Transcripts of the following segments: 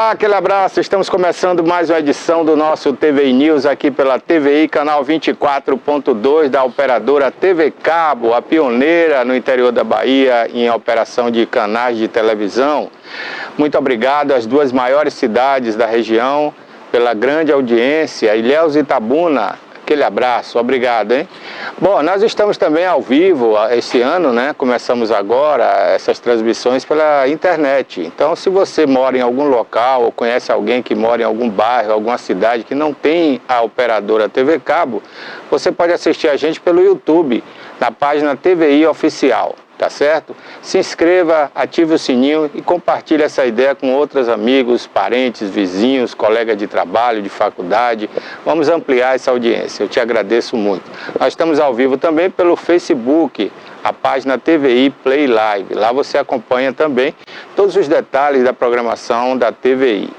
Olá, aquele abraço. Estamos começando mais uma edição do nosso TVI News aqui pela TVI, canal 24.2 da operadora TV Cabo, a pioneira no interior da Bahia em operação de canais de televisão. Muito obrigado às duas maiores cidades da região pela grande audiência, Ilhéus e Itabuna. Aquele abraço, obrigado, hein? Bom, nós estamos também ao vivo esse ano, né? Começamos agora essas transmissões pela internet. Então, se você mora em algum local ou conhece alguém que mora em algum bairro, alguma cidade que não tem a operadora TV Cabo, você pode assistir a gente pelo YouTube, na página TVI Oficial. Tá certo? Se inscreva, ative o sininho e compartilhe essa ideia com outros amigos, parentes, vizinhos, colegas de trabalho, de faculdade. Vamos ampliar essa audiência. Eu te agradeço muito. Nós estamos ao vivo também pelo Facebook, a página TVI Play Live. Lá você acompanha também todos os detalhes da programação da TVI.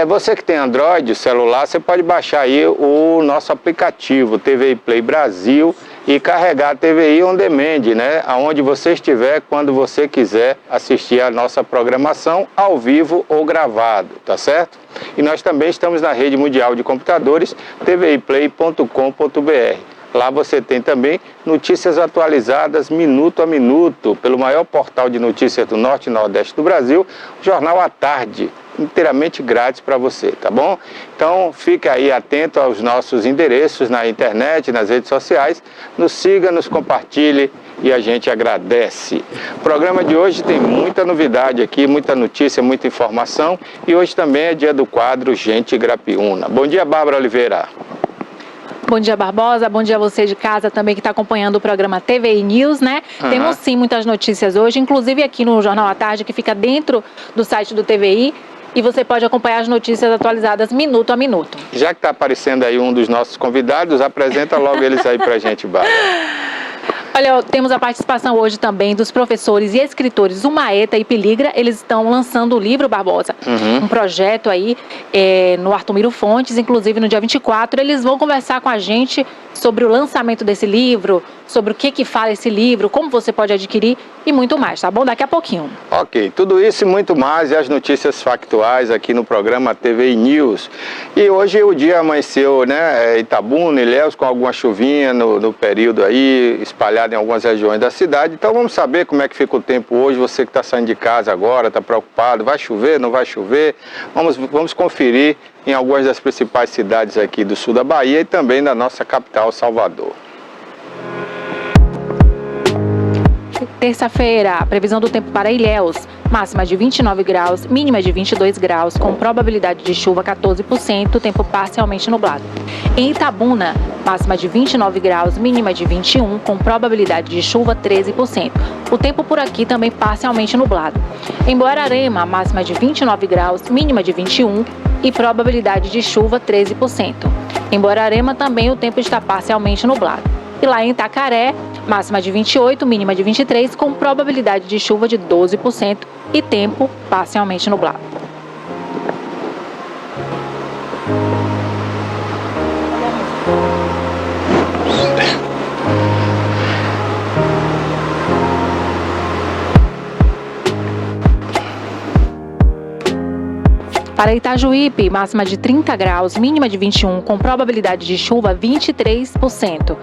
Você que tem Android, celular, você pode baixar aí o nosso aplicativo TVI Play Brasil e carregar a TVI On Demand, né? Aonde você estiver, quando você quiser assistir a nossa programação ao vivo ou gravado, tá certo? E nós também estamos na rede mundial de computadores, tviplay.com.br. Lá você tem também notícias atualizadas minuto a minuto, pelo maior portal de notícias do Norte e Nordeste do Brasil, o Jornal à Tarde, inteiramente grátis para você, tá bom? Então fique aí atento aos nossos endereços na internet, nas redes sociais, nos siga, nos compartilhe e a gente agradece. O programa de hoje tem muita novidade aqui, muita notícia, muita informação e hoje também é dia do quadro Gente Grapiúna. Bom dia, Bárbara Oliveira. Bom dia, Barbosa. Bom dia a você de casa também que está acompanhando o programa TVI News, né? Temos sim muitas notícias hoje, inclusive aqui no Jornal à Tarde, que fica dentro do site do TVI. E você pode acompanhar as notícias atualizadas minuto a minuto. Já que está aparecendo aí um dos nossos convidados, apresenta logo eles aí para a gente, Bárbara. Olha, temos a participação hoje também dos professores e escritores Umaeta e Peligra. Eles estão lançando o livro, Barbosa, um projeto aí no Artumiro Fontes, inclusive no dia 24. Eles vão conversar com a gente sobre o lançamento desse livro, sobre o que fala esse livro, como você pode adquirir e muito mais, tá bom? Daqui a pouquinho. Ok, tudo isso e muito mais e as notícias factuais aqui no programa TVI News. E hoje o dia amanheceu, né, Itabuna, Ilhéus, com alguma chuvinha no período aí, espalhada em algumas regiões da cidade. Então vamos saber como é que fica o tempo hoje. Você que está saindo de casa agora, está preocupado, vai chover, não vai chover? Vamos conferir em algumas das principais cidades aqui do sul da Bahia e também da nossa capital, Salvador. Terça-feira, a previsão do tempo para Ilhéus, máxima de 29 graus, mínima de 22 graus, com probabilidade de chuva 14%, tempo parcialmente nublado. Em Itabuna, máxima de 29 graus, mínima de 21, com probabilidade de chuva 13%. O tempo por aqui também parcialmente nublado. Em Borarema, máxima de 29 graus, mínima de 21 e probabilidade de chuva 13%. Em Borarema também o tempo está parcialmente nublado. E lá em Itacaré, máxima de 28, mínima de 23, com probabilidade de chuva de 12% e tempo parcialmente nublado. Para Itajuípe, máxima de 30 graus, mínima de 21, com probabilidade de chuva 23%.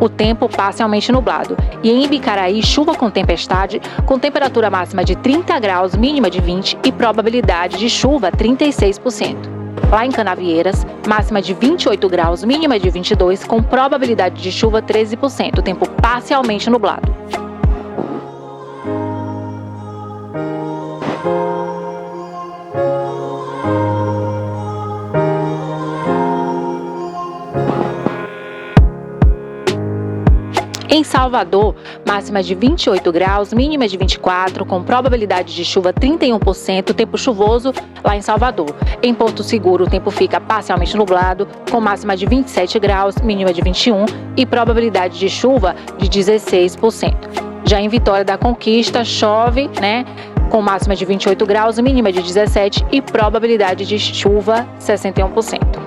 O tempo parcialmente nublado. E em Ibicaraí, chuva com tempestade, com temperatura máxima de 30 graus, mínima de 20 e probabilidade de chuva 36%. Lá em Canavieiras, máxima de 28 graus, mínima de 22, com probabilidade de chuva 13%. Tempo parcialmente nublado. Em Salvador, máxima de 28 graus, mínima de 24, com probabilidade de chuva 31%, tempo chuvoso lá em Salvador. Em Porto Seguro, o tempo fica parcialmente nublado, com máxima de 27 graus, mínima de 21 e probabilidade de chuva de 16%. Já em Vitória da Conquista, chove, né, com máxima de 28 graus, mínima de 17 e probabilidade de chuva 61%.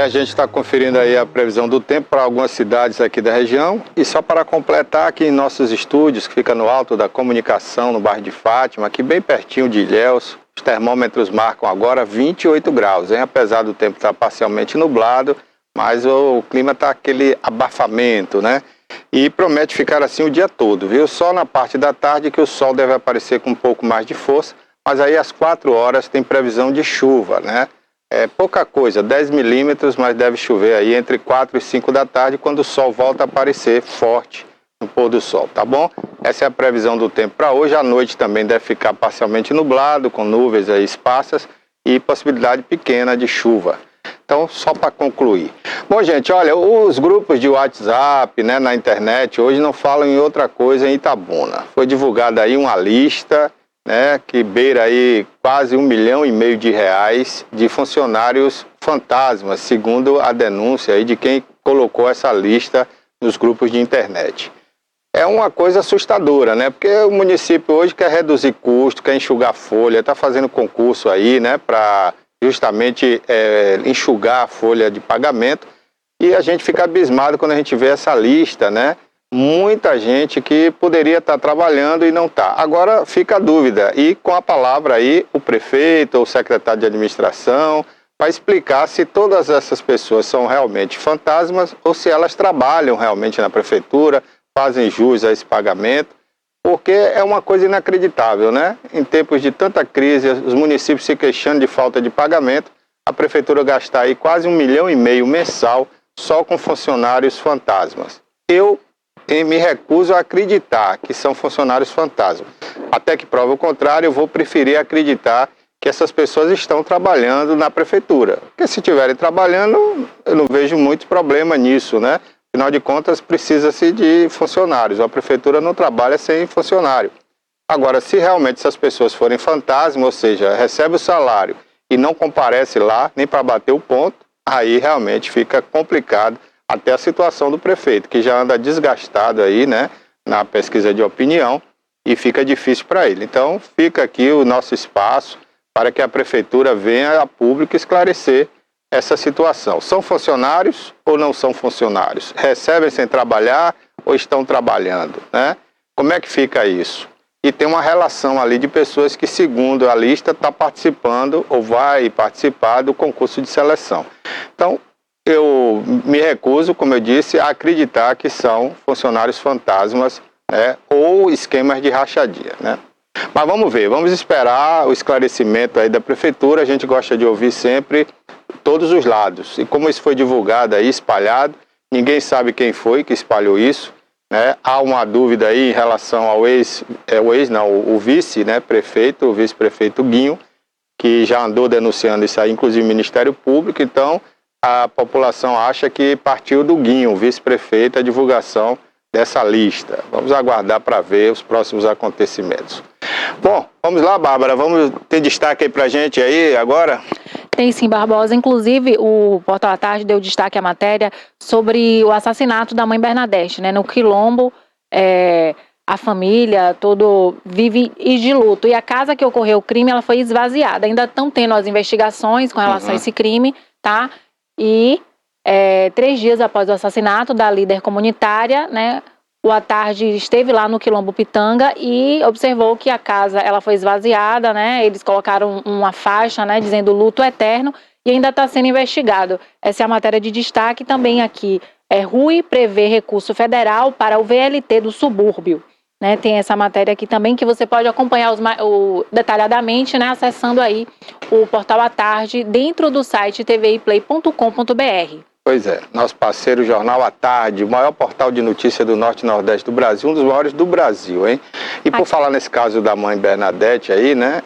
a gente está conferindo aí a previsão do tempo para algumas cidades aqui da região. E só para completar, aqui em nossos estúdios, que fica no alto da comunicação, no bairro de Fátima, aqui bem pertinho de Ilhéus, os termômetros marcam agora 28 graus, hein? Apesar do tempo estar parcialmente nublado, mas o clima está aquele abafamento, né? E promete ficar assim o dia todo, viu? Só na parte da tarde que o sol deve aparecer com um pouco mais de força, mas aí às 4 horas tem previsão de chuva, né? É pouca coisa, 10 milímetros, mas deve chover aí entre 4 e 5 da tarde, quando o sol volta a aparecer forte no pôr do sol, tá bom? Essa é a previsão do tempo para hoje. À noite também deve ficar parcialmente nublado, com nuvens aí esparsas e possibilidade pequena de chuva. Então, só para concluir. Bom, gente, olha, os grupos de WhatsApp, né, na internet, hoje não falam em outra coisa em Itabuna. Foi divulgada aí uma lista, né, que beira aí quase R$1,5 milhão de funcionários fantasmas, segundo a denúncia aí de quem colocou essa lista nos grupos de internet. É uma coisa assustadora, né, porque o município hoje quer reduzir custo, quer enxugar folha, está fazendo concurso aí, né, para justamente enxugar a folha de pagamento, e a gente fica abismado quando a gente vê essa lista, né? Muita gente que poderia estar trabalhando e não está. Agora fica a dúvida, e com a palavra aí o prefeito ou o secretário de administração vai explicar se todas essas pessoas são realmente fantasmas ou se elas trabalham realmente na prefeitura, fazem jus a esse pagamento, porque é uma coisa inacreditável, né? Em tempos de tanta crise, os municípios se queixando de falta de pagamento, a prefeitura gastar aí quase R$1,5 milhão mensal só com funcionários fantasmas. Eu me recuso a acreditar que são funcionários fantasmas. Até que prova o contrário, eu vou preferir acreditar que essas pessoas estão trabalhando na prefeitura. Porque se estiverem trabalhando, eu não vejo muito problema nisso, né? Afinal de contas, precisa-se de funcionários. A prefeitura não trabalha sem funcionário. Agora, se realmente essas pessoas forem fantasmas, ou seja, recebe o salário e não comparece lá, nem para bater o ponto, aí realmente fica complicado até a situação do prefeito, que já anda desgastado aí, né, na pesquisa de opinião, e fica difícil para ele. Então, fica aqui o nosso espaço para que a prefeitura venha a público esclarecer essa situação. São funcionários ou não são funcionários? Recebem sem trabalhar ou estão trabalhando, né? Como é que fica isso? E tem uma relação ali de pessoas que, segundo a lista, está participando ou vai participar do concurso de seleção. Então, eu me recuso, como eu disse, a acreditar que são funcionários fantasmas, né, ou esquemas de rachadinha, né? Mas vamos ver, vamos esperar o esclarecimento aí da prefeitura. A gente gosta de ouvir sempre todos os lados. E como isso foi divulgado aí, espalhado, ninguém sabe quem foi que espalhou isso, né? Há uma dúvida aí em relação ao o vice, né, prefeito, o vice-prefeito Guinho, que já andou denunciando isso aí, inclusive o Ministério Público. Então, a população acha que partiu do Guinho, o vice-prefeito, a divulgação dessa lista. Vamos aguardar para ver os próximos acontecimentos. Bom, vamos lá, Bárbara, vamos ter destaque aí pra gente aí agora? Tem sim, Barbosa. Inclusive, o Portal à Tarde deu destaque à matéria sobre o assassinato da mãe Bernadette, né? No Quilombo, a família todo vive de luto. E a casa que ocorreu o crime, ela foi esvaziada. Ainda estão tendo as investigações com relação a esse crime, tá? E 3 dias após o assassinato da líder comunitária, né, o à tarde esteve lá no Quilombo Pitanga e observou que a casa ela foi esvaziada, né? Eles colocaram uma faixa, né, dizendo luto eterno, e ainda está sendo investigado. Essa é a matéria de destaque também aqui. Rui prevê recurso federal para o VLT do subúrbio. Né, tem essa matéria aqui também que você pode acompanhar detalhadamente, né, acessando aí o Portal à Tarde dentro do site tviplay.com.br. Pois é, nosso parceiro Jornal à Tarde, o maior portal de notícia do Norte e Nordeste do Brasil, um dos maiores do Brasil, hein? E por falar nesse caso da mãe Bernadette aí, né,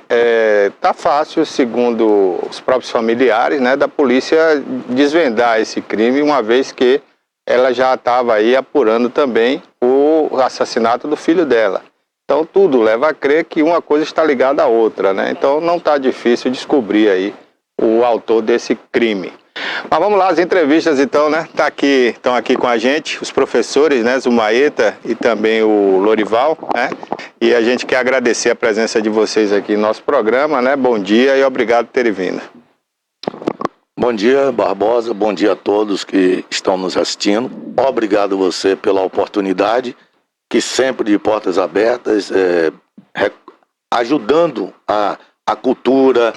tá fácil, segundo os próprios familiares, né, da polícia desvendar esse crime, uma vez que ela já estava aí apurando também o assassinato do filho dela. Então tudo leva a crer que uma coisa está ligada à outra, né? Então não está difícil descobrir aí o autor desse crime. Mas vamos lá, as entrevistas então, né? Estão aqui com a gente os professores, né? Zumaeta e também o Lorival, né? E a gente quer agradecer a presença de vocês aqui no nosso programa, né? Bom dia e obrigado por terem vindo. Bom dia, Barbosa. Bom dia a todos que estão nos assistindo. Obrigado você pela oportunidade, que sempre de portas abertas, ajudando a cultura,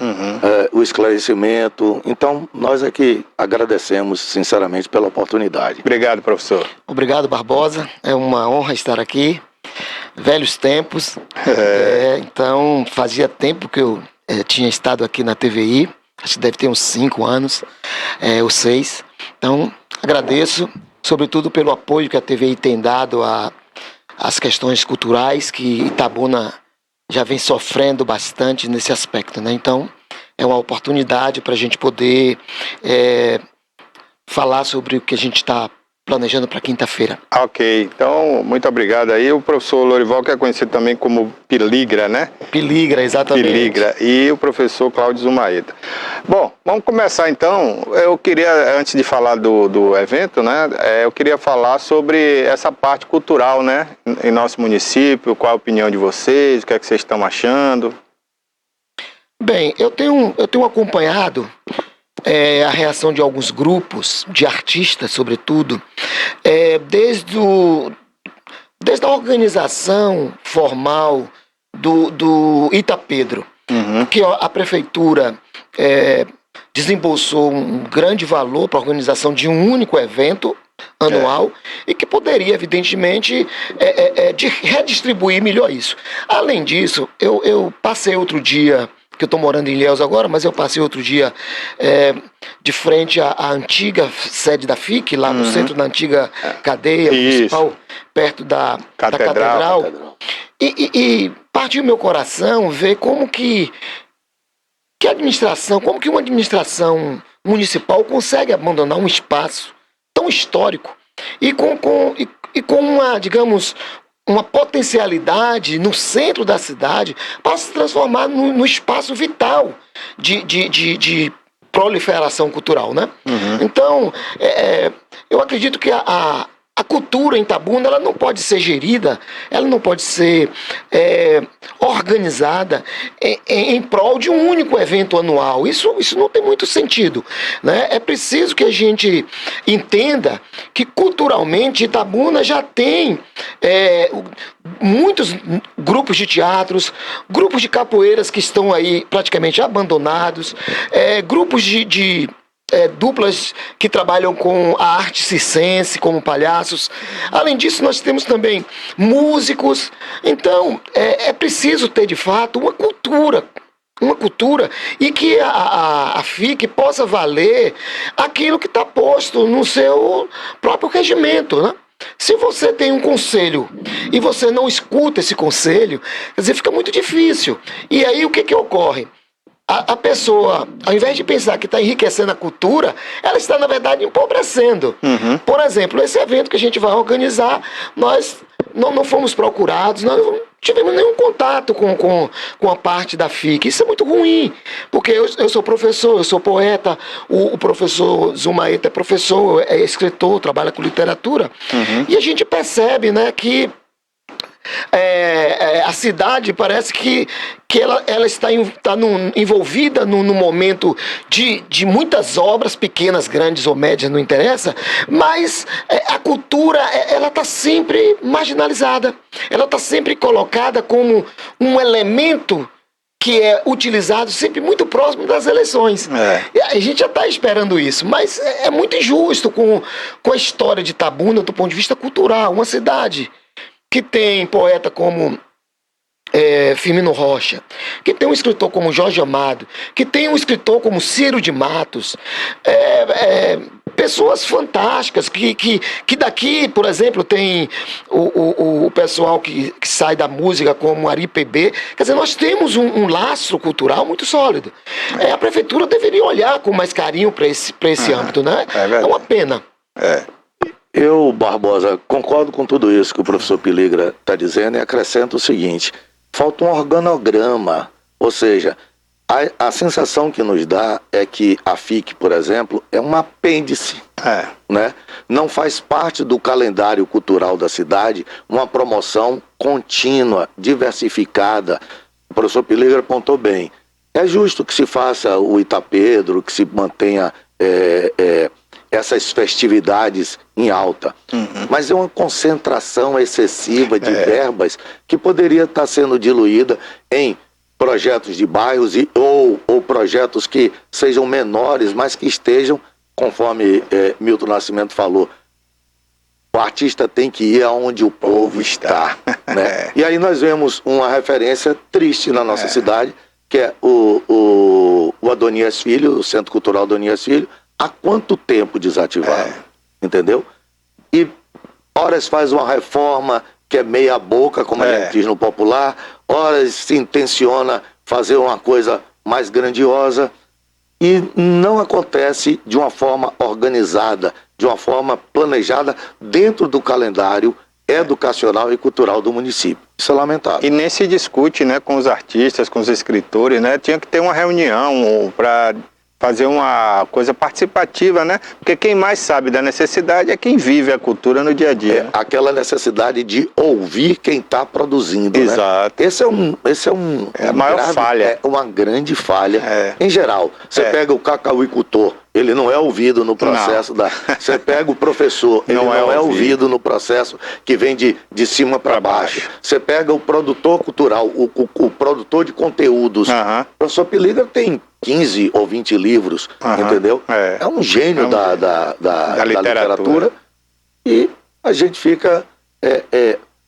o esclarecimento. Então, nós aqui agradecemos sinceramente pela oportunidade. Obrigado, professor. Obrigado, Barbosa. É uma honra estar aqui. Velhos tempos. Então, fazia tempo que eu tinha estado aqui na TVI. Acho que deve ter uns 5 anos, ou 6. Então, agradeço, sobretudo pelo apoio que a TVI tem dado às questões culturais, que Itabuna já vem sofrendo bastante nesse aspecto, né? Então, é uma oportunidade para a gente poder falar sobre o que a gente está planejando para quinta-feira. Ok, então, muito obrigado aí. O professor Lorival, que é conhecido também como Piligra, né? Piligra, exatamente. Piligra, e o professor Cláudio Zumaeta. Bom, vamos começar então. Eu queria, antes de falar do evento, né? Eu queria falar sobre essa parte cultural, né? Em nosso município, qual a opinião de vocês, o que é que vocês estão achando? Bem, eu tenho acompanhado a reação de alguns grupos, de artistas sobretudo, desde a organização formal do Itapedro, que a prefeitura desembolsou um grande valor para a organização de um único evento anual e que poderia, evidentemente, redistribuir melhor isso. Além disso, eu passei outro dia, que eu estou morando em Ilhéus agora, mas eu passei outro dia de frente à antiga sede da FIC, lá no centro da antiga cadeia municipal, perto da Catedral. E partiu meu coração ver como que uma administração municipal consegue abandonar um espaço tão histórico e com uma, digamos, uma potencialidade no centro da cidade para se transformar no espaço vital de proliferação cultural, né? Então, eu acredito que a cultura em Itabuna, ela não pode ser gerida, ela não pode ser organizada em prol de um único evento anual. Isso não tem muito sentido, né? É preciso que a gente entenda que culturalmente Itabuna já tem muitos grupos de teatros, grupos de capoeiras que estão aí praticamente abandonados, grupos de duplas que trabalham com a arte circense, como palhaços. Além disso, nós temos também músicos. Então, é preciso ter, de fato, uma cultura e que a FIC possa valer aquilo que está posto no seu próprio regimento, né? Se você tem um conselho e você não escuta esse conselho, quer dizer, fica muito difícil. E aí, o que ocorre? A pessoa, ao invés de pensar que está enriquecendo a cultura, ela está, na verdade, empobrecendo. Por exemplo, esse evento que a gente vai organizar, nós não fomos procurados, nós não tivemos nenhum contato com a parte da FIC. Isso é muito ruim, porque eu sou professor, eu sou poeta, o professor Zumaeta é professor, é escritor, trabalha com literatura, e a gente percebe, né, que a cidade parece que ela está envolvida no momento de muitas obras, pequenas, grandes ou médias, não interessa, mas a cultura ela está sempre marginalizada, ela está sempre colocada como um elemento que é utilizado sempre muito próximo das eleições. A gente já está esperando isso, mas é muito injusto com a história de Itabuna do ponto de vista cultural. Uma cidade que tem poeta como Firmino Rocha, que tem um escritor como Jorge Amado, que tem um escritor como Ciro de Matos, pessoas fantásticas, que daqui, por exemplo, tem o pessoal que sai da música como Ari PB. Quer dizer, nós temos um lastro cultural muito sólido. A prefeitura deveria olhar com mais carinho para esse âmbito, né? É uma pena. Eu, Barbosa, concordo com tudo isso que o professor Piligra está dizendo e acrescento o seguinte: falta um organograma, ou seja, a sensação que nos dá é que a FIC, por exemplo, é um apêndice, né? Não faz parte do calendário cultural da cidade uma promoção contínua, diversificada. O professor Piligra apontou bem. É justo que se faça o Itapedro, que se mantenha essas festividades em alta. Mas é uma concentração excessiva de verbas que poderia estar sendo diluída em projetos de bairros ou projetos que sejam menores, mas que estejam, conforme Milton Nascimento falou, o artista tem que ir aonde o povo está. Né? E aí nós vemos uma referência triste na nossa cidade, que é o Adonias Filho, o Centro Cultural Adonias Filho. Há quanto tempo desativado? Entendeu? E horas faz uma reforma que é meia boca, como a gente diz no popular, horas se intenciona fazer uma coisa mais grandiosa e não acontece de uma forma organizada, de uma forma planejada dentro do calendário educacional e cultural do município. Isso é lamentável. E nem se discute, né, com os artistas, com os escritores, né? Tinha que ter uma reunião para fazer uma coisa participativa, né? Porque quem mais sabe da necessidade é quem vive a cultura no dia a dia. Aquela necessidade de ouvir quem está produzindo. Exato. Né? Esse é a maior falha. É uma grande falha. Em geral, você pega o cacauicultor, ele não é ouvido no processo Você pega o professor, ele não é ouvido no processo que vem de cima para baixo. Você pega o produtor cultural, o produtor de conteúdos. O professor Piligra tem 15 ou 20 livros, entendeu? É um gênio da literatura. E a gente fica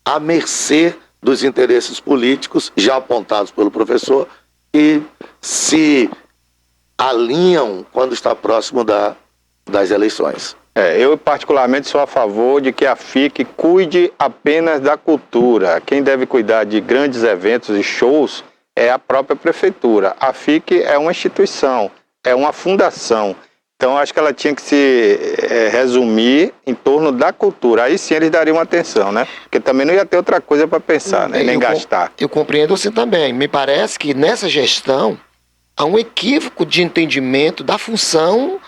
à mercê dos interesses políticos já apontados pelo professor e se alinham quando está próximo das eleições. Eu particularmente sou a favor de que a FIC cuide apenas da cultura. Quem deve cuidar de grandes eventos e shows é a própria prefeitura. A FIC é uma instituição, é uma fundação. Então acho que ela tinha que se resumir em torno da cultura. Aí sim eles dariam atenção, né? Porque também não ia ter outra coisa para pensar, né? Nem gastar. Eu compreendo você também. Me parece que nessa gestão há um equívoco de entendimento da função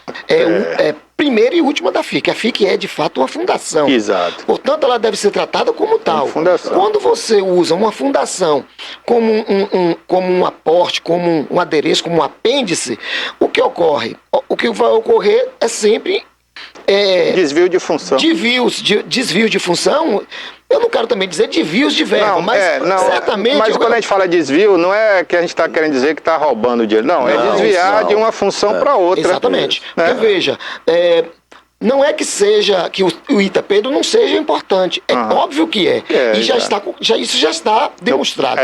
primeira e última da FIC. A FIC é, de fato, uma fundação. Exato. Portanto, ela deve ser tratada como tal. Fundação. Quando você usa uma fundação como um aporte, como um adereço, como um apêndice, o que ocorre? O que vai ocorrer é sempre desvio de função. Desvio de função. Eu não quero também dizer desvios de verba, mas certamente... Mas quando a gente fala desvio, não é que a gente está querendo dizer que está roubando dinheiro. Não, é desviar de uma função para outra. Exatamente. Porque, veja, não é que o Ita Pedro não seja importante. É óbvio que é. E isso já está demonstrado.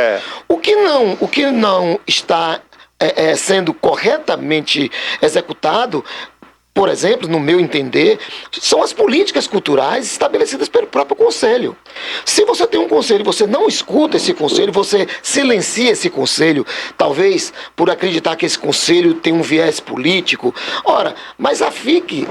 O que não está sendo corretamente executado, por exemplo, no meu entender, são as políticas culturais estabelecidas pelo próprio Conselho. Se você tem um conselho e você não escuta esse conselho, você silencia esse conselho, talvez por acreditar que esse conselho tem um viés político. Ora, mas a FIC,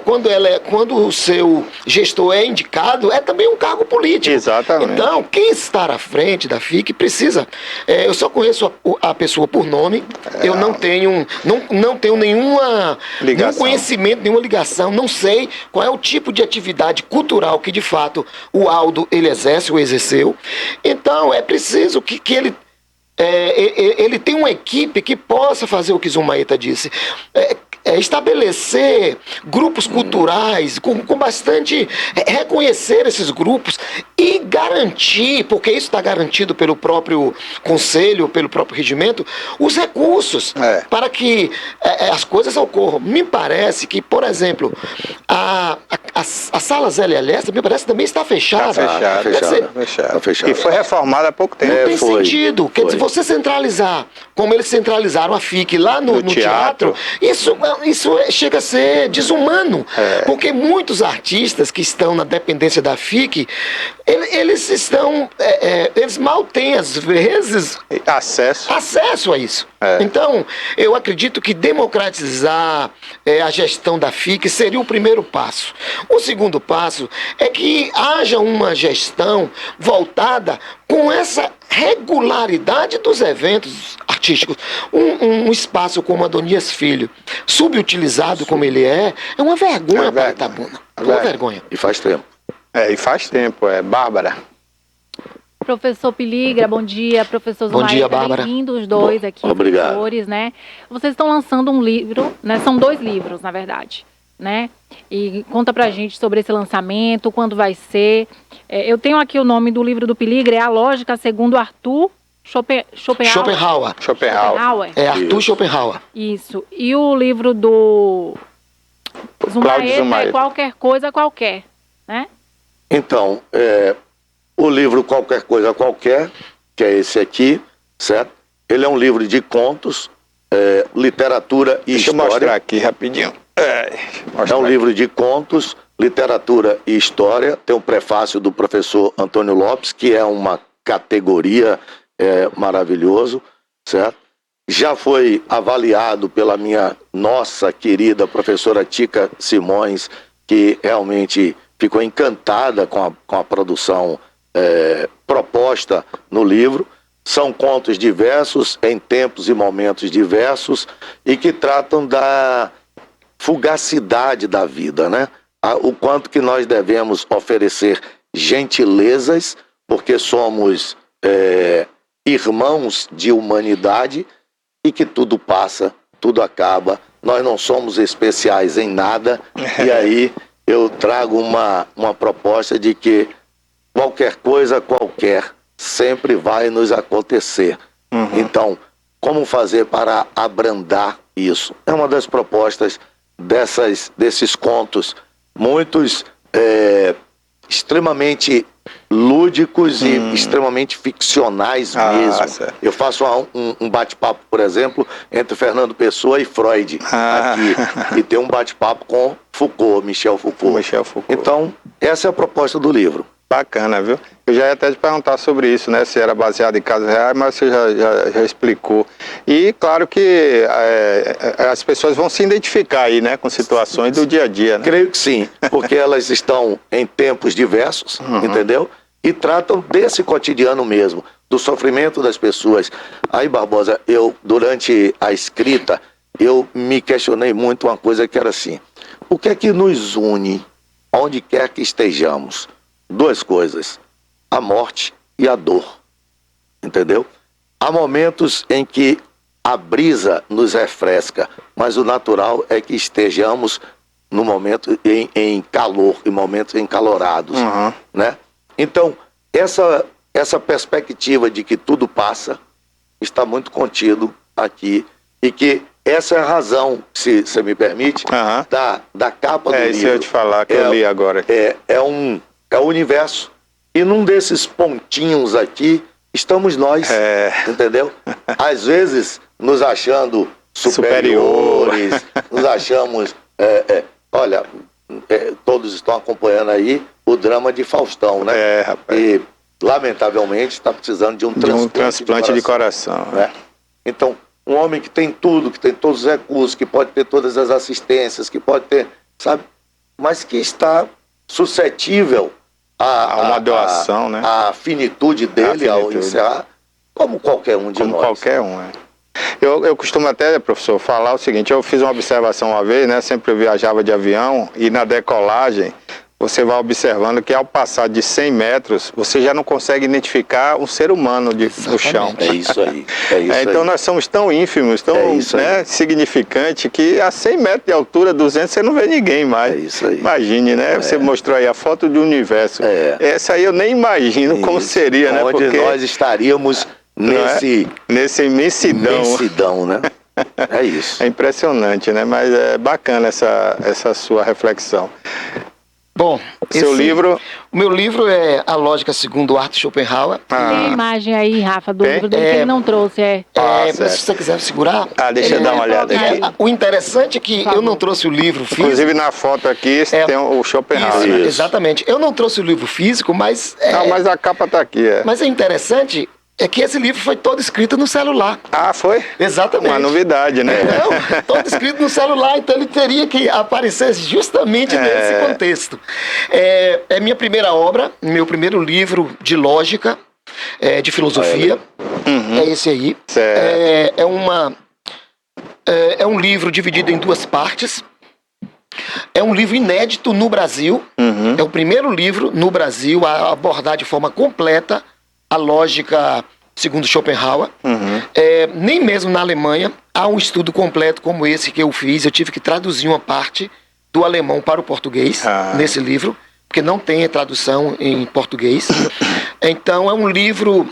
quando o seu gestor é indicado, é também um cargo político. Exatamente. Então, quem está à frente da FIC precisa... eu só conheço a pessoa por nome, eu não tenho nenhuma ligação. Conhecimento, nenhuma ligação, não sei qual é o tipo de atividade cultural que de fato o Aldo ele exerce ou exerceu. Então é preciso que ele tenha uma equipe que possa fazer o que Zumaeta disse. Estabelecer grupos culturais com bastante... reconhecer esses grupos e garantir, porque isso está garantido pelo próprio conselho, pelo próprio regimento, os recursos para que as coisas ocorram. Me parece que, por exemplo, a sala Zélia Lessa, me parece também está fechada. Está fechada. E foi reformada há pouco tempo. Não tem sentido. Quer dizer, você centralizar, como eles centralizaram a FIC lá no teatro, isso chega a ser desumano, porque muitos artistas que estão na dependência da FIC, eles mal têm, às vezes, acesso a isso. Então, eu acredito que democratizar a gestão da FIC seria o primeiro passo. O segundo passo é que haja uma gestão voltada com essa regularidade dos eventos artísticos. Um espaço como Adonias Filho, subutilizado como ele é uma vergonha para Itabuna. É uma vergonha. E faz tempo. E faz tempo, Bárbara. Professor Piligra, bom dia. Professor Bom dia, Zumair, Bárbara. bem-vindos os dois aqui, Obrigado. professores, né? Vocês estão lançando um livro, né? São 2 livros, na verdade, né? E conta pra gente sobre esse lançamento, quando vai ser. Eu tenho aqui o nome do livro do Piligra, é A Lógica segundo Arthur Schopenhauer. Schopenhauer. É Arthur Schopenhauer. Isso. E o livro do Cláudio Zumair Zumair. é Qualquer Coisa Qualquer, né? Então, o livro Qualquer Coisa Qualquer, que é esse aqui, certo? Ele é um livro de contos, literatura e Deixa eu história. mostrar aqui rapidinho. É um livro de contos, literatura e história. Tem um prefácio do professor Antônio Lopes, que é uma categoria maravilhoso, certo? Já foi avaliado pela nossa querida professora Tica Simões, que realmente ficou encantada com a produção proposta no livro. São contos diversos, em tempos e momentos diversos, e que tratam da fugacidade da vida, né? O quanto que nós devemos oferecer gentilezas, porque somos irmãos de humanidade, e que tudo passa, tudo acaba, nós não somos especiais em nada. E aí eu trago uma proposta de que qualquer coisa qualquer sempre vai nos acontecer. Então, como fazer para abrandar isso? É uma das propostas desses contos, muitos extremamente lúdicos e extremamente ficcionais mesmo. Certo. Eu faço um bate-papo, por exemplo, entre Fernando Pessoa e Freud aqui, e tem um bate-papo com Michel Foucault. Então, essa é a proposta do livro. Bacana, viu? Eu já ia até te perguntar sobre isso, né? Se era baseado em casos reais, mas você já explicou. E claro que as pessoas vão se identificar aí, né? Com situações do dia a dia, né? Creio que sim, porque elas estão em tempos diversos, entendeu? E tratam desse cotidiano mesmo, do sofrimento das pessoas. Aí, Barbosa, durante a escrita, eu me questionei muito uma coisa que era assim: o que é que nos une, onde quer que estejamos? 2 coisas: a morte e a dor, entendeu? Há momentos em que a brisa nos refresca, mas o natural é que estejamos no momento em calor, em momentos encalorados, né? Então, essa perspectiva de que tudo passa está muito contido aqui, e que essa é a razão, se você me permite, da capa do livro. Isso eu ia te falar, que eu li agora. É o universo. E num desses pontinhos aqui, estamos nós, entendeu? Às vezes, nos achando superiores, nos achamos... olha, todos estão acompanhando aí o drama de Faustão, né? Rapaz. E, lamentavelmente, está precisando de um transplante de coração. Né? Então, um homem que tem tudo, que tem todos os recursos, que pode ter todas as assistências, que pode ter, sabe? Mas que está suscetível a uma doação, né? A finitude dele ao encerrar, como qualquer um de nós. Como qualquer um, Eu costumo até, professor, falar o seguinte: eu fiz uma observação uma vez, né? Sempre eu viajava de avião, e na decolagem você vai observando que ao passar de 100 metros, você já não consegue identificar um ser humano no chão. É isso aí. Então nós somos tão ínfimos, tão significante, que a 100 metros de altura, 200, você não vê ninguém mais. É isso aí. Imagine, né? Você mostrou aí a foto do universo. Essa aí eu nem imagino como seria, né? Onde nós estaríamos nessa imensidão, né? É isso. É impressionante, né? Mas é bacana essa sua reflexão. Bom, seu livro... O meu livro é A Lógica segundo Arthur Schopenhauer. Tem a imagem aí, Rafa, do livro dele que ele não trouxe. Se você quiser segurar... deixa eu dar uma olhada aqui. O interessante é que eu não trouxe o livro físico. Inclusive na foto aqui tem o Schopenhauer. Isso, exatamente. Eu não trouxe o livro físico, mas... mas a capa está aqui. Mas é interessante... É que esse livro foi todo escrito no celular. Foi? Exatamente. Uma novidade, né? Não, todo escrito no celular, então ele teria que aparecer justamente nesse contexto. É minha primeira obra, meu primeiro livro de lógica, de filosofia. É esse aí. É um livro dividido em 2 partes. É um livro inédito no Brasil. É o primeiro livro no Brasil a abordar de forma completa a lógica segundo Schopenhauer. Nem mesmo na Alemanha há um estudo completo como esse que eu fiz. Eu tive que traduzir uma parte do alemão para o português nesse livro, porque não tem tradução em português. Então é um livro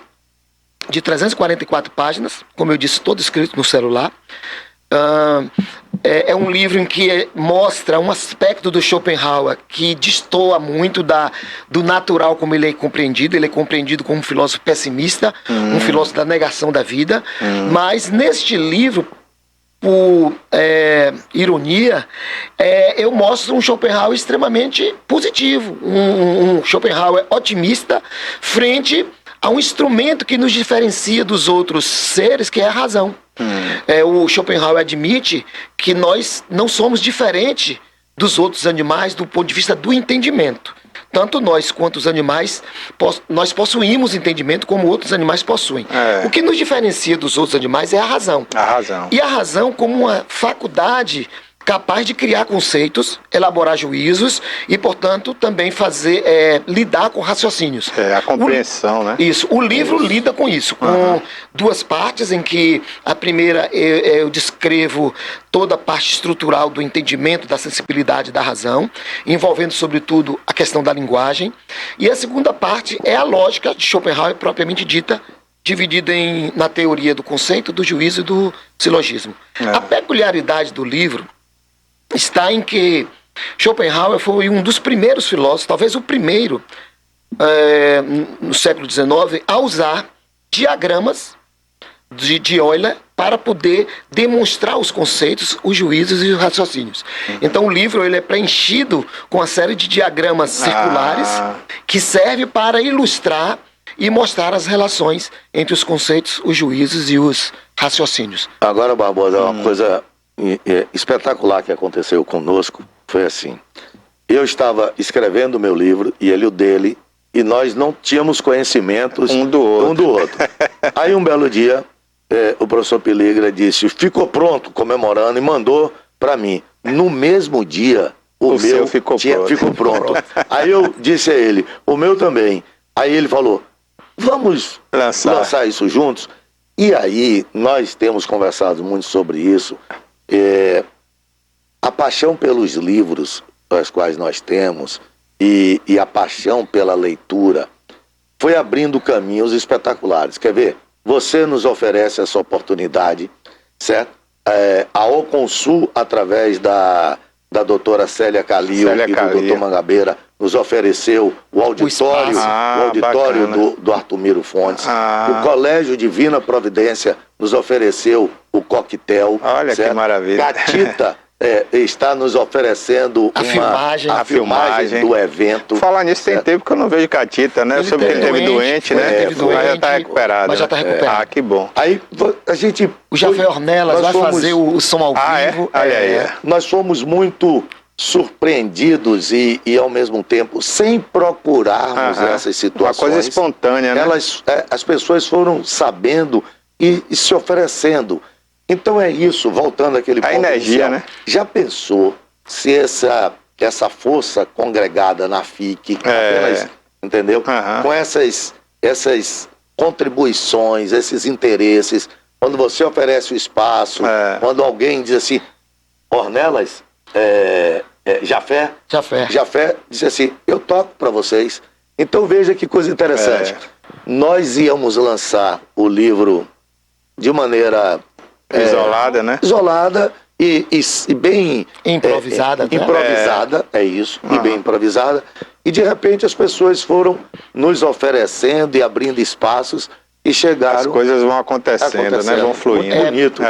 de 344 páginas, como eu disse, todo escrito no celular. É um livro em que mostra um aspecto do Schopenhauer que destoa muito do natural como ele é compreendido. Ele é compreendido como um filósofo pessimista, um filósofo da negação da vida. Mas neste livro, por ironia, eu mostro um Schopenhauer extremamente positivo, um Schopenhauer otimista frente a um instrumento que nos diferencia dos outros seres, que é a razão. O Schopenhauer admite que nós não somos diferentes dos outros animais do ponto de vista do entendimento. Tanto nós quanto os animais, nós possuímos entendimento como outros animais possuem. O que nos diferencia dos outros animais é a razão. A razão. E a razão como uma faculdade capaz de criar conceitos, elaborar juízos e, portanto, também lidar com raciocínios. A compreensão, né? Isso. O livro lida com isso, com duas partes, em que a primeira eu descrevo toda a parte estrutural do entendimento, da sensibilidade da razão, envolvendo, sobretudo, a questão da linguagem. E a segunda parte é a lógica de Schopenhauer propriamente dita, dividida na teoria do conceito, do juízo e do silogismo. A peculiaridade do livro está em que Schopenhauer foi um dos primeiros filósofos, talvez o primeiro, no século XIX, a usar diagramas de Euler para poder demonstrar os conceitos, os juízos e os raciocínios. Então o livro ele é preenchido com uma série de diagramas circulares que serve para ilustrar e mostrar as relações entre os conceitos, os juízos e os raciocínios. Agora, Barbosa, uma coisa espetacular que aconteceu conosco foi assim: eu estava escrevendo o meu livro e ele o dele, e nós não tínhamos conhecimentos um do outro. Aí um belo dia o professor Piligra disse: ficou pronto, comemorando, e mandou para mim. No mesmo dia o meu ficou pronto. Aí eu disse a ele: o meu também. Aí ele falou: vamos lançar isso juntos. E aí nós temos conversado muito sobre isso. A paixão pelos livros os quais nós temos e a paixão pela leitura foi abrindo caminhos espetaculares. Quer ver? Você nos oferece essa oportunidade, certo? A Oconsul, através da doutora Célia Calil e do doutor Mangabeira, nos ofereceu o auditório do Artumiro Fontes. O Colégio Divina Providência nos ofereceu o coquetel. Olha, certo? Que maravilha. Catita está nos oferecendo a filmagem do evento. Falar nisso, tem tempo que eu não vejo Catita, né? Eu soube que ele teve doente, né? Mas já está recuperado. Mas já está recuperado. Ah, que bom. Aí a gente... O Jafé Ornelas vai fazer o som ao vivo. Nós fomos muito surpreendidos e ao mesmo tempo, sem procurarmos essas situações. Uma coisa espontânea, né? As pessoas foram sabendo e se oferecendo. Então é isso, voltando àquele ponto energia, inicial. né? Já pensou se essa força congregada na FIC, apenas, entendeu? Com essas contribuições, esses interesses, quando você oferece o espaço, quando alguém diz assim, Ornelas, Jafé disse assim, eu toco para vocês. Então veja que coisa interessante. Nós íamos lançar o livro de maneira isolada, né? Isolada e bem improvisada. Improvisada, é isso, e bem improvisada. E de repente as pessoas foram nos oferecendo e abrindo espaços e chegaram. As coisas vão acontecendo, né? Vão fluindo. É bonito.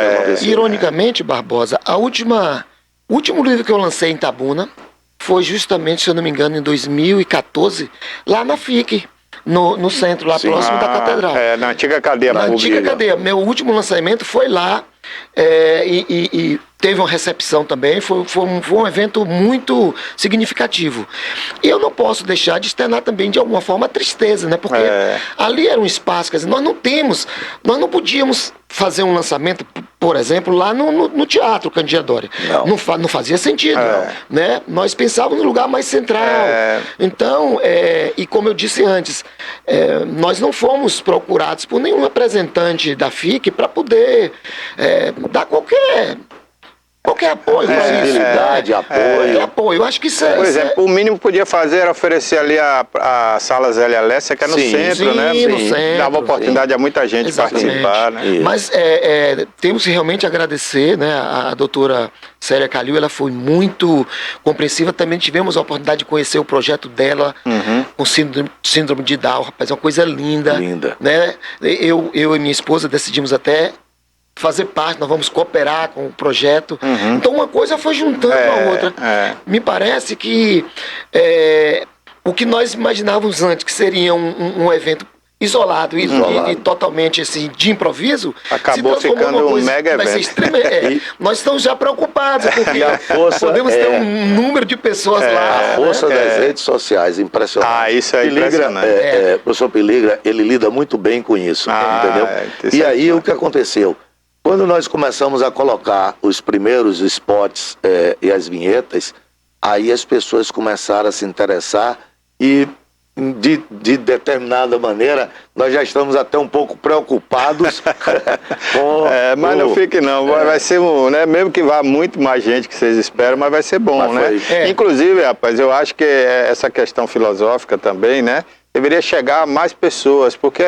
Ironicamente, Barbosa, o último livro que eu lancei em Tabuna foi justamente, se eu não me engano, em 2014, lá na FIC. No centro, lá próximo da catedral. Na antiga cadeia pública. Na antiga cadeia. Meu último lançamento foi lá. E teve uma recepção também, foi um evento muito significativo. E eu não posso deixar de externar também, de alguma forma, a tristeza, né? Porque ali era um espaço, quer dizer, nós não podíamos fazer um lançamento, por exemplo, lá no Teatro Candia Doria. Não fazia sentido, né? Nós pensávamos no lugar mais central. Então, e como eu disse antes, nós não fomos procurados por nenhum representante da FIC para poder dar qualquer apoio para isso. Apoio. Eu acho que isso Por exemplo, o mínimo que podia fazer era oferecer ali a Sala Zélia Lécia, que é no centro, né? No centro, dava oportunidade a muita gente participar, né? Mas temos que realmente agradecer, né? A doutora Célia Calil, ela foi muito compreensiva. Também tivemos a oportunidade de conhecer o projeto dela com síndrome de Down. Rapaz, é uma coisa linda. Né? Eu e minha esposa decidimos até fazer parte, nós vamos cooperar com o projeto. Então uma coisa foi juntando a outra. Me parece que o que nós imaginávamos antes, que seria um evento isolado e totalmente assim, de improviso, acabou ficando um mega evento. Nós estamos já preocupados, porque podemos ter um número de pessoas lá. A força das redes sociais, impressionante. Isso é impressionante. O professor Piligra, ele lida muito bem com isso, entendeu? E aí o que aconteceu? Quando nós começamos a colocar os primeiros spots e as vinhetas, aí as pessoas começaram a se interessar e, de determinada maneira, nós já estamos até um pouco preocupados com... mas não fique não, vai ser, né, mesmo que vá muito mais gente que vocês esperam, mas vai ser bom, né? Inclusive, rapaz, eu acho que essa questão filosófica também, né, deveria chegar a mais pessoas, porque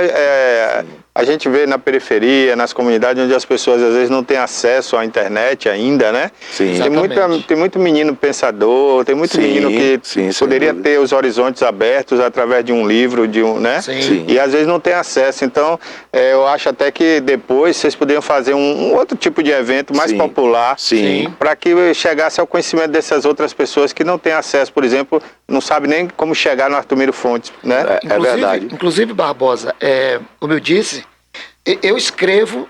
a gente vê na periferia, nas comunidades onde as pessoas às vezes não têm acesso à internet ainda, né? Tem muito menino pensador, tem muito menino que poderia ter os horizontes abertos através de um livro, né? E às vezes não tem acesso. Então, eu acho até que depois vocês poderiam fazer um outro tipo de evento mais popular, para que chegasse ao conhecimento dessas outras pessoas que não têm acesso, por exemplo, não sabem nem como chegar no Artumiro Fontes, né? É verdade. Inclusive, Barbosa, como eu disse, eu escrevo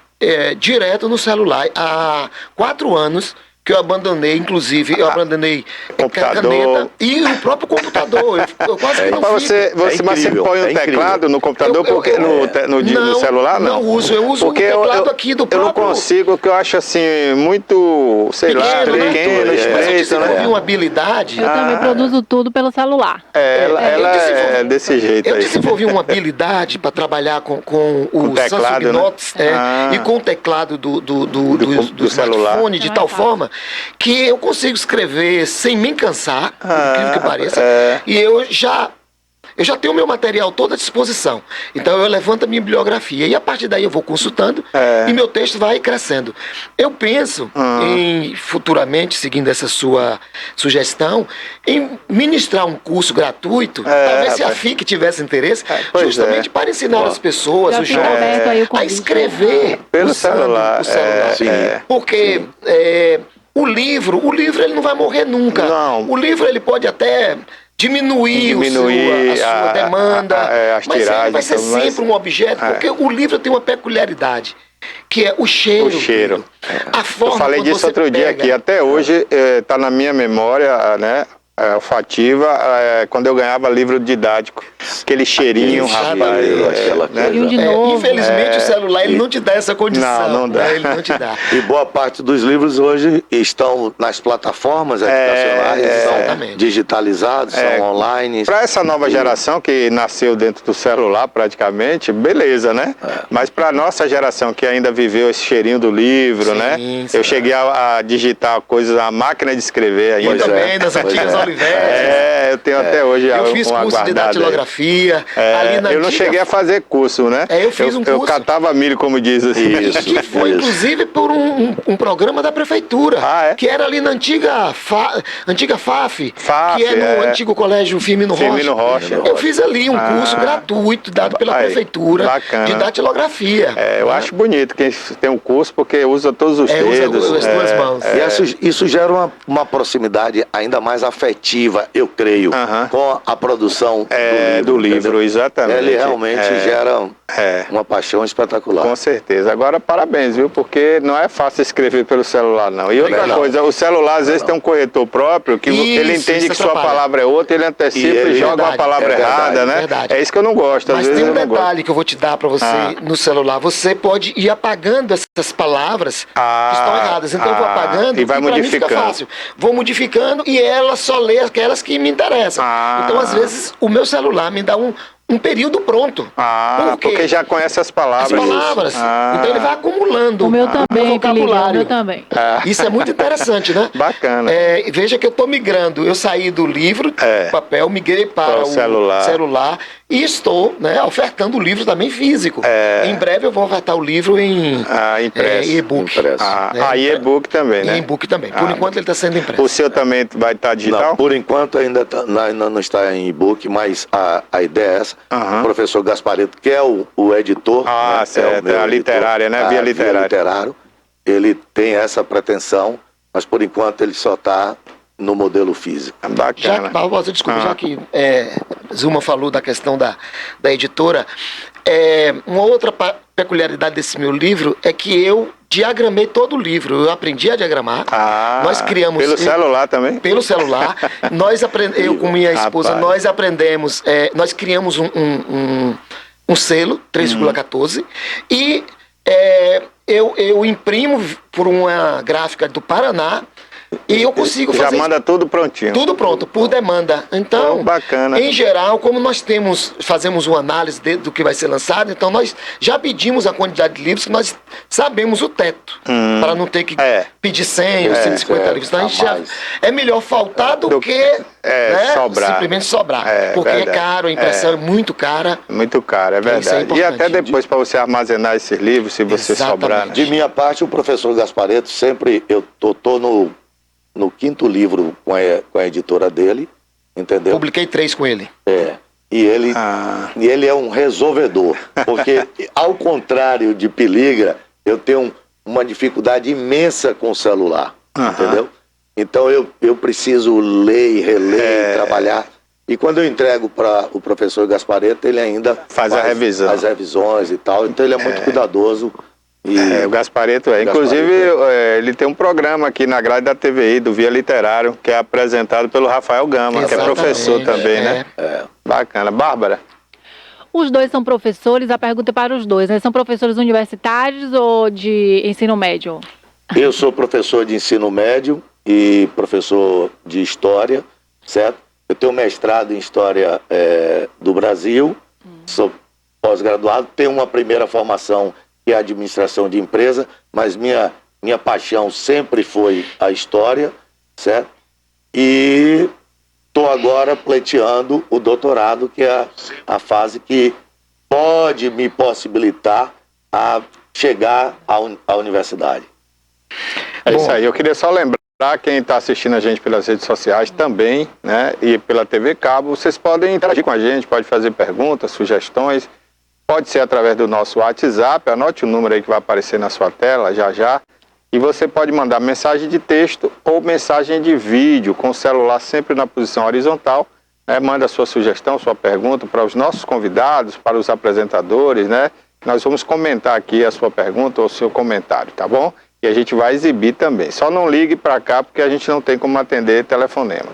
direto no celular. Há 4 anos que eu abandonei, inclusive, caneta e o próprio computador. Eu quase que não fiz. Mas você põe o teclado no computador no celular? Não uso, eu uso porque o teclado aqui do próprio... Eu não consigo, porque eu acho assim, muito, sei lá, pequeno, estreito, né? Eu uma habilidade... Eu também produzo tudo pelo celular. Ela é desse jeito aí. Eu desenvolvi uma habilidade para trabalhar com o teclado, Samsung Note e com o teclado do smartphone, de tal forma que eu consigo escrever sem me cansar, por incrível que pareça, e eu já tenho o meu material todo à disposição. Então eu levanto a minha bibliografia e a partir daí eu vou consultando e meu texto vai crescendo. Eu penso em futuramente, seguindo essa sua sugestão, em ministrar um curso gratuito, talvez se a FIC tivesse interesse, justamente para ensinar as pessoas a escrever pelo celular. Porque o livro ele não vai morrer nunca. O livro ele pode até diminuir a sua demanda, mas ele vai ser sempre um objeto, porque o livro tem uma peculiaridade, que é o cheiro. A forma. Eu falei disso outro dia aqui, até hoje está na minha memória, né? Olfativa, quando eu ganhava livro didático, aquele cheirinho, rapaz. Infelizmente o celular ele não te dá essa condição. Não dá. Ele não te dá. E boa parte dos livros hoje estão nas plataformas educacionais, são digitalizados, são online. Para essa nova geração que nasceu dentro do celular praticamente, beleza, né? Mas para nossa geração que ainda viveu esse cheirinho do livro, né? Eu cheguei a digitar coisas, a máquina de escrever ainda. Eu também, nas antigas eu tenho até hoje eu fiz curso de datilografia. Eu não cheguei a fazer curso, né? Eu fiz um curso. Eu catava milho, como diz assim. Que foi, inclusive, por um programa da prefeitura. Que era ali na antiga FAF, que é no antigo colégio Firmino Rocha. Eu fiz ali um curso gratuito, dado pela prefeitura, de datilografia. Eu acho bonito quem tem um curso, porque usa todos os dedos. Usa as duas mãos. E isso gera uma proximidade ainda mais afetiva afetiva, eu creio, com a produção do livro, exatamente. Ele realmente gera uma paixão espetacular. Com certeza. Agora, parabéns, viu? Porque não é fácil escrever pelo celular, não. E outra coisa, o celular às vezes tem um corretor próprio que ele entende que sua palavra é outra, ele antecipa e joga uma palavra errada, né? Verdade. É isso que eu não gosto. Mas tem um detalhe que eu vou te dar para você no celular. Você pode ir apagando essas palavras que estão erradas. Então eu vou apagando e vai modificando. Fica fácil. Vou modificando e ela só lê aquelas que me interessam. Então, às vezes, o meu celular me dá um período pronto. Porque já conhece as palavras. As palavras. Então ele vai acumulando o meu também, vocabulário. O meu também. Isso é muito interessante, né? Bacana. Veja que eu estou migrando. Eu saí do livro, papel, migrei para o celular e estou, né, ofertando o livro também físico. Em breve eu vou ofertar o livro em e-book. E-book também, né? E e-book também. Por enquanto ele está sendo impresso. O seu também vai estar digital? Não, por enquanto ainda não está em e-book, mas a ideia é essa. O professor Gasparetto, que é o editor, certo, a literária, né? Via Literário, ele tem essa pretensão, mas por enquanto ele só está no modelo físico. Bacana. Barbosa, desculpa, já que Zuma falou da questão da editora, uma outra peculiaridade desse meu livro é que eu diagramei todo o livro. Eu aprendi a diagramar. Nós criamos... Pelo celular também? Pelo celular. Eu com minha esposa, nós aprendemos... nós criamos um selo, 3,14, e eu imprimo por uma gráfica do Paraná, e eu consigo fazer... Já manda tudo prontinho. Tudo pronto, por demanda. Então, bacana. Em geral, como nós fazemos uma análise do que vai ser lançado, então nós já pedimos a quantidade de livros que nós sabemos o teto, para não ter que pedir 100 ou 150 livros. Então, a gente é melhor faltar do que sobrar. Simplesmente sobrar. Porque é caro, a impressão é muito cara. Muito cara, é verdade. E até depois para você armazenar esses livros, se você sobrar. Né? De minha parte, o professor Gasparetto, sempre eu tô no 5º livro com a editora dele, entendeu? Publiquei 3 com ele. E ele é um resolvedor, porque ao contrário de Piligra, eu tenho uma dificuldade imensa com o celular, entendeu? Então eu preciso ler e reler e trabalhar. E quando eu entrego para o professor Gasparetto, ele ainda faz a revisão. As revisões e tal, então ele é muito cuidadoso. O Gasparetto Inclusive, ele tem um programa aqui na grade da TVI, do Via Literário, que é apresentado pelo Rafael Gama, que é professor também, né? Bacana. Bárbara? Os dois são professores, a pergunta é para os dois, né? São professores universitários ou de ensino médio? Eu sou professor de ensino médio e professor de História, certo? Eu tenho mestrado em História do Brasil, sou pós-graduado, tenho uma primeira formação que é a administração de empresa, mas minha paixão sempre foi a história, certo? E estou agora pleiteando o doutorado, que é a fase que pode me possibilitar a chegar à universidade. É isso aí. Eu queria só lembrar quem está assistindo a gente pelas redes sociais também, né? E pela TV Cabo, vocês podem interagir com a gente, pode fazer perguntas, sugestões. Pode ser através do nosso WhatsApp, anote o número aí que vai aparecer na sua tela já. E você pode mandar mensagem de texto ou mensagem de vídeo, com o celular sempre na posição horizontal. Manda a sua sugestão, sua pergunta para os nossos convidados, para os apresentadores, né? Nós vamos comentar aqui a sua pergunta ou o seu comentário, tá bom? E a gente vai exibir também. Só não ligue para cá, porque a gente não tem como atender telefonema.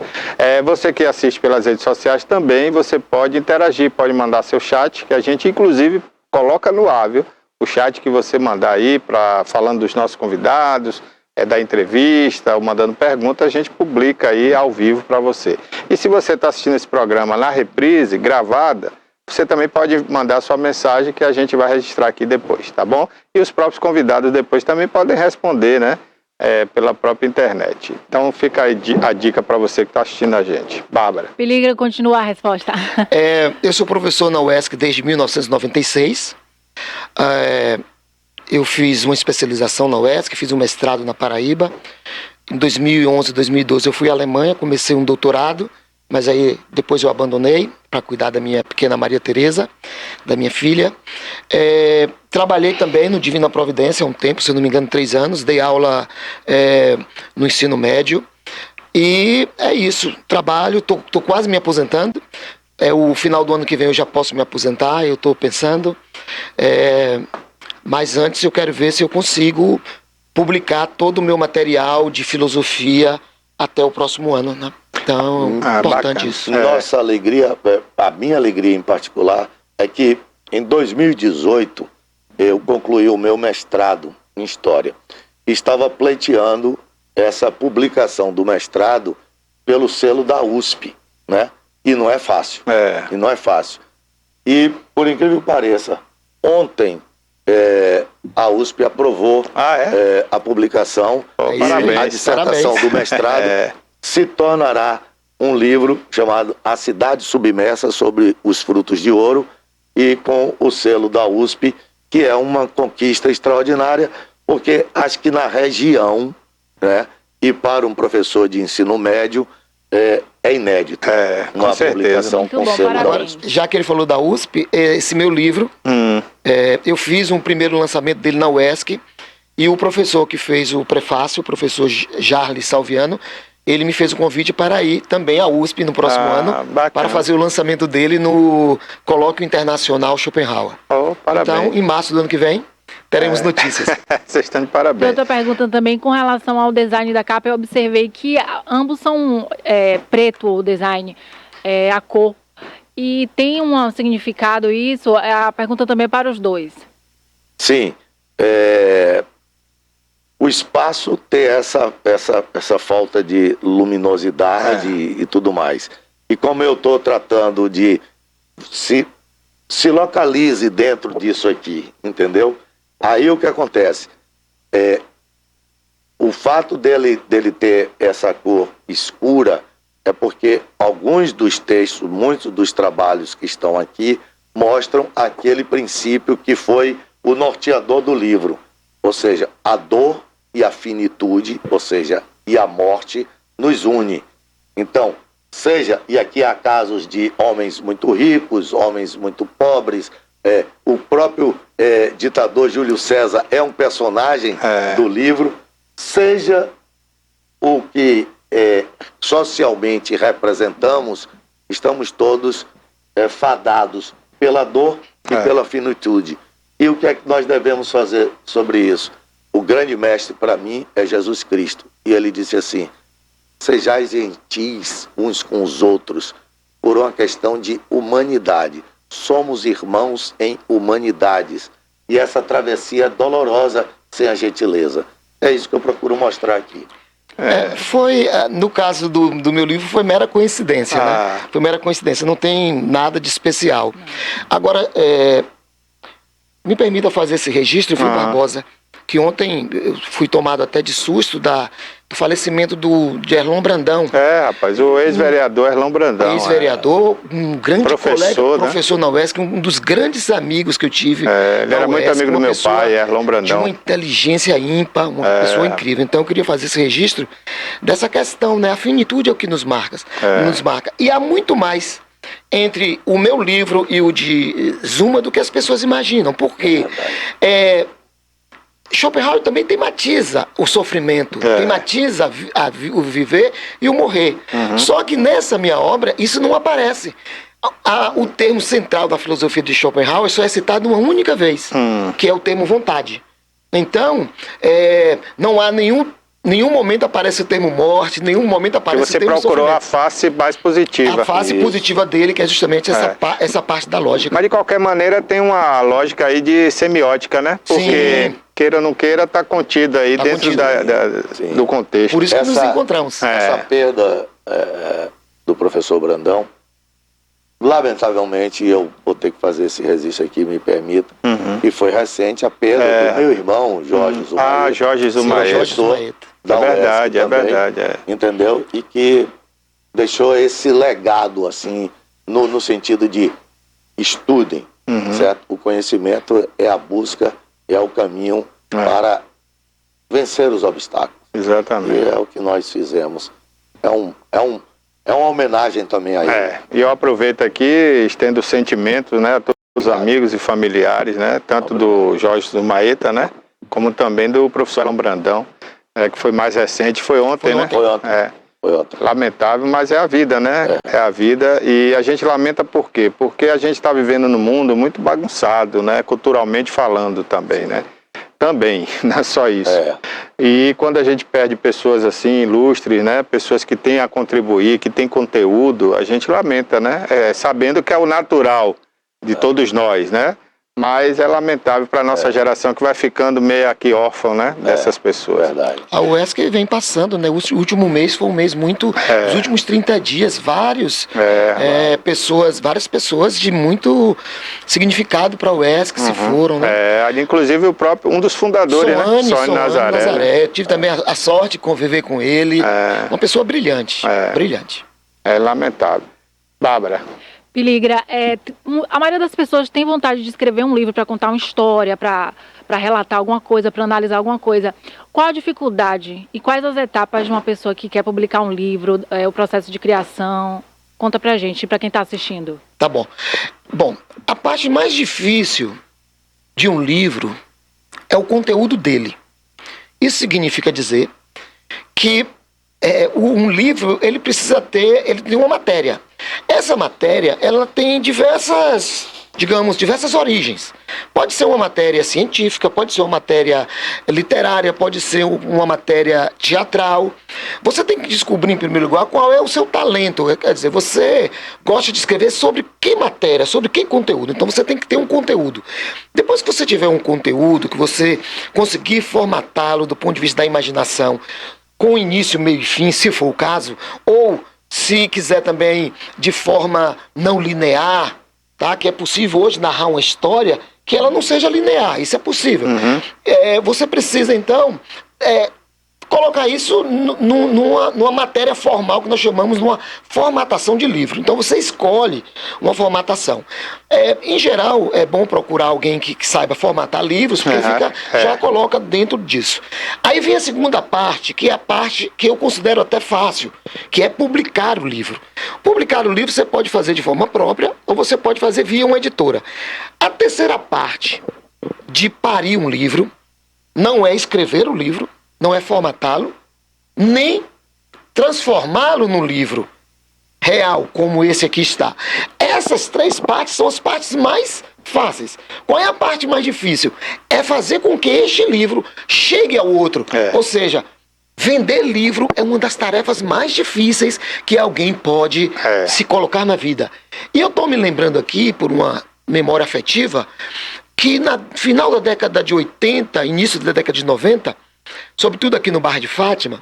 Você que assiste pelas redes sociais também, você pode interagir, pode mandar seu chat, que a gente inclusive coloca no ar, viu? O chat que você mandar aí, falando dos nossos convidados, da entrevista, ou mandando pergunta, a gente publica aí ao vivo para você. E se você está assistindo esse programa na reprise, gravada, você também pode mandar sua mensagem que a gente vai registrar aqui depois, tá bom? E os próprios convidados depois também podem responder, né? Pela própria internet. Então fica aí a dica para você que está assistindo a gente. Bárbara. Piligra, continua a resposta. Eu sou professor na UESC desde 1996. Eu fiz uma especialização na UESC, fiz um mestrado na Paraíba. Em 2011, 2012 eu fui à Alemanha, comecei um doutorado, mas aí depois eu abandonei para cuidar da minha pequena Maria Tereza, da minha filha. Trabalhei também no Divina Providência há um tempo, se eu não me engano 3 anos, dei aula no ensino médio. E é isso, trabalho, tô quase me aposentando. O final do ano que vem eu já posso me aposentar, eu estou pensando. Mas antes eu quero ver se eu consigo publicar todo o meu material de filosofia até o próximo ano, né? Então, importante bacana. isso. Nossa alegria, a minha alegria em particular, é que em 2018 eu concluí o meu mestrado em História. Estava pleiteando essa publicação do mestrado pelo selo da USP, né? E não é fácil. E não é fácil. E, por incrível que pareça, ontem a USP aprovou a publicação e parabéns. a dissertação do mestrado se tornará um livro chamado A Cidade Submersa sobre os Frutos de Ouro, e com o selo da USP, que é uma conquista extraordinária, porque acho que na região, né, e para um professor de ensino médio, é inédito. Uma publicação muito com bom, selo da parabéns. USP. Já que ele falou da USP, esse meu livro, eu fiz um primeiro lançamento dele na UESC, e o professor que fez o prefácio, o professor Jarles Salviano, ele me fez o convite para ir também à USP no próximo ano, bacana. para fazer o lançamento dele no Colóquio Internacional Schopenhauer. Parabéns. Então, em março do ano que vem, teremos notícias. Vocês estão de E parabéns. outra pergunta também com relação ao design da capa, eu observei que ambos são preto, o design, a cor. E tem um significado isso? A pergunta também é para os dois. Sim. O espaço ter essa falta de luminosidade e tudo mais. E como eu estou tratando de se localize dentro disso aqui, entendeu? Aí o que acontece? O fato dele ter essa cor escura é porque alguns dos textos, muitos dos trabalhos que estão aqui, mostram aquele princípio que foi o norteador do livro. Ou seja, a dor e a finitude, ou seja, e a morte, nos une. Então, e aqui há casos de homens muito ricos, homens muito pobres, o próprio ditador Júlio César é um personagem do livro, seja o que socialmente representamos, estamos todos fadados pela dor e pela finitude. E o que é que nós devemos fazer sobre isso? O grande mestre para mim é Jesus Cristo. E ele disse assim: sejais gentis uns com os outros por uma questão de humanidade. Somos irmãos em humanidades. E essa travessia é dolorosa sem a gentileza. É isso que eu procuro mostrar aqui. No caso do meu livro, foi mera coincidência, né? Foi mera coincidência, não tem nada de especial. Agora, me permita fazer esse registro, viu, Barbosa? Que ontem eu fui tomado até de susto do falecimento de Erlon Brandão. Rapaz, o ex-vereador Erlon Brandão. Ex-vereador, um grande Professor, colega, né? professor na UESC, um dos grandes amigos que eu tive. Ele era muito amigo do meu pai, Erlon Brandão. De uma inteligência ímpar, uma pessoa incrível. Então eu queria fazer esse registro dessa questão, né? A finitude é o que nos marca. E há muito mais entre o meu livro e o de Zuma do que as pessoas imaginam. Por quê? Schopenhauer também tematiza o sofrimento, tematiza o viver e o morrer. Só que nessa minha obra, isso não aparece. O termo central da filosofia de Schopenhauer só é citado uma única vez, que é o termo vontade. Então, não há nenhum momento aparece o termo morte, nenhum momento aparece o termo sofrimento. Você procurou a sofrimento. face mais positiva. A face positiva dele, que é justamente essa parte da lógica. Mas de qualquer maneira tem uma lógica aí de semiótica, né? Porque, queira ou não queira, está contido aí dentro do contexto. Por isso que nos encontramos. Essa perda do professor Brandão, lamentavelmente, eu vou ter que fazer esse registro aqui, me permita, e foi recente a perda do meu irmão, Jorge Zumaeta. Jorge Zumaeta. Da verdade, UESC também, verdade. Entendeu? E que deixou esse legado, assim, no sentido de estudem, certo? O conhecimento é a busca, é o caminho para vencer os obstáculos. Exatamente. E é o que nós fizemos. É uma homenagem também a ele. E eu aproveito aqui, estendo sentimentos, né, a todos os amigos e familiares, né, tanto do Jorge Zumaeta, né, como também do professor Erlon Brandão, que foi mais recente, foi ontem, né? Foi ontem. Foi outra. Lamentável, mas é a vida, né? É a vida, e a gente lamenta por quê? Porque a gente está vivendo num mundo muito bagunçado, né? Culturalmente falando também, né? Também, não é só isso. E quando a gente perde pessoas assim, ilustres, né? Pessoas que têm a contribuir, que têm conteúdo, a gente lamenta, né? Sabendo que é o natural de todos nós, né? Mas é lamentável para a nossa geração que vai ficando meio aqui órfão, né? Dessas pessoas. Verdade. A UESC vem passando, né? O último mês foi um mês muito... Os últimos 30 dias, várias pessoas de muito significado para a UESC se foram, né? Inclusive o próprio, um dos fundadores, Sônia Nazaré. Né? Eu tive também a sorte de conviver com ele. Uma pessoa brilhante, brilhante. É lamentável. Bárbara. Piligra, a maioria das pessoas tem vontade de escrever um livro para contar uma história, para relatar alguma coisa, para analisar alguma coisa. Qual a dificuldade e quais as etapas de uma pessoa que quer publicar um livro, o processo de criação? Conta pra gente, para quem está assistindo. Tá bom. Bom, a parte mais difícil de um livro é o conteúdo dele. Isso significa dizer que um livro, ele tem uma matéria. Essa matéria, ela tem diversas origens. Pode ser uma matéria científica, pode ser uma matéria literária, pode ser uma matéria teatral. Você tem que descobrir, em primeiro lugar, qual é o seu talento. Quer dizer, você gosta de escrever sobre que matéria, sobre que conteúdo. Então você tem que ter um conteúdo. Depois que você tiver um conteúdo, que você conseguir formatá-lo do ponto de vista da imaginação, com início, meio e fim, se for o caso, ou se quiser também de forma não linear, tá? Que é possível hoje narrar uma história que ela não seja linear, isso é possível. Você precisa, então, colocar isso numa matéria formal que nós chamamos de uma formatação de livro. Então você escolhe uma formatação. Em geral, é bom procurar alguém que saiba formatar livros, porque já coloca dentro disso. Aí vem a segunda parte, que é a parte que eu considero até fácil, que é publicar o livro. Publicar o livro você pode fazer de forma própria ou você pode fazer via uma editora. A terceira parte de parir um livro não é escrever o livro, não é formatá-lo, nem transformá-lo num livro real, como esse aqui está. Essas três partes são as partes mais fáceis. Qual é a parte mais difícil? É fazer com que este livro chegue ao outro. Ou seja, vender livro é uma das tarefas mais difíceis que alguém pode se colocar na vida. E eu estou me lembrando aqui, por uma memória afetiva, que no final da década de 80, início da década de 90, sobretudo aqui no bairro de Fátima,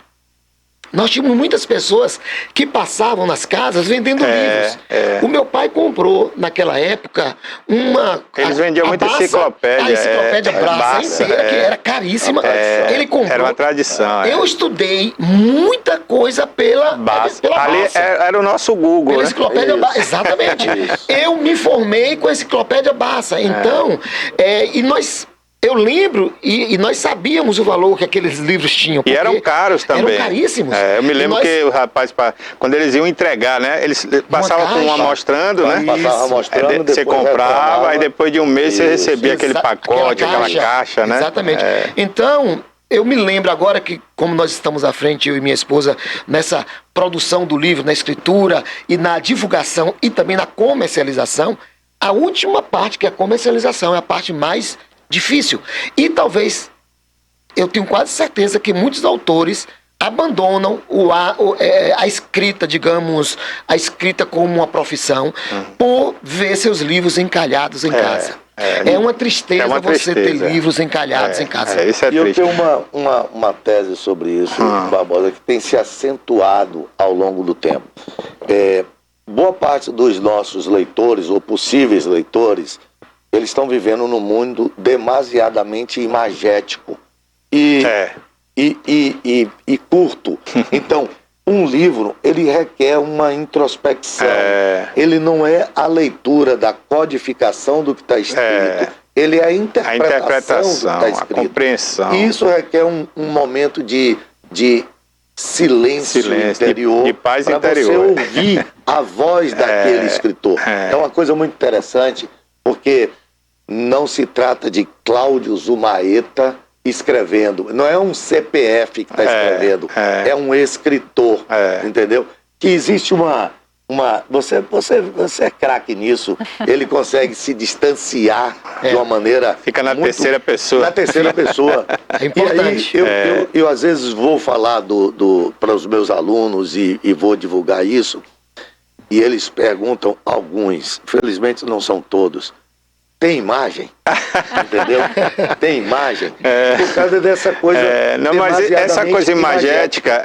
nós tínhamos muitas pessoas que passavam nas casas vendendo livros. O meu pai comprou, naquela época, Eles vendiam muita enciclopédia. A enciclopédia Barça inteira, que era caríssima. Ele comprou. Era uma tradição. Eu estudei muita coisa pela Barça. Ali era o nosso Google, pela né? enciclopédia Barça, exatamente. Eu me formei com a enciclopédia Barça. Então, eu lembro, e nós sabíamos o valor que aqueles livros tinham. E eram caros também. Eram caríssimos. Eu me lembro que o rapaz, quando eles iam entregar, né? Eles passavam com um amostrando, né? Passava mostrando, você comprava, aí depois de um mês você recebia aquele pacote, aquela caixa, né? Exatamente. Então, eu me lembro agora que, como nós estamos à frente, eu e minha esposa, nessa produção do livro, na escritura e na divulgação e também na comercialização, a última parte, que é a comercialização, é a parte mais difícil. E talvez, eu tenho quase certeza que muitos autores abandonam a escrita, digamos, a escrita como uma profissão, por ver seus livros encalhados em casa. É uma tristeza você ter livros encalhados em casa. Isso é triste. Eu tenho uma tese sobre isso, Barbosa, que tem se acentuado ao longo do tempo. Boa parte dos nossos leitores, ou possíveis leitores, eles estão vivendo num mundo demasiadamente imagético e curto. Então, um livro, ele requer uma introspecção. Ele não é a leitura da codificação do que está escrito. Ele é a interpretação do que está escrito. A compreensão. E isso requer um momento de silêncio interior, de paz para interior. Você ouvir a voz daquele escritor. É uma coisa muito interessante, porque não se trata de Cláudio Zumaeta escrevendo, não é um CPF que está escrevendo, é um escritor, entendeu? Que existe você é craque nisso, ele consegue se distanciar de uma maneira... Fica na terceira pessoa. Na terceira pessoa. É importante. E aí, eu às vezes vou falar para os meus alunos e vou divulgar isso, e eles perguntam, alguns, felizmente não são todos, tem imagem? Entendeu? Tem imagem? Por causa dessa coisa. Não, mas essa coisa imagética,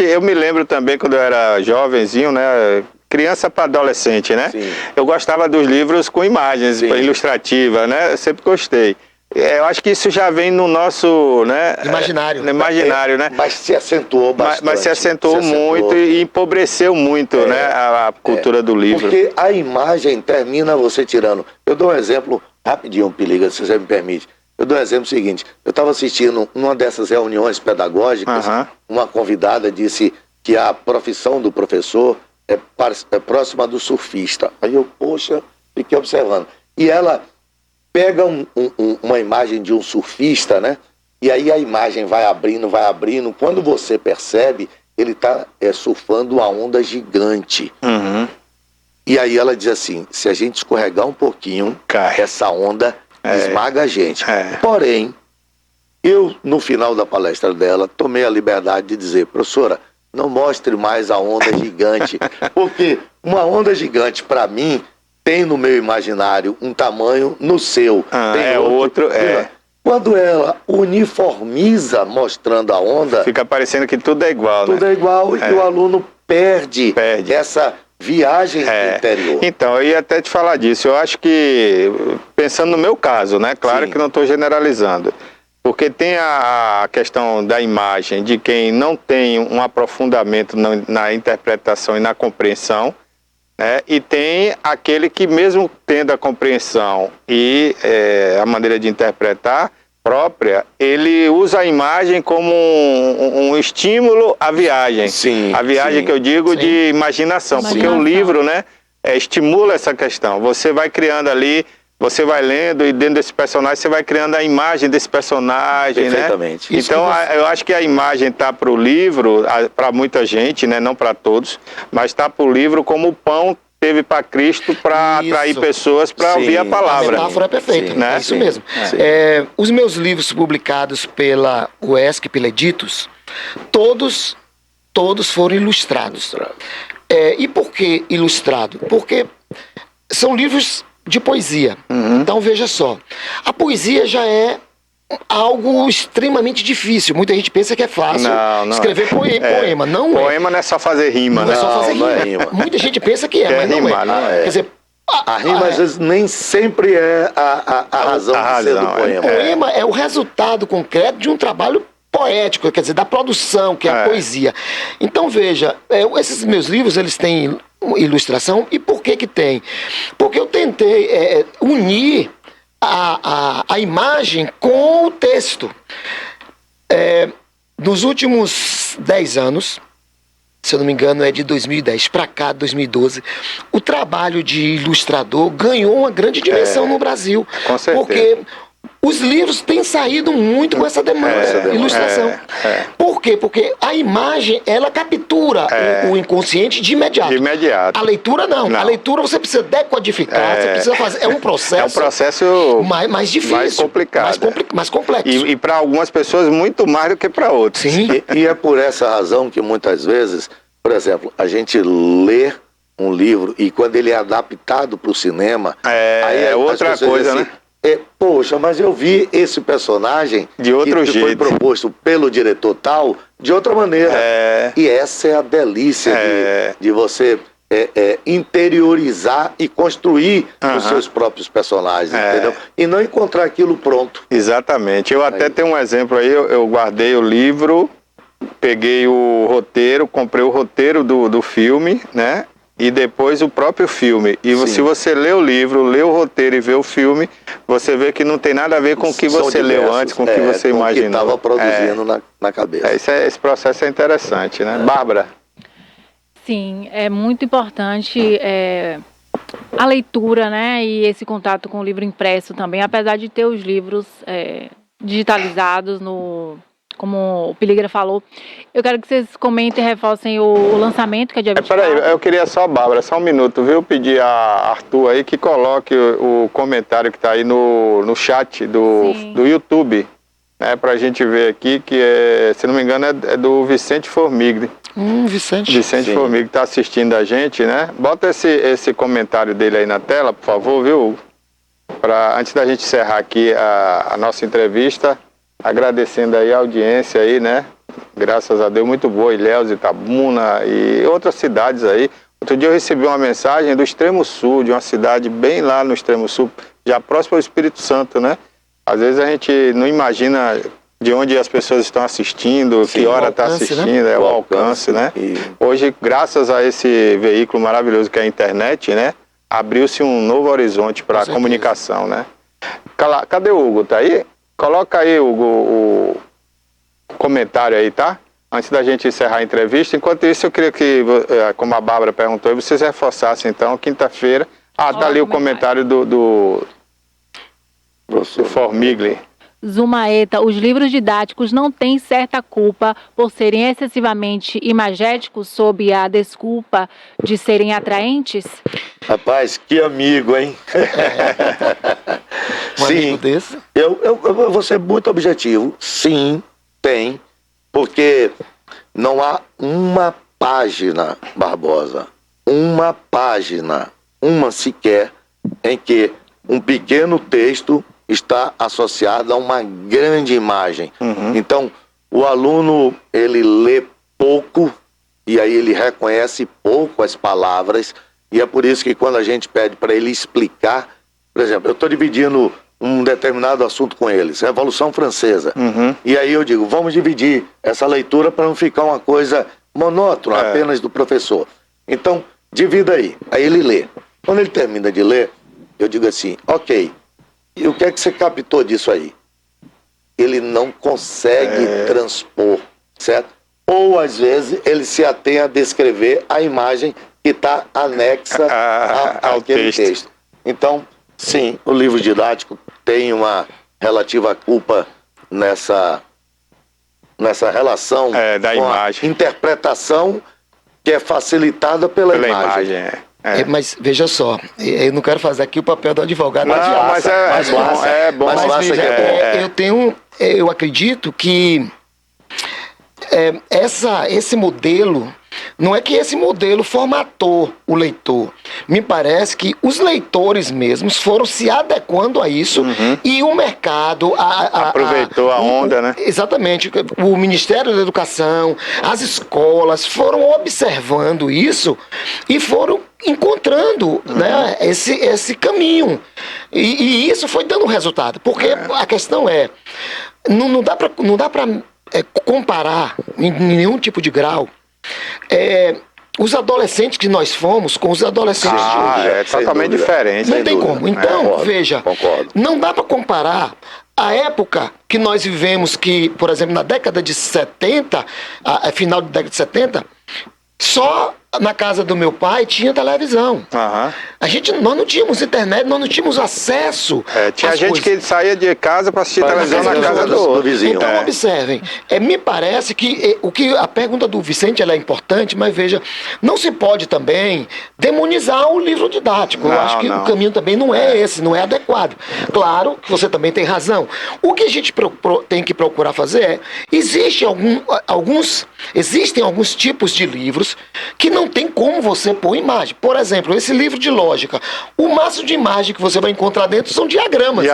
eu me lembro também quando eu era jovenzinho, né? Criança para adolescente, né? Sim. Eu gostava dos livros com imagens ilustrativas, né? Eu sempre gostei. Eu acho que isso já vem no nosso, né? Imaginário. No imaginário, né? Mas se acentuou bastante. Mas se acentuou muito e empobreceu muito, né? A cultura do livro. Porque a imagem termina você tirando. Eu dou um exemplo rapidinho, Piliga, se você me permite. Eu dou um exemplo seguinte. Eu estava assistindo uma dessas reuniões pedagógicas, uma convidada disse que a profissão do professor é próxima do surfista. Aí eu, poxa, fiquei observando. E ela pega uma imagem de um surfista, né? E aí a imagem vai abrindo. Quando você percebe, ele está surfando uma onda gigante. E aí ela diz assim, se a gente escorregar um pouquinho, essa onda esmaga a gente. Porém, eu, no final da palestra dela, tomei a liberdade de dizer, professora, não mostre mais a onda gigante. Porque uma onda gigante, para mim, tem no meu imaginário um tamanho, no seu tem outro. Quando ela uniformiza mostrando a onda... Fica parecendo que tudo é igual, tudo é igual e o aluno perde essa viagem interior. Então, eu ia até te falar disso. Eu acho que, pensando no meu caso, né? Claro que não estou generalizando. Porque tem a questão da imagem de quem não tem um aprofundamento na interpretação e na compreensão, né? E tem aquele que, mesmo tendo a compreensão e a maneira de interpretar própria, ele usa a imagem como um estímulo à viagem. A viagem que eu digo de imaginação, porque o livro, né, estimula essa questão. Você vai criando ali, você vai lendo e dentro desse personagem você vai criando a imagem desse personagem, né? Então eu acho que a imagem está para o livro, para muita gente, né? Não para todos, mas está para o livro como o pão teve para Cristo para atrair pessoas para ouvir a palavra. A metáfora é perfeita, né? É isso mesmo. Os meus livros publicados pela UESC, pela Editos, todos foram ilustrados. E por que ilustrado? Porque são livros de poesia. Então veja só, a poesia já é algo extremamente difícil. Muita gente pensa que é fácil escrever poema. Não poema não é só fazer rima, não é só fazer rima. Muita gente pensa que mas não rimar, é. Quer dizer, a rima às vezes nem sempre é a razão de ser do poema. O poema é o resultado concreto de um trabalho poético, quer dizer, da produção, que é a poesia. Então veja, esses meus livros, eles têm ilustração. E por que tem? Porque eu tentei unir a imagem com o texto. Nos últimos 10 anos, se eu não me engano é de 2010 para cá, 2012, o trabalho de ilustrador ganhou uma grande dimensão no Brasil. Com certeza. Porque os livros têm saído muito com essa demanda, ilustração. Por quê? Porque a imagem, ela captura o inconsciente de imediato. De imediato. A leitura não. A leitura você precisa decodificar, você precisa fazer. É um processo mais difícil. Mais complicado. Mais complexo. E para algumas pessoas muito mais do que para outras. Sim. E é por essa razão que muitas vezes, por exemplo, a gente lê um livro e quando ele é adaptado para o cinema... aí é outra coisa, assim, né? Poxa, mas eu vi esse personagem de outro jeito. Foi proposto pelo diretor tal de outra maneira. E essa é a delícia de você interiorizar e construir os seus próprios personagens, entendeu? E não encontrar aquilo pronto. Exatamente. Eu até tenho um exemplo aí, eu guardei o livro, peguei o roteiro, comprei o roteiro do filme, né? E depois o próprio filme. E se você lê o livro, lê o roteiro e vê o filme, você vê que não tem nada a ver com o que você leu antes, com o que você imaginou. Com o que estava produzindo na cabeça. Esse processo é interessante, né? Bárbara? Sim, é muito importante a leitura, né? E esse contato com o livro impresso também, apesar de ter os livros digitalizados como o Piligra falou. Eu quero que vocês comentem e reforcem o lançamento, que é dia 24. Peraí, eu queria só, Bárbara, só um minuto, viu? Pedir a Arthur aí que coloque o comentário que está aí no chat do YouTube, né? Pra gente ver aqui, que se não me engano, é do Vicente Formigli. Vicente. Vicente Formigli está assistindo a gente, né? Bota esse comentário dele aí na tela, por favor, viu? Antes da gente encerrar aqui a nossa entrevista, agradecendo aí a audiência aí, né? Graças a Deus, muito boa, Ilhéus, Itabuna e outras cidades aí. Outro dia eu recebi uma mensagem do extremo sul, de uma cidade bem lá no extremo sul, já próximo ao Espírito Santo, né? Às vezes a gente não imagina de onde as pessoas estão assistindo, que hora está assistindo, né? O alcance, né? Hoje, graças a esse veículo maravilhoso que é a internet, né? Abriu-se um novo horizonte para a comunicação, né? Cadê o Hugo? Tá aí? Coloca aí, Hugo, o comentário aí, tá? Antes da gente encerrar a entrevista. Enquanto isso, eu queria que, como a Bárbara perguntou, vocês reforçassem, então, quinta-feira. Tá ali o comentário do Formigli. Zumaeta, os livros didáticos não têm certa culpa por serem excessivamente imagéticos sob a desculpa de serem atraentes? Rapaz, que amigo, hein? Sim, desse? Eu vou ser muito objetivo. Sim, tem, porque não há uma página, Barbosa, uma página, uma sequer, em que um pequeno texto está associado a uma grande imagem. Então, o aluno, ele lê pouco, e aí ele reconhece pouco as palavras, e é por isso que quando a gente pede para ele explicar, por exemplo, eu estou dividindo um determinado assunto com eles, Revolução Francesa, e aí eu digo, vamos dividir essa leitura para não ficar uma coisa monótona, apenas do professor. Então, divida aí ele lê. Quando ele termina de ler, eu digo assim, ok, e o que é que você captou disso aí? Ele não consegue transpor, certo? Ou, às vezes, ele se atém a descrever a imagem que está anexa àquele texto. Então, sim, o livro didático tem uma relativa culpa nessa relação da com imagem. A interpretação que é facilitada pela imagem. Mas veja só, eu não quero fazer aqui o papel do advogado. Mas é bom. Mas veja, eu acredito que esse modelo, não é que esse modelo formatou o leitor. Me parece que os leitores mesmos foram se adequando a isso e o mercado... aproveitou a onda, né? Exatamente. O Ministério da Educação, as escolas foram observando isso e foram encontrando né, esse caminho. E isso foi dando resultado. Porque a questão não dá para comparar em nenhum tipo de grau os adolescentes que nós fomos com os adolescentes de hoje. É totalmente diferente. Não tem como. Então, concordo, veja, não dá para comparar a época que nós vivemos, que, por exemplo, na década de 70, final da década de 70, só na casa do meu pai tinha televisão. Nós não tínhamos internet, nós não tínhamos acesso. Tinha gente que saía de casa para assistir televisão na casa do vizinho. Então, observem, me parece que a pergunta do Vicente ela é importante, mas veja, não se pode também demonizar o livro didático. Eu acho que o caminho também não é esse, não é adequado. Claro que você também tem razão. O que a gente tem que procurar fazer existem alguns tipos de livros que não tem como você pôr imagem. Por exemplo, esse livro de lógica, o máximo de imagem que você vai encontrar dentro são diagramas.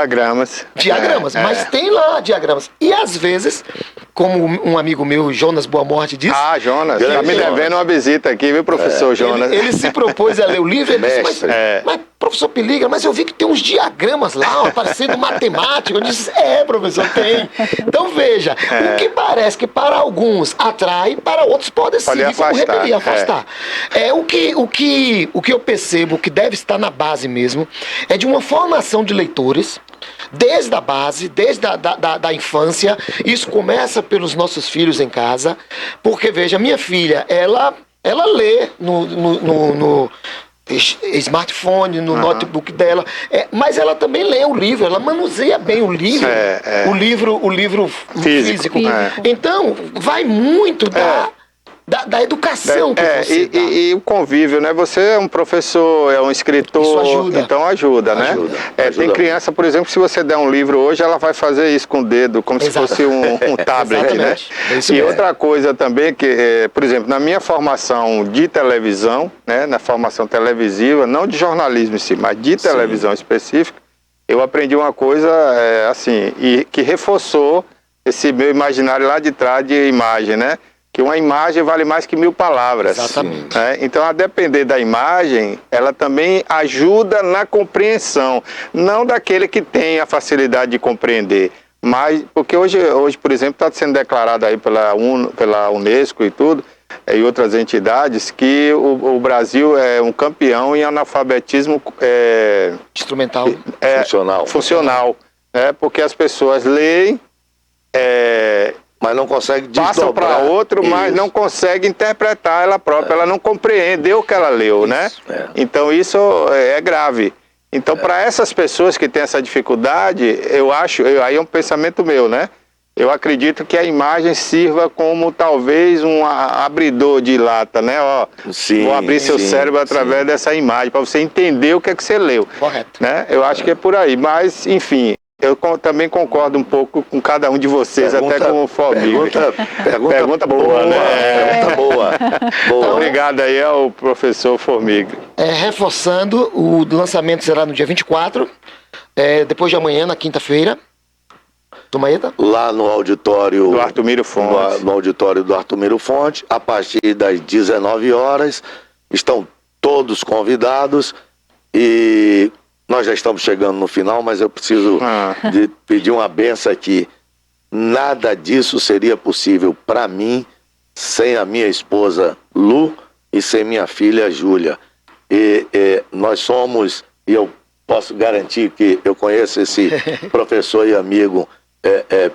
Mas tem lá diagramas. E às vezes, como um amigo meu, Jonas Boa Morte, disse... Jonas, está me devendo uma visita aqui, viu, professor Jonas? Ele se propôs a ler o livro e ele disse, mas professor Piligra, mas eu vi que tem uns diagramas lá, parecendo matemática. Eu disse, professor, tem. Então veja, o que parece que para alguns atrai, para outros pode afastar. O que eu percebo que deve estar na base mesmo é de uma formação de leitores, desde a base, desde da infância. Isso começa pelos nossos filhos em casa, porque veja, minha filha, ela lê smartphone, no notebook dela. Mas ela também lê o livro, ela manuseia bem o livro. O livro físico. Então, vai muito da educação que você dá. E o convívio, né? Você é um professor, é um escritor, isso ajuda. Então ajuda, né? Ajuda tem criança, por exemplo, se você der um livro hoje, ela vai fazer isso com o dedo, como se fosse um tablet, né? E outra coisa também, que, por exemplo, na minha formação de televisão, né? Na formação televisiva, não de jornalismo em si, mas de televisão específica, eu aprendi uma coisa, assim, e que reforçou esse meu imaginário lá de trás de imagem, né? Que uma imagem vale mais que 1000 palavras. Exatamente. Então, a depender da imagem, ela também ajuda na compreensão, não daquele que tem a facilidade de compreender, mas porque hoje por exemplo, está sendo declarado aí pela Unesco e tudo, e outras entidades, que o Brasil é um campeão em analfabetismo instrumental, funcional, né? Porque as pessoas leem, mas não consegue desdobrar. Passam para outro, mas não consegue interpretar ela própria, ela não compreendeu o que ela leu, né? Então isso é grave. Então para essas pessoas que têm essa dificuldade, eu acho, aí é um pensamento meu, né? Eu acredito que a imagem sirva como talvez um abridor de lata, né? Vou abrir seu cérebro através dessa imagem, para você entender o que é que você leu. Correto. Né? Eu acho que é por aí, mas enfim... Eu também concordo um pouco com cada um de vocês, até com o Formiga. Pergunta boa, né? Pergunta boa. Então, obrigado aí ao professor Formiga. Reforçando, o lançamento será no dia 24, depois de amanhã, na quinta-feira. Tomaeta? Lá no auditório do Artumiro Fontes. No auditório do Artumiro Fontes, a partir das 19 horas. Estão todos convidados e... Nós já estamos chegando no final, mas eu preciso de pedir uma benção aqui. Nada disso seria possível para mim sem a minha esposa Lu e sem minha filha Júlia. E nós somos, e eu posso garantir que eu conheço esse professor e amigo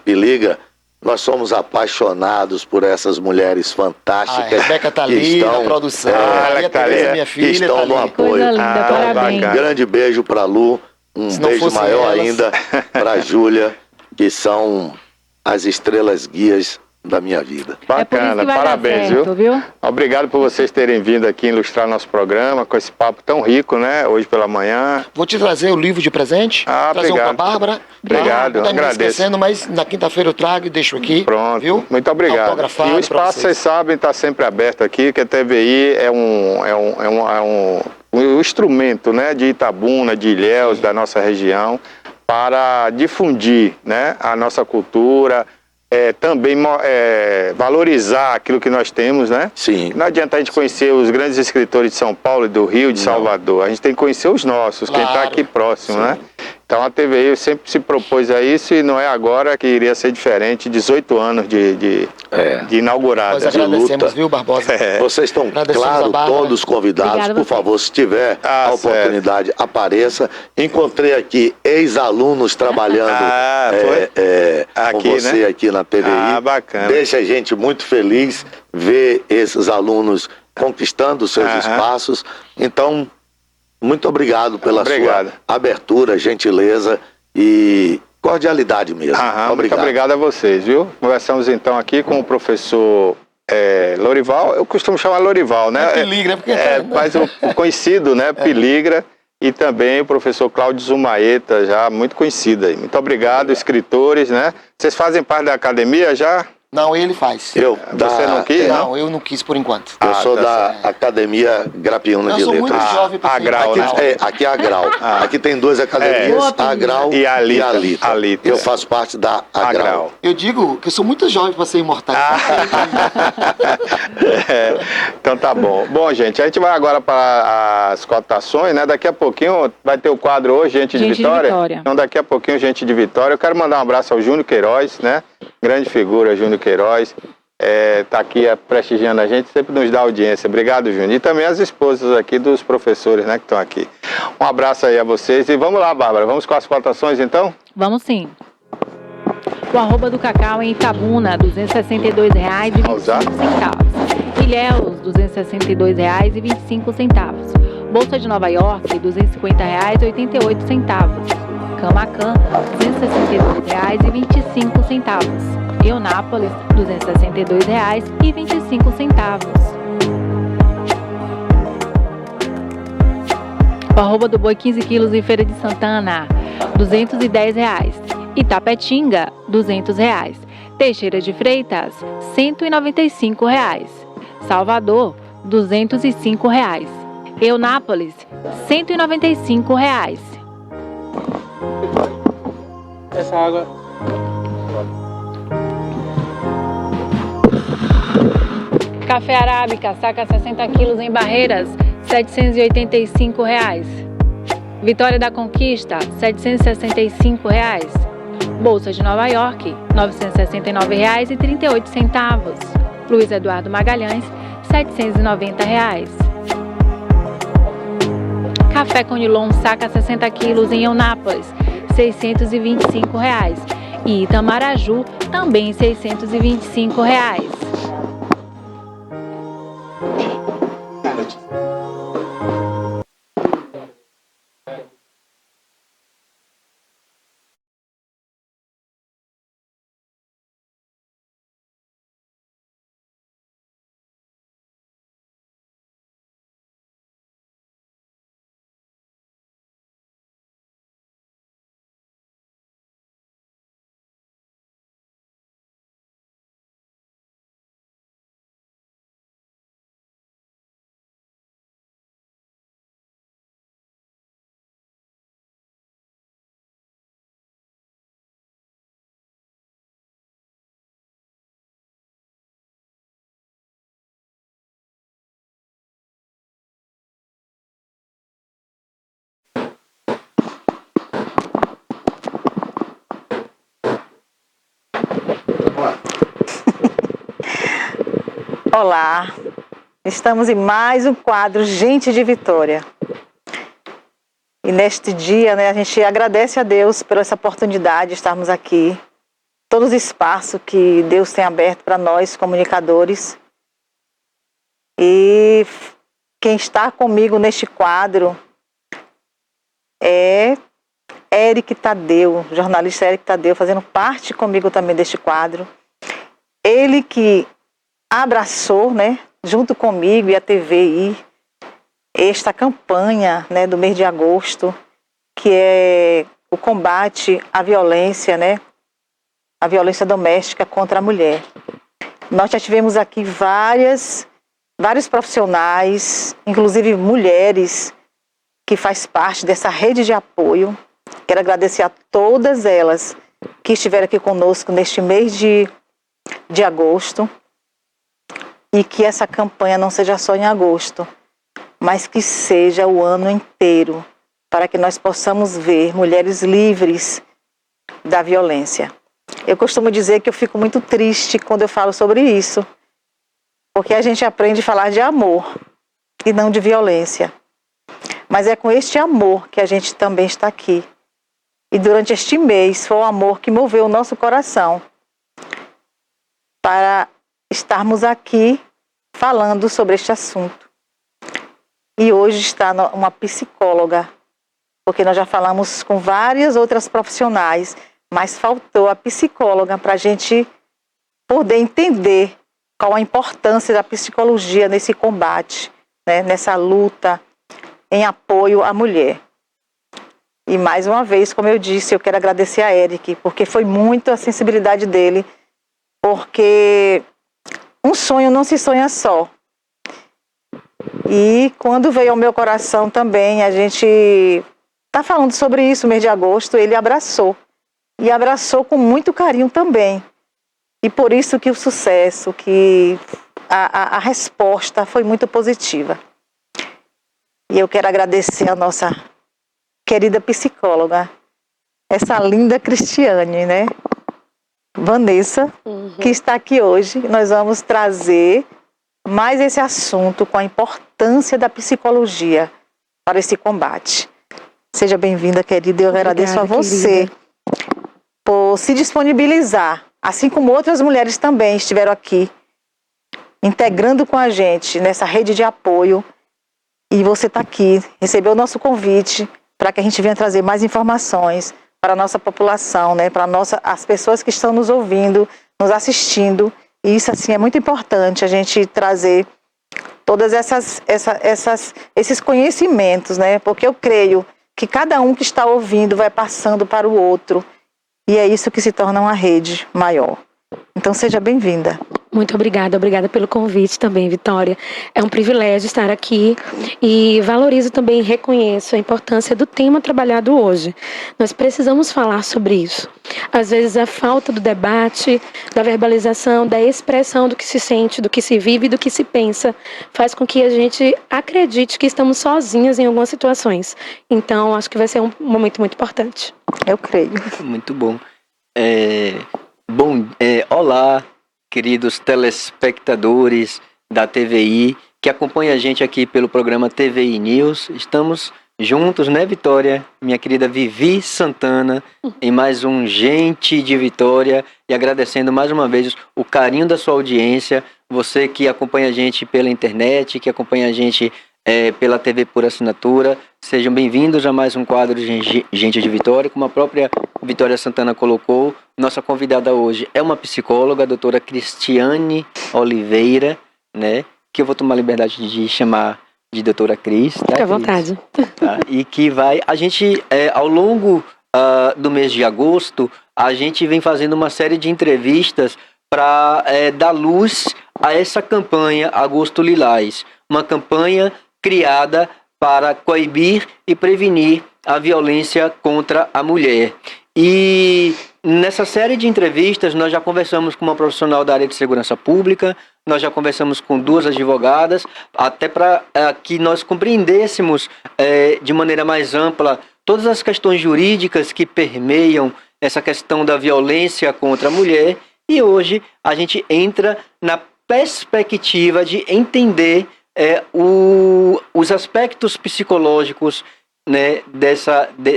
Piligra, nós somos apaixonados por essas mulheres fantásticas. A Rebeca tá ali na produção. Minha filha, que estão no apoio. Coisa linda, parabéns. Um grande beijo para Lu, beijo maior ainda para Júlia, que são as estrelas guias da minha vida. Bacana, parabéns, viu? Obrigado por vocês terem vindo aqui ilustrar nosso programa com esse papo tão rico, né? Hoje pela manhã. Vou te trazer o livro de presente. obrigado. Trazer um pra Bárbara. Obrigado, não agradeço. Me esquecendo, mas na quinta-feira eu trago e deixo aqui. Pronto, viu? Muito obrigado. E o espaço, vocês sabem, está sempre aberto aqui, que a TVI é um instrumento, né, de Itabuna, de Ilhéus, da nossa região, para difundir, né, a nossa cultura, também valorizar aquilo que nós temos, né? Sim. Não adianta a gente conhecer os grandes escritores de São Paulo, do Rio, de Salvador. A gente tem que conhecer os nossos, quem está aqui próximo, né? Então a TVI sempre se propôs a isso e não é agora que iria ser diferente. 18 anos de inaugurada. Nós agradecemos, viu, Barbosa? Vocês estão, claro, todos convidados. Obrigada, por favor, se tiver a oportunidade, apareça. Encontrei aqui ex-alunos trabalhando aqui, com você, né? Aqui na TVI. Bacana. Deixa a gente muito feliz ver esses alunos conquistando seus espaços. Então, muito obrigado pela sua abertura, gentileza e cordialidade mesmo. Muito obrigado a vocês, viu? Conversamos então aqui com o professor Lorival. Eu costumo chamar Lorival, né? Piligra, porque mas o conhecido, né? Piligra. E também o professor Cláudio Zumaeta, já muito conhecido aí. Muito obrigado, escritores, né? Vocês fazem parte da academia já? Não, ele faz. Você não quis? Não, eu não quis por enquanto. Eu sou da Academia Grapiúna de Letras. Eu sou muito jovem para Grau, né? Aqui é a Grau. Aqui tem duas academias, a Grau e a Alita. Eu faço parte da Grau. Eu digo que eu sou muito jovem para ser imortal. Então tá bom. Bom, gente, a gente vai agora para as cotações, né? Daqui a pouquinho vai ter o quadro hoje, Gente de Vitória. Então daqui a pouquinho, Gente de Vitória. Eu quero mandar um abraço ao Júnior Queiroz, né? Grande figura, Júnior Queiroz. Tá aqui prestigiando a gente, sempre nos dá audiência. Obrigado, Júnior. E também as esposas aqui dos professores, né, que estão aqui. Um abraço aí a vocês. E vamos lá, Bárbara. Vamos com as cotações, então? Vamos sim. O arroba do cacau em Itabuna, R$ 262,25. Ilhéus, R$ 262,25. Bolsa de Nova York, R$ 250,88. Camacan, R$ 262,25. Eunápolis, R$ 262,25. O arroba do boi 15 quilos em Feira de Santana, R$ 210. Itapetinga, R$ 200. Teixeira de Freitas, R$ 195. Salvador, R$ 205. Eunápolis, R$ 195. Essa água. Café arábica, saca 60 quilos em Barreiras, R$ 785. Vitória da Conquista, R$ 765. Bolsa de Nova York, R$ 969,38. Luiz Eduardo Magalhães, R$ 790. Café Conilon, saca 60 quilos em Eunápolis, R$ 625. E Itamaraju, também R$ 625. Olá, estamos em mais um quadro Gente de Vitória. E neste dia, a gente agradece a Deus por essa oportunidade de estarmos aqui. Todos os espaços que Deus tem aberto para nós, comunicadores. E quem está comigo neste quadro é Eric Tadeu, jornalista Eric Tadeu, fazendo parte comigo também deste quadro. Ele que abraçou, junto comigo e a TVI, esta campanha, do mês de agosto, que é o combate à violência, a violência doméstica contra a mulher. Nós já tivemos aqui vários profissionais, inclusive mulheres, que faz parte dessa rede de apoio. Quero agradecer a todas elas que estiveram aqui conosco neste mês de agosto. E que essa campanha não seja só em agosto, mas que seja o ano inteiro, para que nós possamos ver mulheres livres da violência. Eu costumo dizer que eu fico muito triste quando eu falo sobre isso, porque a gente aprende a falar de amor e não de violência. Mas é com este amor que a gente também está aqui. E durante este mês foi o amor que moveu o nosso coração para estarmos aqui falando sobre este assunto. E hoje está uma psicóloga, porque nós já falamos com várias outras profissionais, mas faltou a psicóloga para a gente poder entender qual a importância da psicologia nesse combate, nessa luta em apoio à mulher. E mais uma vez, como eu disse, eu quero agradecer a Eric, porque foi muito a sensibilidade dele, porque um sonho não se sonha só. E quando veio ao meu coração também, a gente está falando sobre isso no mês de agosto, ele abraçou. E abraçou com muito carinho também. E por isso que o sucesso, que a resposta foi muito positiva. E eu quero agradecer a nossa querida psicóloga, essa linda Cristiane, Vanessa, que está aqui hoje. Nós vamos trazer mais esse assunto com a importância da psicologia para esse combate. Seja bem-vinda, querida. Eu agradeço a você por se disponibilizar, assim como outras mulheres também estiveram aqui, integrando com a gente nessa rede de apoio E você está aqui, recebeu o nosso convite para que a gente venha trazer mais informações para a nossa população, né? Para as pessoas que estão nos ouvindo, nos assistindo. E isso, assim, é muito importante, a gente trazer todas esses conhecimentos, né? Porque eu creio que cada um que está ouvindo vai passando para o outro. E é isso que se torna uma rede maior. Então, seja bem-vinda. Muito obrigada pelo convite também, Vitória. É um privilégio estar aqui e valorizo também e reconheço a importância do tema trabalhado hoje. Nós precisamos falar sobre isso. Às vezes a falta do debate, da verbalização, da expressão do que se sente, do que se vive e do que se pensa faz com que a gente acredite que estamos sozinhas em algumas situações. Então, acho que vai ser um momento muito importante. Eu creio. Muito bom. Olá, queridos telespectadores da TVI, que acompanha a gente aqui pelo programa TVI News. Estamos juntos, né, Vitória? Minha querida Vivi Santana, em mais um Gente de Vitória, e agradecendo mais uma vez o carinho da sua audiência, você que acompanha a gente pela internet, que acompanha a gente pela TV por assinatura. Sejam bem-vindos a mais um quadro de Gente de Vitória. Como a própria Vitória Santana colocou, nossa convidada hoje é uma psicóloga, a doutora Cristiane Oliveira, né? Que eu vou tomar a liberdade de chamar de doutora Cris. Tá, Fique à vontade. Tá? E que a gente, ao longo do mês de agosto, a gente vem fazendo uma série de entrevistas para dar luz a essa campanha Agosto Lilás. Uma campanha criada para coibir e prevenir a violência contra a mulher. E nessa série de entrevistas nós já conversamos com uma profissional da área de segurança pública, nós já conversamos com 2 advogadas, até para que nós compreendêssemos de maneira mais ampla todas as questões jurídicas que permeiam essa questão da violência contra a mulher. E hoje a gente entra na perspectiva de entender os aspectos psicológicos, né,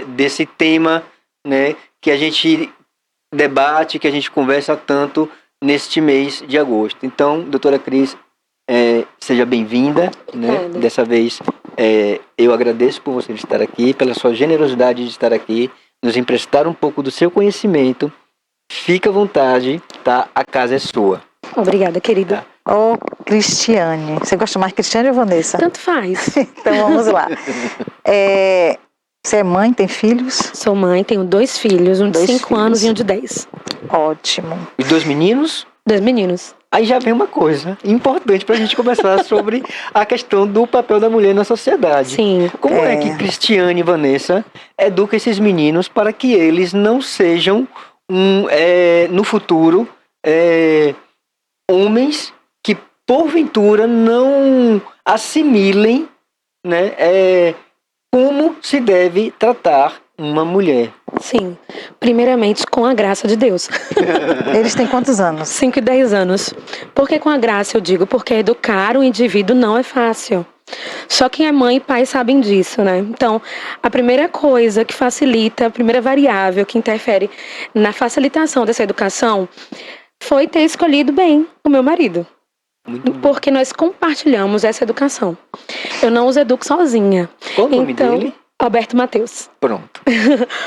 desse tema, né, que a gente debate, que a gente conversa tanto neste mês de agosto. Então, doutora Cris, seja bem-vinda, né? Dessa vez eu agradeço por você estar aqui, pela sua generosidade de estar aqui, nos emprestar um pouco do seu conhecimento. Fica à vontade, tá? A casa é sua. Obrigada, querida. Ô, Cristiane. Você gosta mais de Cristiane ou Vanessa? Tanto faz. Então vamos lá. Você é mãe, tem filhos? Sou mãe, tenho 2 filhos, um de 5 anos e um de 10. Ótimo. E 2 meninos? 2 meninos. Aí já vem uma coisa importante para a gente conversar sobre a questão do papel da mulher na sociedade. Sim. Como é que Cristiane e Vanessa educam esses meninos para que eles não sejam, no futuro, homens que, porventura, não assimilem, né, como se deve tratar uma mulher? Sim. Primeiramente, com a graça de Deus. Eles têm quantos anos? 5 e 10 anos. Por que com a graça eu digo? Porque educar o indivíduo não é fácil. Só quem é mãe e pai sabem disso, né? Então, a primeira coisa que facilita, a primeira variável que interfere na facilitação dessa educação foi ter escolhido bem o meu marido. Porque nós compartilhamos essa educação. Eu não os educo sozinha. Qual o nome dele? Alberto Matheus. Pronto.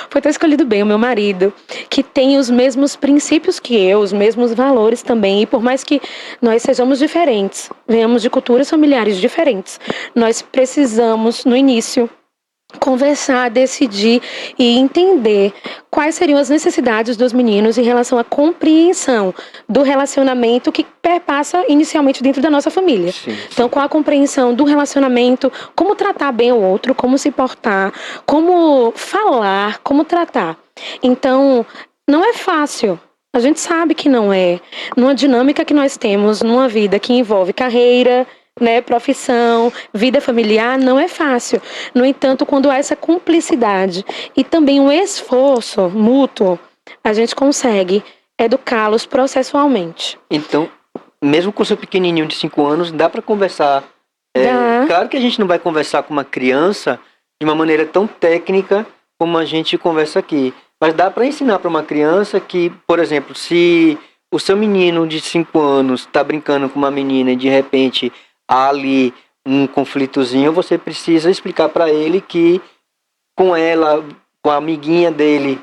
Foi ter escolhido bem o meu marido, que tem os mesmos princípios que eu, os mesmos valores também. E por mais que nós sejamos diferentes, venhamos de culturas familiares diferentes, nós precisamos, no início, conversar, decidir e entender quais seriam as necessidades dos meninos em relação à compreensão do relacionamento que perpassa inicialmente dentro da nossa família. Sim. Então, com a compreensão do relacionamento, como tratar bem o outro, como se portar, como falar, como tratar. Então, não é fácil. A gente sabe que não é. Numa dinâmica que nós temos, numa vida que envolve carreira, né, profissão, vida familiar, não é fácil. No entanto, quando há essa cumplicidade e também um esforço mútuo, a gente consegue educá-los processualmente. Então, mesmo com o seu pequenininho de 5 anos, dá para conversar. Dá. Claro que a gente não vai conversar com uma criança de uma maneira tão técnica como a gente conversa aqui. Mas dá para ensinar para uma criança que, por exemplo, se o seu menino de 5 anos está brincando com uma menina e de repente há ali um conflitozinho, você precisa explicar para ele que com ela, com a amiguinha dele,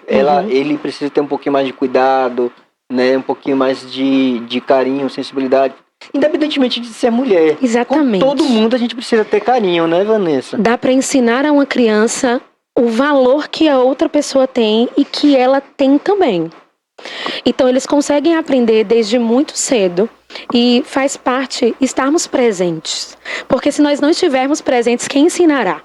ele precisa ter um pouquinho mais de cuidado, né? Um pouquinho mais de carinho, sensibilidade. Independentemente de ser mulher. Exatamente. Com todo mundo a gente precisa ter carinho, né, Vanessa? Dá para ensinar a uma criança o valor que a outra pessoa tem e que ela tem também. Então eles conseguem aprender desde muito cedo e faz parte estarmos presentes. Porque se nós não estivermos presentes, quem ensinará?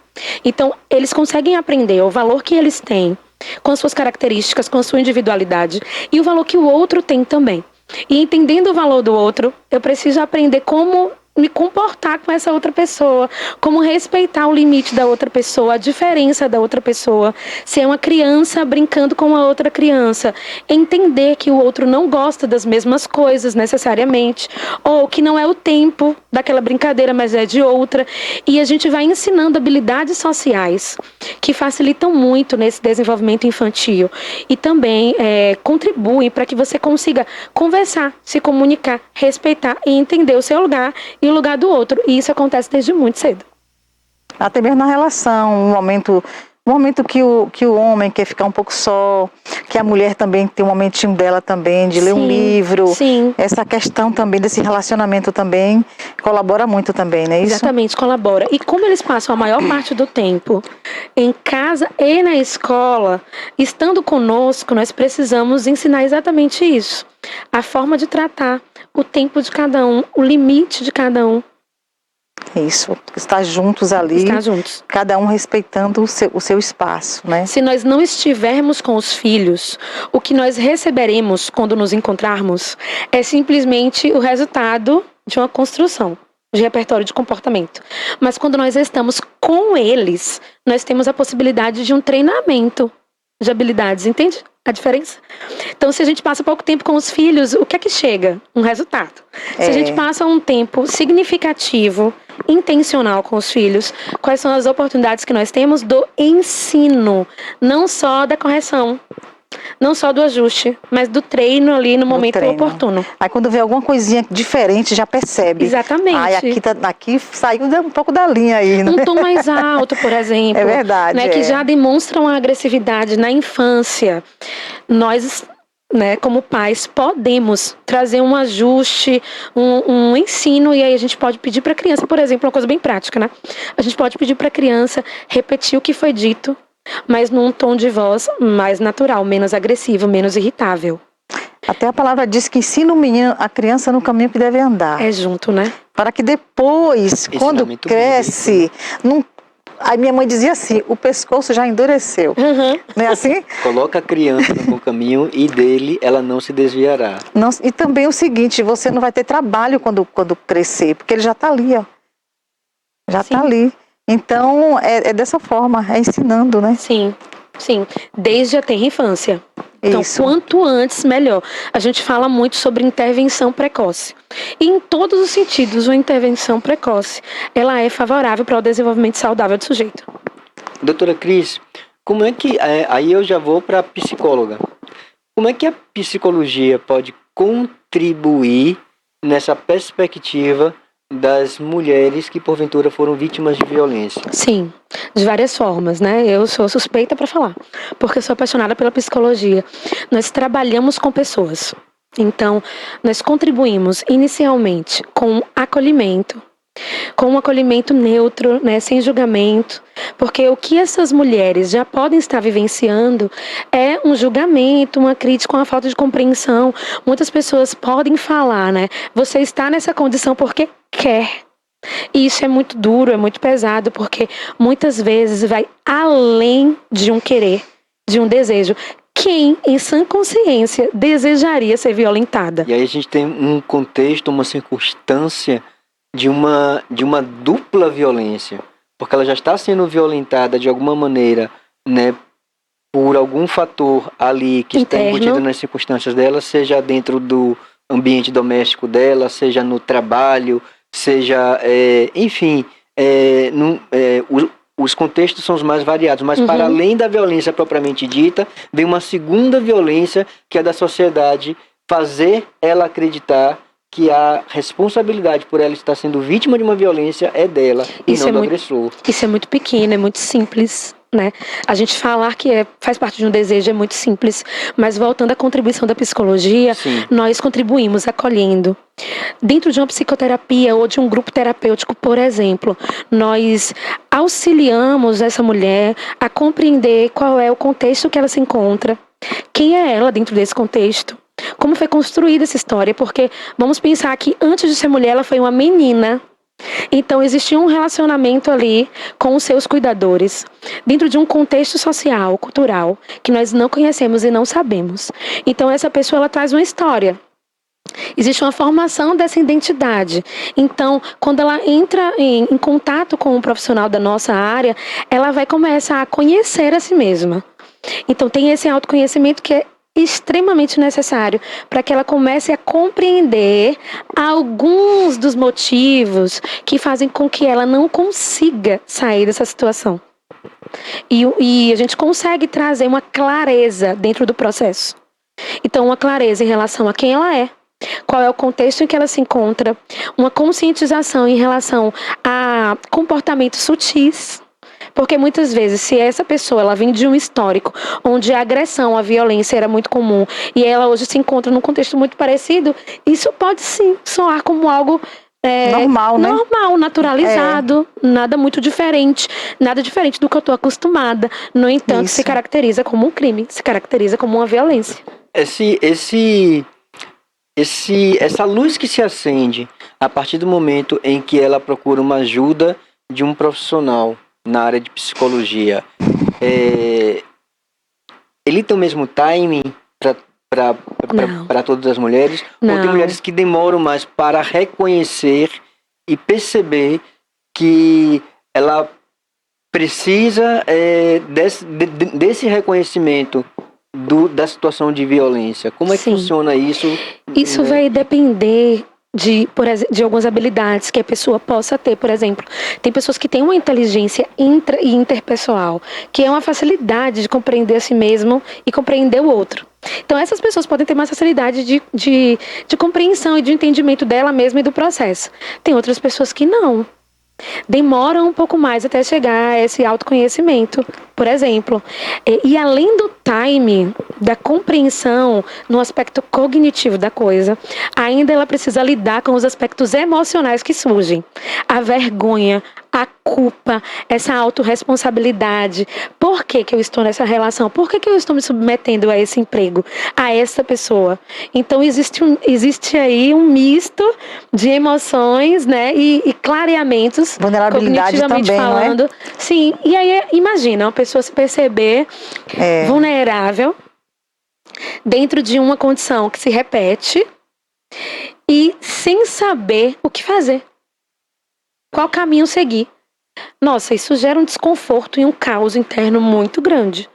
Então eles conseguem aprender o valor que eles têm, com as suas características, com a sua individualidade e o valor que o outro tem também. E entendendo o valor do outro, eu preciso aprender como me comportar com essa outra pessoa, como respeitar o limite da outra pessoa, a diferença da outra pessoa, se é uma criança brincando com uma outra criança, entender que o outro não gosta das mesmas coisas necessariamente, ou que não é o tempo daquela brincadeira, mas é de outra, e a gente vai ensinando habilidades sociais que facilitam muito nesse desenvolvimento infantil e também contribuem para que você consiga conversar, se comunicar, respeitar e entender o seu lugar e o lugar do outro. E isso acontece desde muito cedo. Até mesmo na relação, um momento que o homem quer ficar um pouco só, que a mulher também tem um momentinho dela também, de ler um livro. Sim. Essa questão também desse relacionamento também colabora muito também, não é isso? Exatamente, colabora. E como eles passam a maior parte do tempo em casa e na escola, estando conosco, nós precisamos ensinar exatamente isso. A forma de tratar, o tempo de cada um, o limite de cada um. Isso, estar juntos ali, Estar juntos. cada um respeitando o seu espaço, né? Se nós não estivermos com os filhos, o que nós receberemos quando nos encontrarmos é simplesmente o resultado de uma construção de repertório de comportamento. Mas quando nós estamos com eles, nós temos a possibilidade de um treinamento de habilidades, entende a diferença? Então, se a gente passa pouco tempo com os filhos, o que é que chega? Um resultado. Se a gente passa um tempo significativo, intencional com os filhos, quais são as oportunidades que nós temos do ensino, não só da correção, não só do ajuste, mas do treino ali no momento oportuno. Aí quando vê alguma coisinha diferente, já percebe. Exatamente. Aí aqui saiu um pouco da linha aí, né? Um tom mais alto, por exemplo. É verdade. Né, que já demonstram a agressividade na infância. Nós, né, como pais, podemos trazer um ajuste, um ensino, e aí a gente pode pedir para a criança, por exemplo, uma coisa bem prática, né? A gente pode pedir para a criança repetir o que foi dito, mas num tom de voz mais natural, menos agressivo, menos irritável. Até a palavra diz que ensina o menino, a criança no caminho que deve andar. É junto, né? Para que depois, quando cresce, não... Aí minha mãe dizia assim, o pescoço já endureceu. Não é assim? Coloca a criança no bom caminho e dele ela não se desviará. Não, e também o seguinte, você não vai ter trabalho quando crescer, porque ele já está ali, ó. Já está ali. Então, é dessa forma, é ensinando, né? Sim, sim. Desde a tenra infância. Então, Isso. quanto antes, melhor. A gente fala muito sobre intervenção precoce. E em todos os sentidos, uma intervenção precoce, ela é favorável para o desenvolvimento saudável do sujeito. Doutora Cris, como é que... aí eu já vou para a psicóloga. Como é que a psicologia pode contribuir nessa perspectiva das mulheres que porventura foram vítimas de violência? Sim, de várias formas, né? Eu sou suspeita para falar, porque eu sou apaixonada pela psicologia. Nós trabalhamos com pessoas, então nós contribuímos inicialmente com acolhimento, com um acolhimento neutro, né, sem julgamento, porque o que essas mulheres já podem estar vivenciando é um julgamento, uma crítica, uma falta de compreensão. Muitas pessoas podem falar, né, você está nessa condição porque quer. E isso é muito duro, é muito pesado, porque muitas vezes vai além de um querer, de um desejo. Quem, em sã consciência, desejaria ser violentada? E aí a gente tem um contexto, uma circunstância de uma dupla violência, porque ela já está sendo violentada de alguma maneira, né, por algum fator ali que está embutido nas circunstâncias dela, seja dentro do ambiente doméstico dela, seja no trabalho, seja, enfim, os contextos são os mais variados, mas para além da violência propriamente dita, vem uma segunda violência, que é da sociedade fazer ela acreditar que a responsabilidade por ela estar sendo vítima de uma violência é dela e Isso não é do muito- agressor. Isso é muito pequeno, é muito simples, né? A gente falar que faz parte de um desejo é muito simples, mas voltando à contribuição da psicologia, Sim. nós contribuímos acolhendo. Dentro de uma psicoterapia ou de um grupo terapêutico, por exemplo, nós auxiliamos essa mulher a compreender qual é o contexto que ela se encontra, quem é ela dentro desse contexto, como foi construída essa história, porque vamos pensar que antes de ser mulher ela foi uma menina. Então existia um relacionamento ali com os seus cuidadores, dentro de um contexto social, cultural, que nós não conhecemos e não sabemos. Então essa pessoa ela traz uma história. Existe uma formação dessa identidade. Então, quando ela entra em contato com um profissional da nossa área, ela vai começar a conhecer a si mesma. Então, tem esse autoconhecimento que é extremamente necessário para que ela comece a compreender alguns dos motivos que fazem com que ela não consiga sair dessa situação. E a gente consegue trazer uma clareza dentro do processo. Então, uma clareza em relação a quem ela é, qual é o contexto em que ela se encontra, uma conscientização em relação a comportamentos sutis. Porque muitas vezes, se essa pessoa ela vem de um histórico onde a agressão, a violência era muito comum e ela hoje se encontra num contexto muito parecido, isso pode sim soar como algo Normal, né? normal, naturalizado, nada muito diferente, nada diferente do que eu estou acostumada. No entanto, Isso. se caracteriza como um crime, se caracteriza como uma violência. Essa luz que se acende a partir do momento em que ela procura uma ajuda de um profissional na área de psicologia, ele tem o mesmo timing Não. para todas as mulheres? Ou tem Não. mulheres que demoram mais para reconhecer e perceber que ela precisa desse reconhecimento da situação de violência? Como é que Sim. funciona isso? Isso vai depender de algumas habilidades que a pessoa possa ter. Por exemplo, tem pessoas que têm uma inteligência intra e interpessoal, que é uma facilidade de compreender a si mesmo e compreender o outro. Então, essas pessoas podem ter mais facilidade de compreensão e de entendimento dela mesma e do processo. Tem outras pessoas que não. Demoram um pouco mais até chegar a esse autoconhecimento, por exemplo. E além do time, da compreensão no aspecto cognitivo da coisa, ainda ela precisa lidar com os aspectos emocionais que surgem. A vergonha, a culpa, essa autorresponsabilidade. Por que eu estou nessa relação? Por que eu estou me submetendo a esse emprego, a essa pessoa? Então existe aí um misto de emoções, né, e clareamentos, Vulnerabilidade cognitivamente também, não é? falando. Sim, e aí imagina uma pessoa se perceber vulnerável dentro de uma condição que se repete e sem saber o que fazer. Qual caminho seguir? Nossa, isso gera um desconforto e um caos interno muito grande.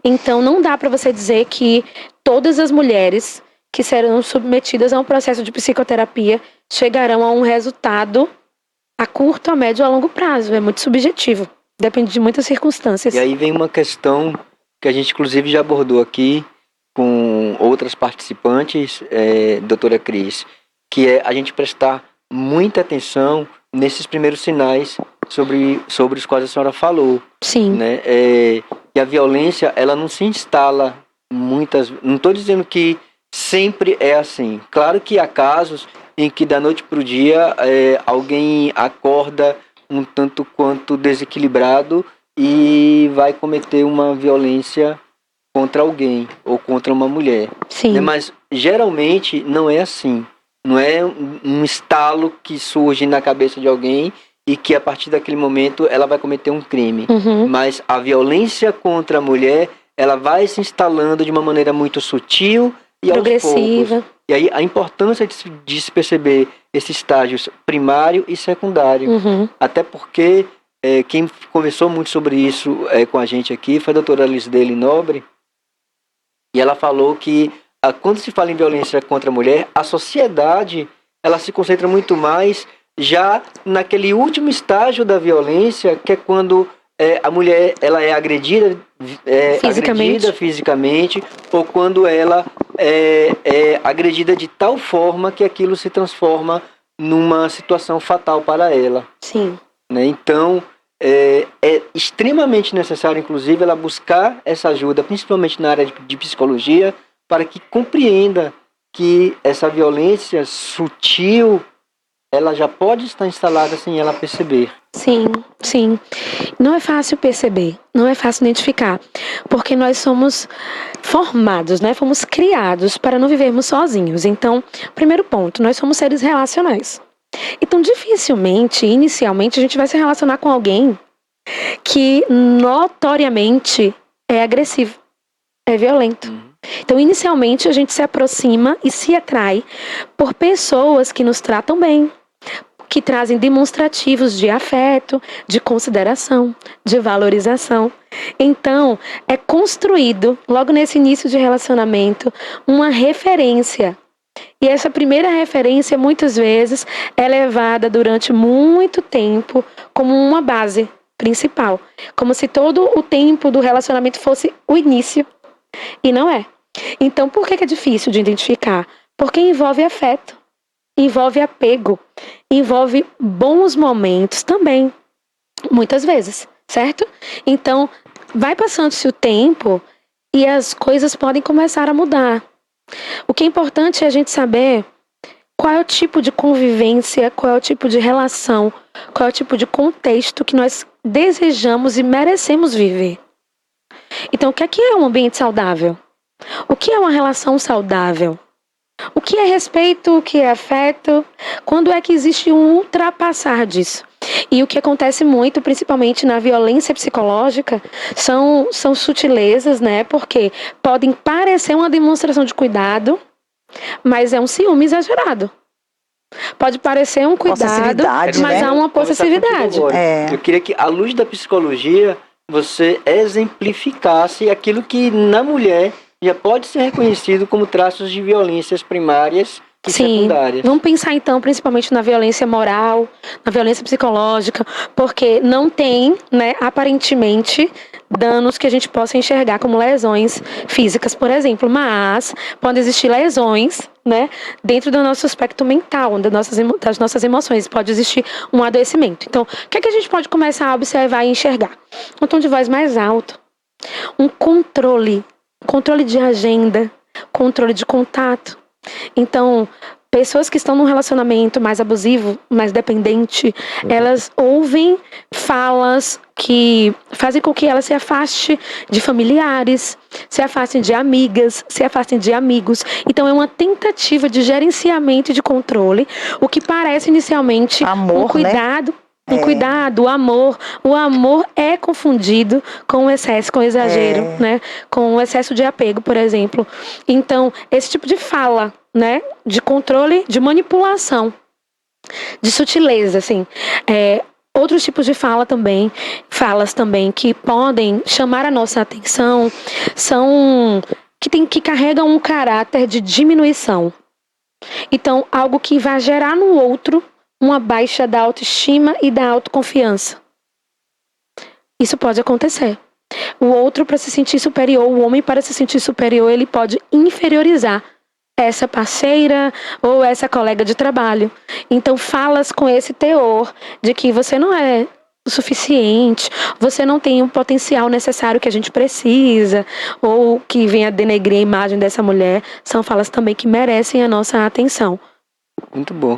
Então, não dá para você dizer que todas as mulheres que serão submetidas a um processo de psicoterapia chegarão a um resultado a curto, a médio ou a longo prazo. É muito subjetivo. Depende de muitas circunstâncias. E aí vem uma questão que a gente inclusive já abordou aqui com outras participantes, doutora Cris, que é a gente prestar muita atenção nesses primeiros sinais sobre os quais a senhora falou. Sim. Né? E a violência, ela não se instala muitas... Não estou dizendo que sempre é assim. Claro que há casos em que da noite para o dia alguém acorda um tanto quanto desequilibrado e vai cometer uma violência contra alguém ou contra uma mulher. Sim. Né? Mas geralmente não é assim. Não é um estalo que surge na cabeça de alguém e que a partir daquele momento ela vai cometer um crime. Uhum. Mas a violência contra a mulher, ela vai se instalando de uma maneira muito sutil e progressiva. aos poucos. E aí a importância de se perceber esses estágios primário e secundário. Uhum. Até porque quem conversou muito sobre isso com a gente aqui foi a doutora Lisdele Nobre. E ela falou que quando se fala em violência contra a mulher, a sociedade ela se concentra muito mais já naquele último estágio da violência, que é quando a mulher ela é agredida, Fisicamente. fisicamente, ou quando ela é agredida de tal forma que aquilo se transforma numa situação fatal para ela. Sim. Né? Então, é extremamente necessário, inclusive, ela buscar essa ajuda, principalmente na área de psicologia, para que compreenda que essa violência sutil, ela já pode estar instalada sem ela perceber. Sim, sim. Não é fácil perceber, não é fácil identificar, porque nós somos formados, né? Fomos criados para não vivermos sozinhos. Então, primeiro ponto, nós somos seres relacionais. Então, dificilmente, inicialmente, a gente vai se relacionar com alguém que notoriamente é agressivo, é violento. Então, inicialmente, a gente se aproxima e se atrai por pessoas que nos tratam bem, que trazem demonstrativos de afeto, de consideração, de valorização. Então, é construído, logo nesse início de relacionamento, uma referência. E essa primeira referência, muitas vezes, é levada durante muito tempo como uma base principal. Como se todo o tempo do relacionamento fosse o início. E não é. Então, por que é difícil de identificar? Porque envolve afeto, envolve apego, envolve bons momentos também, muitas vezes, certo? Então, vai passando-se o tempo e as coisas podem começar a mudar. O que é importante é a gente saber qual é o tipo de convivência, qual é o tipo de relação, qual é o tipo de contexto que nós desejamos e merecemos viver. Então, o que é um ambiente saudável? O que é uma relação saudável? O que é respeito? O que é afeto? Quando é que existe um ultrapassar disso? E o que acontece muito, principalmente na violência psicológica, são sutilezas, né? Porque podem parecer uma demonstração de cuidado, mas é um ciúme exagerado. Pode parecer um cuidado, Possessividade, mas né? há uma possessividade. Eu queria que, à luz da psicologia, você exemplificasse aquilo que na mulher já pode ser reconhecido como traços de violências primárias e secundárias. Vamos pensar então principalmente na violência moral, na violência psicológica, porque não tem, né, aparentemente, danos que a gente possa enxergar como lesões físicas, por exemplo, mas podem existir lesões, né, dentro do nosso aspecto mental, das nossas emoções, pode existir um adoecimento. Então, o que é que a gente pode começar a observar e enxergar? Um tom de voz mais alto, um controle de agenda, controle de contato. Então, pessoas que estão num relacionamento mais abusivo, mais dependente, elas ouvem falas que fazem com que elas se afaste de familiares, se afastem de amigas, se afastem de amigos. Então, é uma tentativa de gerenciamento e de controle, o que parece inicialmente um cuidado, né? Cuidado, o amor. O amor é confundido com o excesso, com o exagero, né? Com o excesso de apego, por exemplo. Então, esse tipo de fala, né? De controle, de manipulação, de sutileza, assim. Outros tipos de falas também que podem chamar a nossa atenção, são que carregam um caráter de diminuição. Então, algo que vai gerar no outro uma baixa da autoestima e da autoconfiança. Isso pode acontecer. O outro, para se sentir superior, o homem, para se sentir superior, ele pode inferiorizar essa parceira ou essa colega de trabalho. Então, falas com esse teor de que você não é o suficiente, você não tem o potencial necessário que a gente precisa, ou que venha denegrir a imagem dessa mulher, são falas também que merecem a nossa atenção. Muito bom.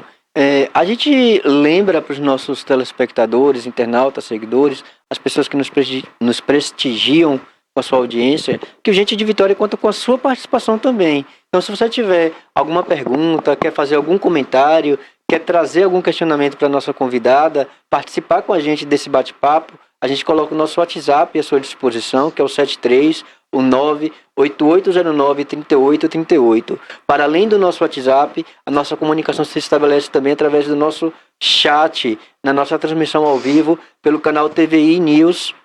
A gente lembra para os nossos telespectadores, internautas, seguidores, as pessoas que nos prestigiam com a sua audiência, que o Gente de Vitória conta com a sua participação também. Então, se você tiver alguma pergunta, quer fazer algum comentário, quer trazer algum questionamento para a nossa convidada, participar com a gente desse bate-papo, a gente coloca o nosso WhatsApp à sua disposição, que é o 73-98809-3838. Para além do nosso WhatsApp, a nossa comunicação se estabelece também através do nosso chat, na nossa transmissão ao vivo, pelo canal TVI News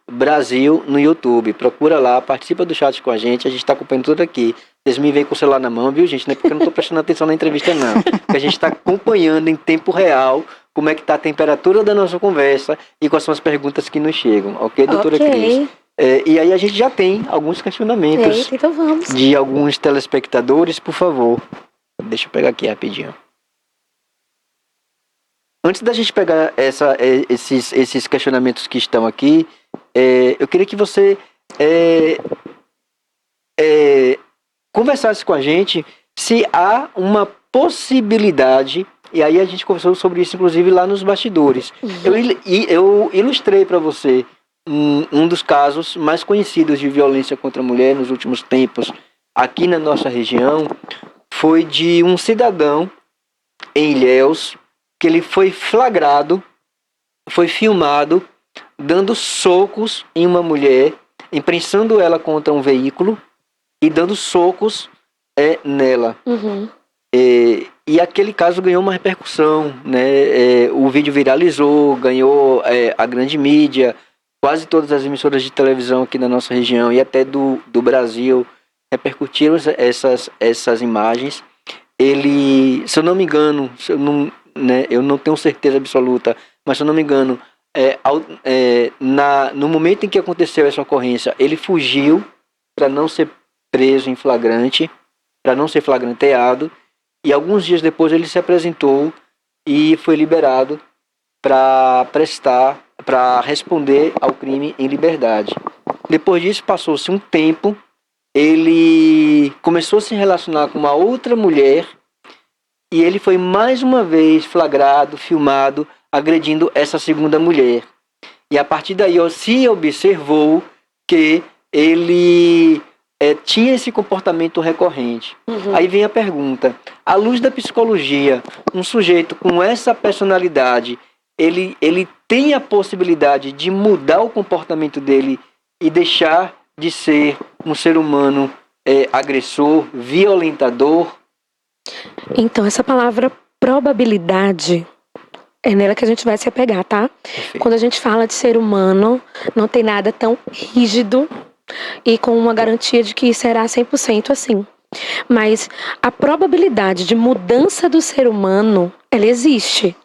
Brasil no YouTube. Procura lá, participa do chat com a gente está acompanhando tudo aqui. Vocês me veem com o celular na mão, viu, gente? Não é porque eu não estou prestando atenção na entrevista, não. Porque a gente está acompanhando em tempo real como é que está a temperatura da nossa conversa e quais são as perguntas que nos chegam. Ok, doutora Cris? E aí a gente já tem alguns questionamentos então vamos. de alguns telespectadores, por favor. Deixa eu pegar aqui rapidinho. Antes da gente pegar esses questionamentos que estão aqui, eu queria que você conversasse com a gente se há uma possibilidade, e aí a gente conversou sobre isso inclusive lá nos bastidores. Eu ilustrei para você um dos casos mais conhecidos de violência contra a mulher nos últimos tempos aqui na nossa região, foi de um cidadão em Ilhéus, que ele foi flagrado, foi filmado, dando socos em uma mulher, imprensando ela contra um veículo e dando socos nela. E aquele caso ganhou uma repercussão, né? O vídeo viralizou, ganhou a grande mídia, quase todas as emissoras de televisão aqui na nossa região e até do Brasil repercutiram essas imagens. Ele, se eu não me engano, eu não tenho certeza absoluta, mas se eu não me engano, no momento em que aconteceu essa ocorrência, ele fugiu para não ser preso em flagrante, para não ser flagranteado, e alguns dias depois ele se apresentou e foi liberado para responder ao crime em liberdade. Depois disso, passou-se um tempo, ele começou a se relacionar com uma outra mulher e ele foi mais uma vez flagrado, filmado, agredindo essa segunda mulher. E a partir daí se observou que ele tinha esse comportamento recorrente. Aí vem a pergunta: à luz da psicologia, um sujeito com essa personalidade, ele tem a possibilidade de mudar o comportamento dele e deixar de ser um ser humano agressor, violentador? Então, essa palavra probabilidade é nela que a gente vai se apegar, tá? Perfeito. Quando a gente fala de ser humano, não tem nada tão rígido e com uma garantia de que será 100% assim. Mas a probabilidade de mudança do ser humano, ela existe.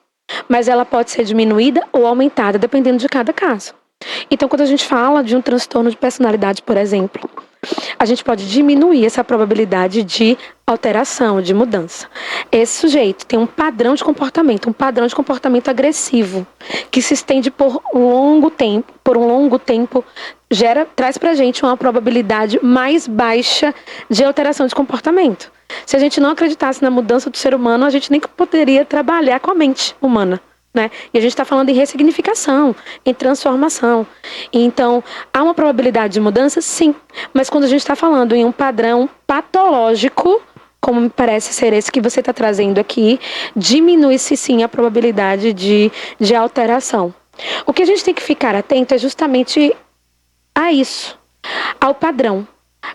Mas ela pode ser diminuída ou aumentada, dependendo de cada caso. Então, quando a gente fala de um transtorno de personalidade, por exemplo, a gente pode diminuir essa probabilidade de alteração, de mudança. Esse sujeito tem um padrão de comportamento agressivo, que se estende por um longo tempo, traz pra gente uma probabilidade mais baixa de alteração de comportamento. Se a gente não acreditasse na mudança do ser humano, a gente nem poderia trabalhar com a mente humana, né? E a gente está falando em ressignificação, em transformação. Então, há uma probabilidade de mudança? Sim. Mas quando a gente está falando em um padrão patológico, como me parece ser esse que você está trazendo aqui, diminui-se sim a probabilidade de alteração. O que a gente tem que ficar atento é justamente a isso, ao padrão,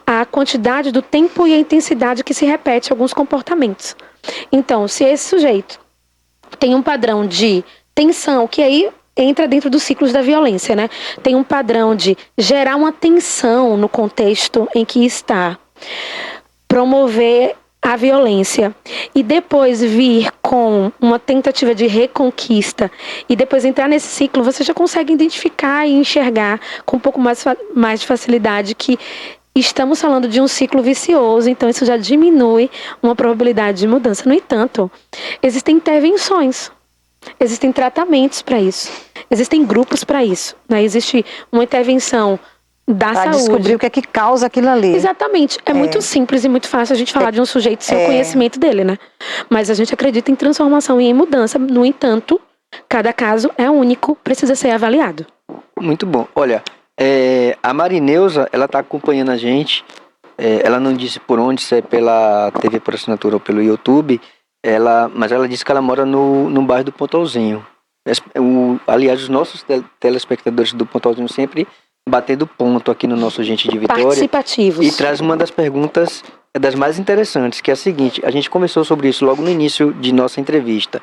à quantidade do tempo e a intensidade que se repete alguns comportamentos. Então, se esse sujeito tem um padrão de tensão, que aí entra dentro dos ciclos da violência, né? Tem um padrão de gerar uma tensão no contexto em que está, promover a violência e depois vir com uma tentativa de reconquista e depois entrar nesse ciclo, você já consegue identificar e enxergar com um pouco mais de facilidade que estamos falando de um ciclo vicioso, então isso já diminui uma probabilidade de mudança. No entanto, existem intervenções, existem tratamentos para isso, existem grupos para isso, né? Existe uma intervenção da saúde. Para descobrir o que é que causa aquilo ali. Exatamente. É muito simples e muito fácil a gente falar de um sujeito sem o conhecimento dele, né? Mas a gente acredita em transformação e em mudança. No entanto, cada caso é único, precisa ser avaliado. Muito bom. Olha, a Marineuza, ela está acompanhando a gente. Ela não disse por onde, se é pela TV por assinatura ou pelo YouTube. Mas ela disse que ela mora no bairro do Pontalzinho. Aliás, os nossos telespectadores do Pontalzinho sempre batendo ponto aqui no nosso Gente de Vitória. Participativos. E traz uma das perguntas das mais interessantes, que é a seguinte: a gente conversou sobre isso logo no início de nossa entrevista.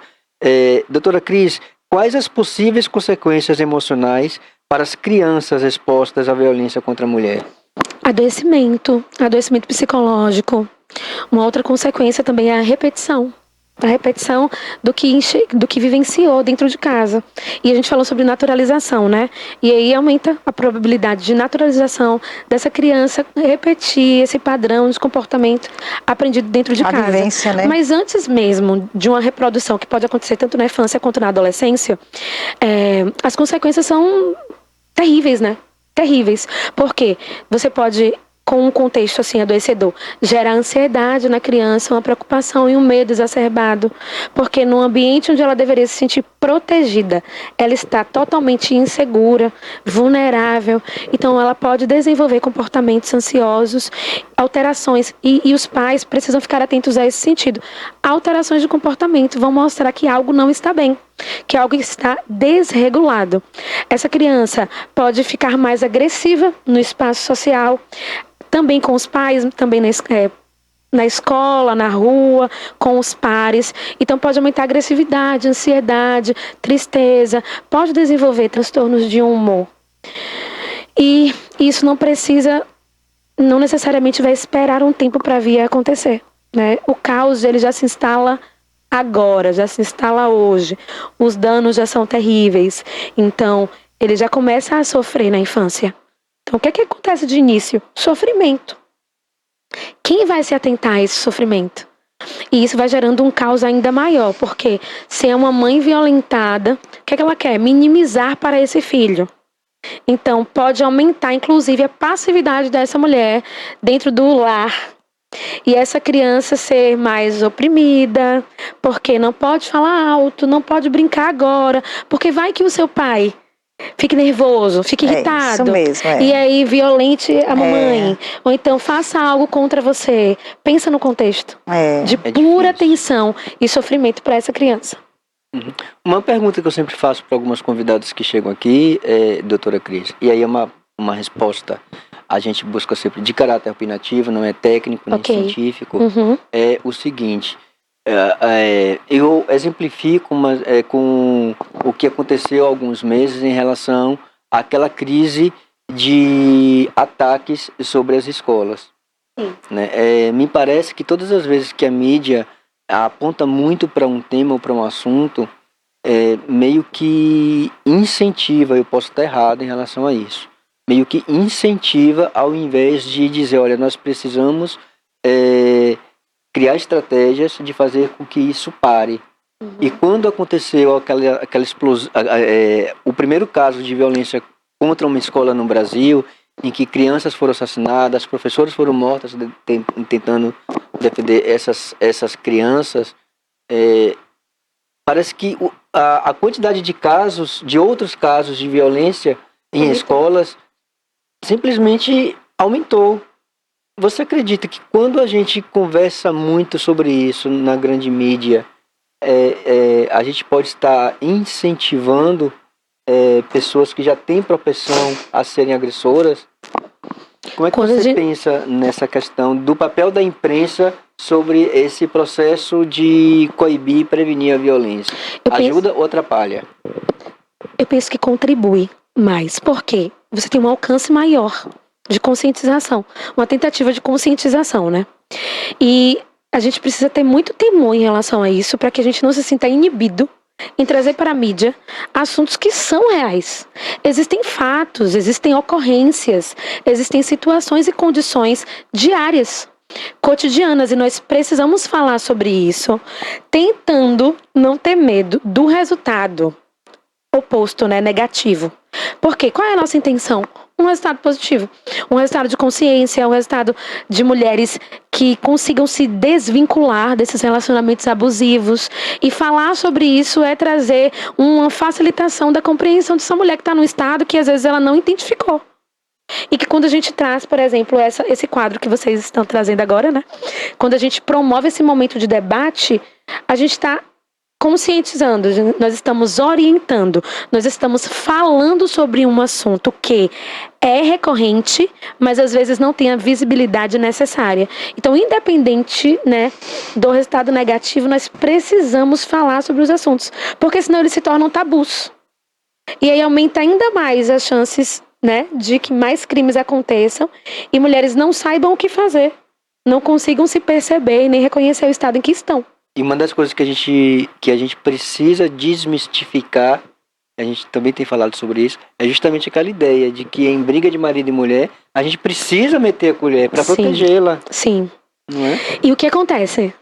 Doutora Cris, quais as possíveis consequências emocionais para as crianças expostas à violência contra a mulher? Adoecimento psicológico. Uma outra consequência também é a repetição. A repetição do que vivenciou dentro de casa. E a gente falou sobre naturalização, né? E aí aumenta a probabilidade de naturalização dessa criança repetir esse padrão de comportamento aprendido dentro de casa. Vivência, né? Mas antes mesmo de uma reprodução que pode acontecer tanto na infância quanto na adolescência, as consequências são terríveis, né? Terríveis. Porque você pode, com um contexto assim adoecedor, gerar ansiedade na criança, uma preocupação e um medo exacerbado, porque no ambiente onde ela deveria se sentir protegida, ela está totalmente insegura, vulnerável, então ela pode desenvolver comportamentos ansiosos, alterações, e os pais precisam ficar atentos a esse sentido. Alterações de comportamento vão mostrar que algo não está bem, que algo está desregulado. Essa criança pode ficar mais agressiva no espaço social, também com os pais, também na escola, na rua, com os pares. Então pode aumentar a agressividade, ansiedade, tristeza, pode desenvolver transtornos de humor. E isso não necessariamente vai esperar um tempo para vir a acontecer, né? O caos, ele já se instala agora, já se instala hoje. Os danos já são terríveis. Então, ele já começa a sofrer na infância. Então, o que é que acontece de início? Sofrimento. Quem vai se atentar a esse sofrimento? E isso vai gerando um caos ainda maior, porque se é uma mãe violentada, o que é que ela quer? Minimizar para esse filho. Então, pode aumentar, inclusive, a passividade dessa mulher dentro do lar. E essa criança ser mais oprimida, porque não pode falar alto, não pode brincar agora, porque vai que o seu pai fique nervoso, fique irritado. Isso mesmo, E aí violente a mamãe. Ou então faça algo contra você. Pensa no contexto de pura tensão e sofrimento para essa criança. Uhum. Uma pergunta que eu sempre faço para algumas convidadas que chegam aqui, doutora Cris, e aí é uma resposta, a gente busca sempre de caráter opinativo, não é técnico nem científico, é o seguinte: eu exemplifico com o que aconteceu há alguns meses em relação àquela crise de ataques sobre as escolas. Né? Me parece que todas as vezes que a mídia aponta muito para um tema ou para um assunto, meio que incentiva, eu posso estar errado em relação a isso, meio que incentiva ao invés de dizer, olha, nós precisamos criar estratégias de fazer com que isso pare. E quando aconteceu aquela explosão, o primeiro caso de violência contra uma escola no Brasil, em que crianças foram assassinadas, professores foram mortos tentando defender essas crianças, parece que a quantidade de outros casos de violência em escolas simplesmente aumentou. Você acredita que quando a gente conversa muito sobre isso na grande mídia, a gente pode estar incentivando pessoas que já têm propensão a serem agressoras? Como é que você pensa nessa questão do papel da imprensa sobre esse processo de coibir e prevenir a violência? Ajuda ou atrapalha? Eu penso que contribui mais. Por quê? Você tem um alcance maior de conscientização. Uma tentativa de conscientização, né? E a gente precisa ter muito temor em relação a isso para que a gente não se sinta inibido em trazer para a mídia assuntos que são reais. Existem fatos, existem ocorrências, existem situações e condições diárias, cotidianas, e nós precisamos falar sobre isso, tentando não ter medo do resultado oposto, né, negativo. Porque qual é a nossa intenção? Um resultado positivo, um resultado de consciência, um resultado de mulheres que consigam se desvincular desses relacionamentos abusivos. E falar sobre isso é trazer uma facilitação da compreensão dessa mulher que está num estado que às vezes ela não identificou. E que quando a gente traz, por exemplo, esse quadro que vocês estão trazendo agora, né? Quando a gente promove esse momento de debate, a gente está conscientizando, nós estamos orientando, nós estamos falando sobre um assunto que é recorrente, mas às vezes não tem a visibilidade necessária. Então, independente, né, do resultado negativo, nós precisamos falar sobre os assuntos, porque senão eles se tornam tabus. E aí aumenta ainda mais as chances né, de que mais crimes aconteçam e mulheres não saibam o que fazer, não consigam se perceber e nem reconhecer o estado em que estão. E uma das coisas que a gente precisa desmistificar, a gente também tem falado sobre isso, é justamente aquela ideia de que em briga de marido e mulher, a gente precisa meter a colher para Sim. protegê-la, Sim. não é? E o que acontece?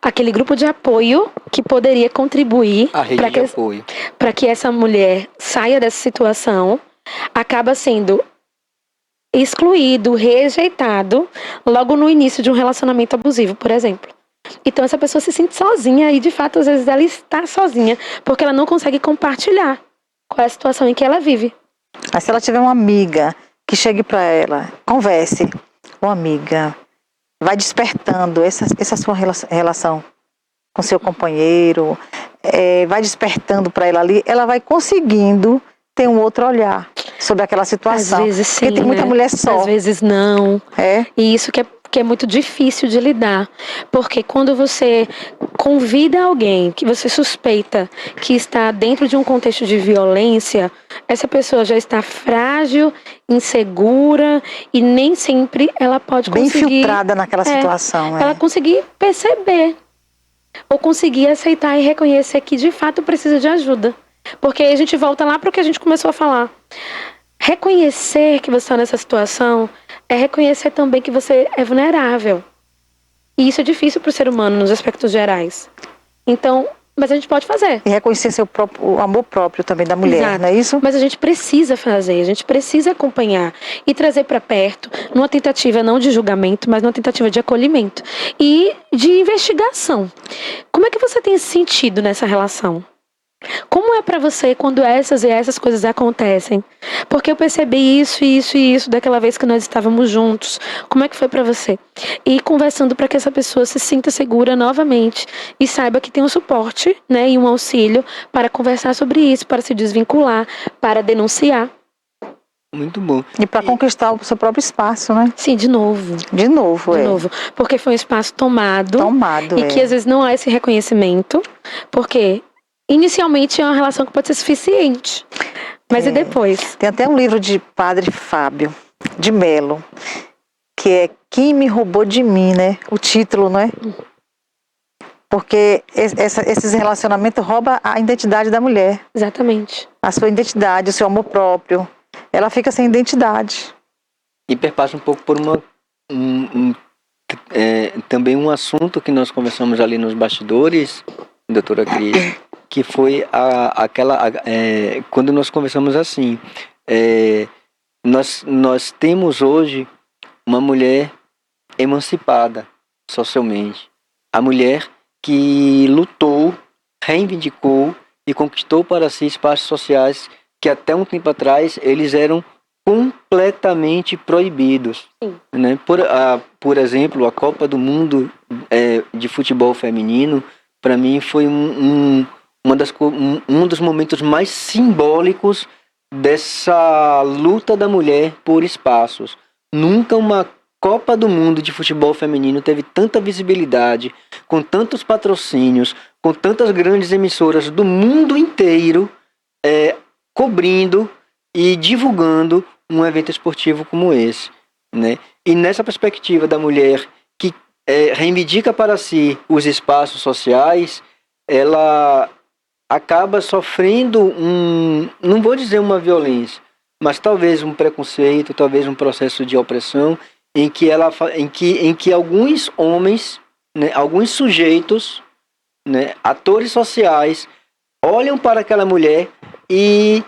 Aquele grupo de apoio que poderia contribuir A rede de apoio. para que essa mulher saia dessa situação acaba sendo excluído, rejeitado logo no início de um relacionamento abusivo, por exemplo. Então essa pessoa se sente sozinha e de fato às vezes ela está sozinha porque ela não consegue compartilhar qual é a situação em que ela vive. Mas se ela tiver uma amiga que chegue para ela, converse, uma amiga, vai despertando essa sua relação com seu companheiro, vai despertando para ela ali, ela vai conseguindo ter um outro olhar sobre aquela situação. Às vezes sim, porque tem muita né? mulher só. Às vezes não. E isso que é muito difícil de lidar. Porque quando você convida alguém que você suspeita que está dentro de um contexto de violência, essa pessoa já está frágil, insegura e nem sempre ela pode bem conseguir... Bem filtrada naquela situação. Ela conseguir perceber ou conseguir aceitar e reconhecer que de fato precisa de ajuda. Porque aí a gente volta lá para o que a gente começou a falar. Reconhecer que você está nessa situação é reconhecer também que você é vulnerável. E isso é difícil para o ser humano nos aspectos gerais. Então, mas a gente pode fazer. E reconhecer o amor próprio também da mulher, Exato. não é isso? Mas a gente precisa fazer, a gente precisa acompanhar e trazer para perto, numa tentativa não de julgamento, mas numa tentativa de acolhimento e de investigação. Como é que você tem se sentido nessa relação? Como é pra você quando essas e essas coisas acontecem? Porque eu percebi isso e isso e isso daquela vez que nós estávamos juntos. Como é que foi pra você? E conversando para que essa pessoa se sinta segura novamente e saiba que tem um suporte, né, e um auxílio para conversar sobre isso, para se desvincular, para denunciar. Muito bom. E para conquistar o seu próprio espaço, né? Sim, de novo. De novo. Porque foi um espaço tomado. E que às vezes não há esse reconhecimento. Porque inicialmente é uma relação que pode ser suficiente. Mas e depois? Tem até um livro de Padre Fábio de Mello, que é Quem Me Roubou de Mim, né? O título, não é? Porque esses relacionamentos roubam a identidade da mulher. Exatamente. A sua identidade, o seu amor próprio. Ela fica sem identidade. E perpassa um pouco por também um assunto que nós conversamos ali nos bastidores, doutora Cris, que foi quando nós conversamos assim, nós temos hoje uma mulher emancipada socialmente, a mulher que lutou, reivindicou e conquistou para si espaços sociais que até um tempo atrás eles eram completamente proibidos. Né? Por exemplo, a Copa do Mundo de futebol feminino, para mim foi um dos momentos mais simbólicos dessa luta da mulher por espaços. Nunca uma Copa do Mundo de futebol feminino teve tanta visibilidade, com tantos patrocínios, com tantas grandes emissoras do mundo inteiro cobrindo e divulgando um evento esportivo como esse, né? E nessa perspectiva da mulher que reivindica para si os espaços sociais, ela acaba sofrendo não vou dizer uma violência, mas talvez um preconceito, talvez um processo de opressão em que alguns homens, né, alguns sujeitos, né, atores sociais, olham para aquela mulher e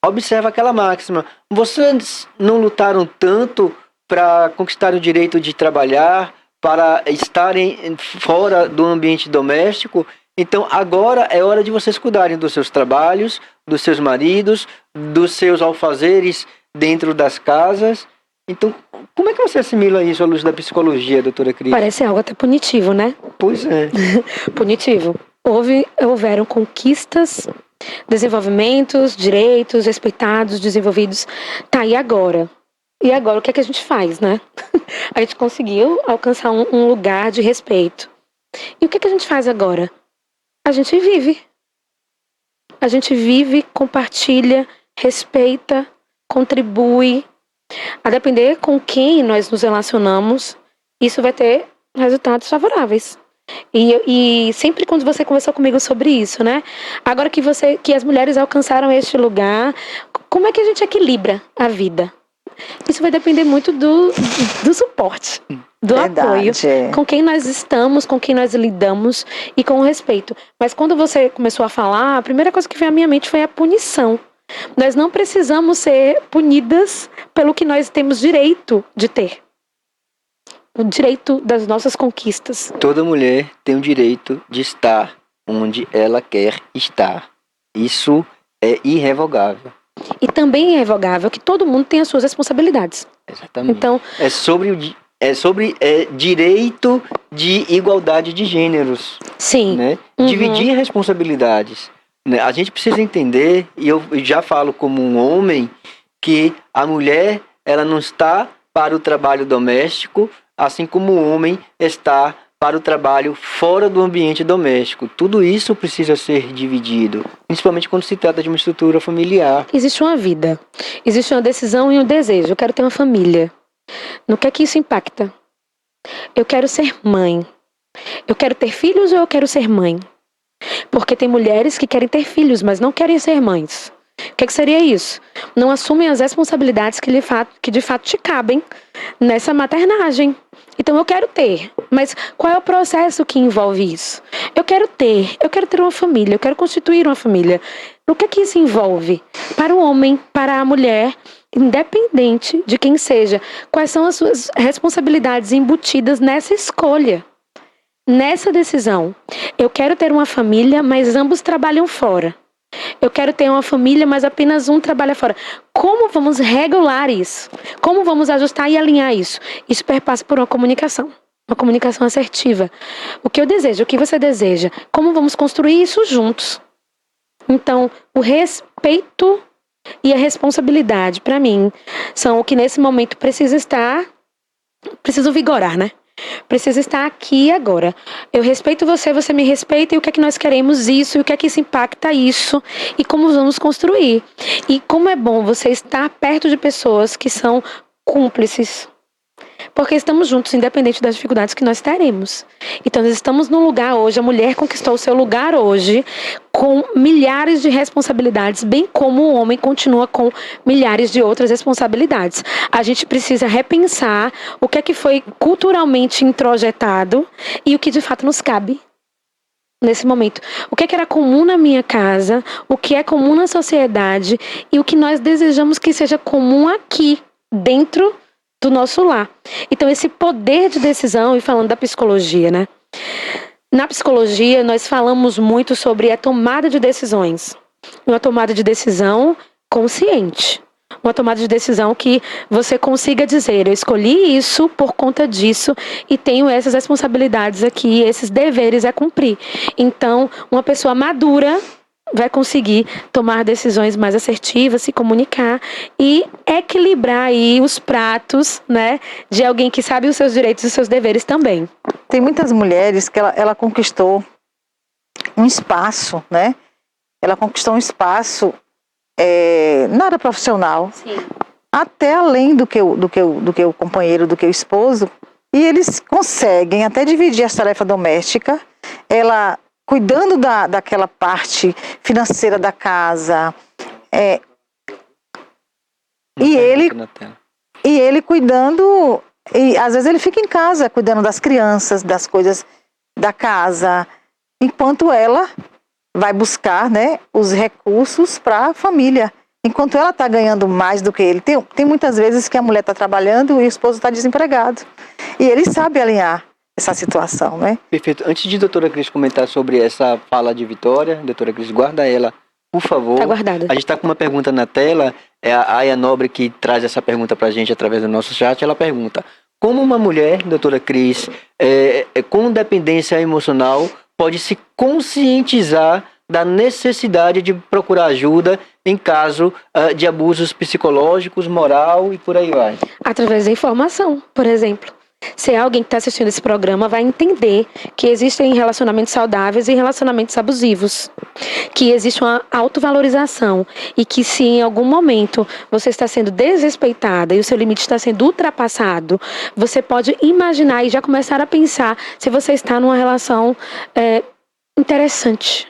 observam aquela máxima: vocês não lutaram tanto para conquistar o direito de trabalhar, para estarem fora do ambiente doméstico, então agora é hora de vocês cuidarem dos seus trabalhos, dos seus maridos, dos seus alfazeres dentro das casas. Então, como é que você assimila isso à luz da psicologia, doutora Cris? Parece algo até punitivo, né? Pois é. Punitivo. Houveram conquistas, desenvolvimentos, direitos respeitados, desenvolvidos. Tá, e agora? E agora o que é que a gente faz, né? A gente conseguiu alcançar um lugar de respeito. E o que é que a gente faz agora? A gente vive. A gente vive, compartilha, respeita, contribui. A depender com quem nós nos relacionamos, isso vai ter resultados favoráveis. E sempre quando você conversou comigo sobre isso, né? Agora que as mulheres alcançaram este lugar, como é que a gente equilibra a vida? Isso vai depender muito do suporte, do apoio, com quem nós estamos, com quem nós lidamos e com o respeito. Mas quando você começou a falar, a primeira coisa que veio à minha mente foi a punição. Nós não precisamos ser punidas pelo que nós temos direito de ter. O direito das nossas conquistas. Toda mulher tem o direito de estar onde ela quer estar. Isso é irrevogável. E também é irrevogável que todo mundo tem as suas responsabilidades. Exatamente. Então, é sobre direito de igualdade de gêneros. Sim. Né? Dividir responsabilidades. Né? A gente precisa entender, e eu já falo como um homem, que a mulher ela não está para o trabalho doméstico, assim como o homem está para o trabalho fora do ambiente doméstico. Tudo isso precisa ser dividido, principalmente quando se trata de uma estrutura familiar. Existe uma vida, existe uma decisão e um desejo. Eu quero ter uma família. No que é que isso impacta? Eu quero ser mãe. Eu quero ter filhos ou eu quero ser mãe? Porque tem mulheres que querem ter filhos, mas não querem ser mães. O que seria isso? Não assumem as responsabilidades que de fato te cabem nessa maternagem. Então eu quero ter, mas qual é o processo que envolve isso? Eu quero ter uma família, eu quero constituir uma família. O que isso envolve? Para o homem, para a mulher, independente de quem seja, quais são as suas responsabilidades embutidas nessa escolha, nessa decisão. Eu quero ter uma família, mas ambos trabalham fora. Eu quero ter uma família, mas apenas um trabalha fora. Como vamos regular isso? Como vamos ajustar e alinhar isso? Isso perpassa por uma comunicação assertiva. O que eu desejo, o que você deseja, como vamos construir isso juntos? Então, o respeito e a responsabilidade, para mim, são o que nesse momento precisa vigorar, né? Precisa estar aqui e agora. Eu respeito você, você me respeita, e o que é que nós queremos isso, e o que é que isso impacta isso, e como vamos construir. E como é bom você estar perto de pessoas que são cúmplices. Porque estamos juntos, independente das dificuldades que nós teremos. Então nós estamos num lugar hoje, a mulher conquistou o seu lugar hoje, com milhares de responsabilidades, bem como o homem continua com milhares de outras responsabilidades. A gente precisa repensar o que é que foi culturalmente introjetado e o que de fato nos cabe nesse momento. O que é que era comum na minha casa, o que é comum na sociedade e o que nós desejamos que seja comum aqui, dentro do nosso lar. Então esse poder de decisão, e falando da psicologia, né? Na psicologia nós falamos muito sobre a tomada de decisões. Uma tomada de decisão consciente. Uma tomada de decisão que você consiga dizer, eu escolhi isso por conta disso e tenho essas responsabilidades aqui, esses deveres a cumprir. Então, uma pessoa madura vai conseguir tomar decisões mais assertivas, se comunicar e equilibrar aí os pratos, né, de alguém que sabe os seus direitos e os seus deveres também. Tem muitas mulheres que ela conquistou um espaço, né? Ela conquistou um espaço na área profissional, sim, até além do que o companheiro, do que o esposo, e eles conseguem até dividir a tarefa doméstica, ela cuidando daquela parte financeira da casa, e ele cuidando, e às vezes ele fica em casa cuidando das crianças, das coisas da casa, enquanto ela vai buscar, né, os recursos para a família. Enquanto ela está ganhando mais do que ele. Tem muitas vezes que a mulher está trabalhando e o esposo está desempregado. E ele sabe alinhar essa situação, né? Perfeito. Antes de a doutora Cris comentar sobre essa fala de Vitória, doutora Cris, guarda ela, por favor. Está guardada. A gente está com uma pergunta na tela, é a Aya Nobre que traz essa pergunta para a gente através do nosso chat. Ela pergunta, como uma mulher, doutora Cris, com dependência emocional, pode se conscientizar da necessidade de procurar ajuda em caso de abusos psicológicos, moral e por aí vai? Através da informação, por exemplo. Se alguém que está assistindo esse programa vai entender que existem relacionamentos saudáveis e relacionamentos abusivos. que existe uma autovalorização e que se em algum momento você está sendo desrespeitada e o seu limite está sendo ultrapassado, você pode imaginar e já começar a pensar se você está numa relação interessante,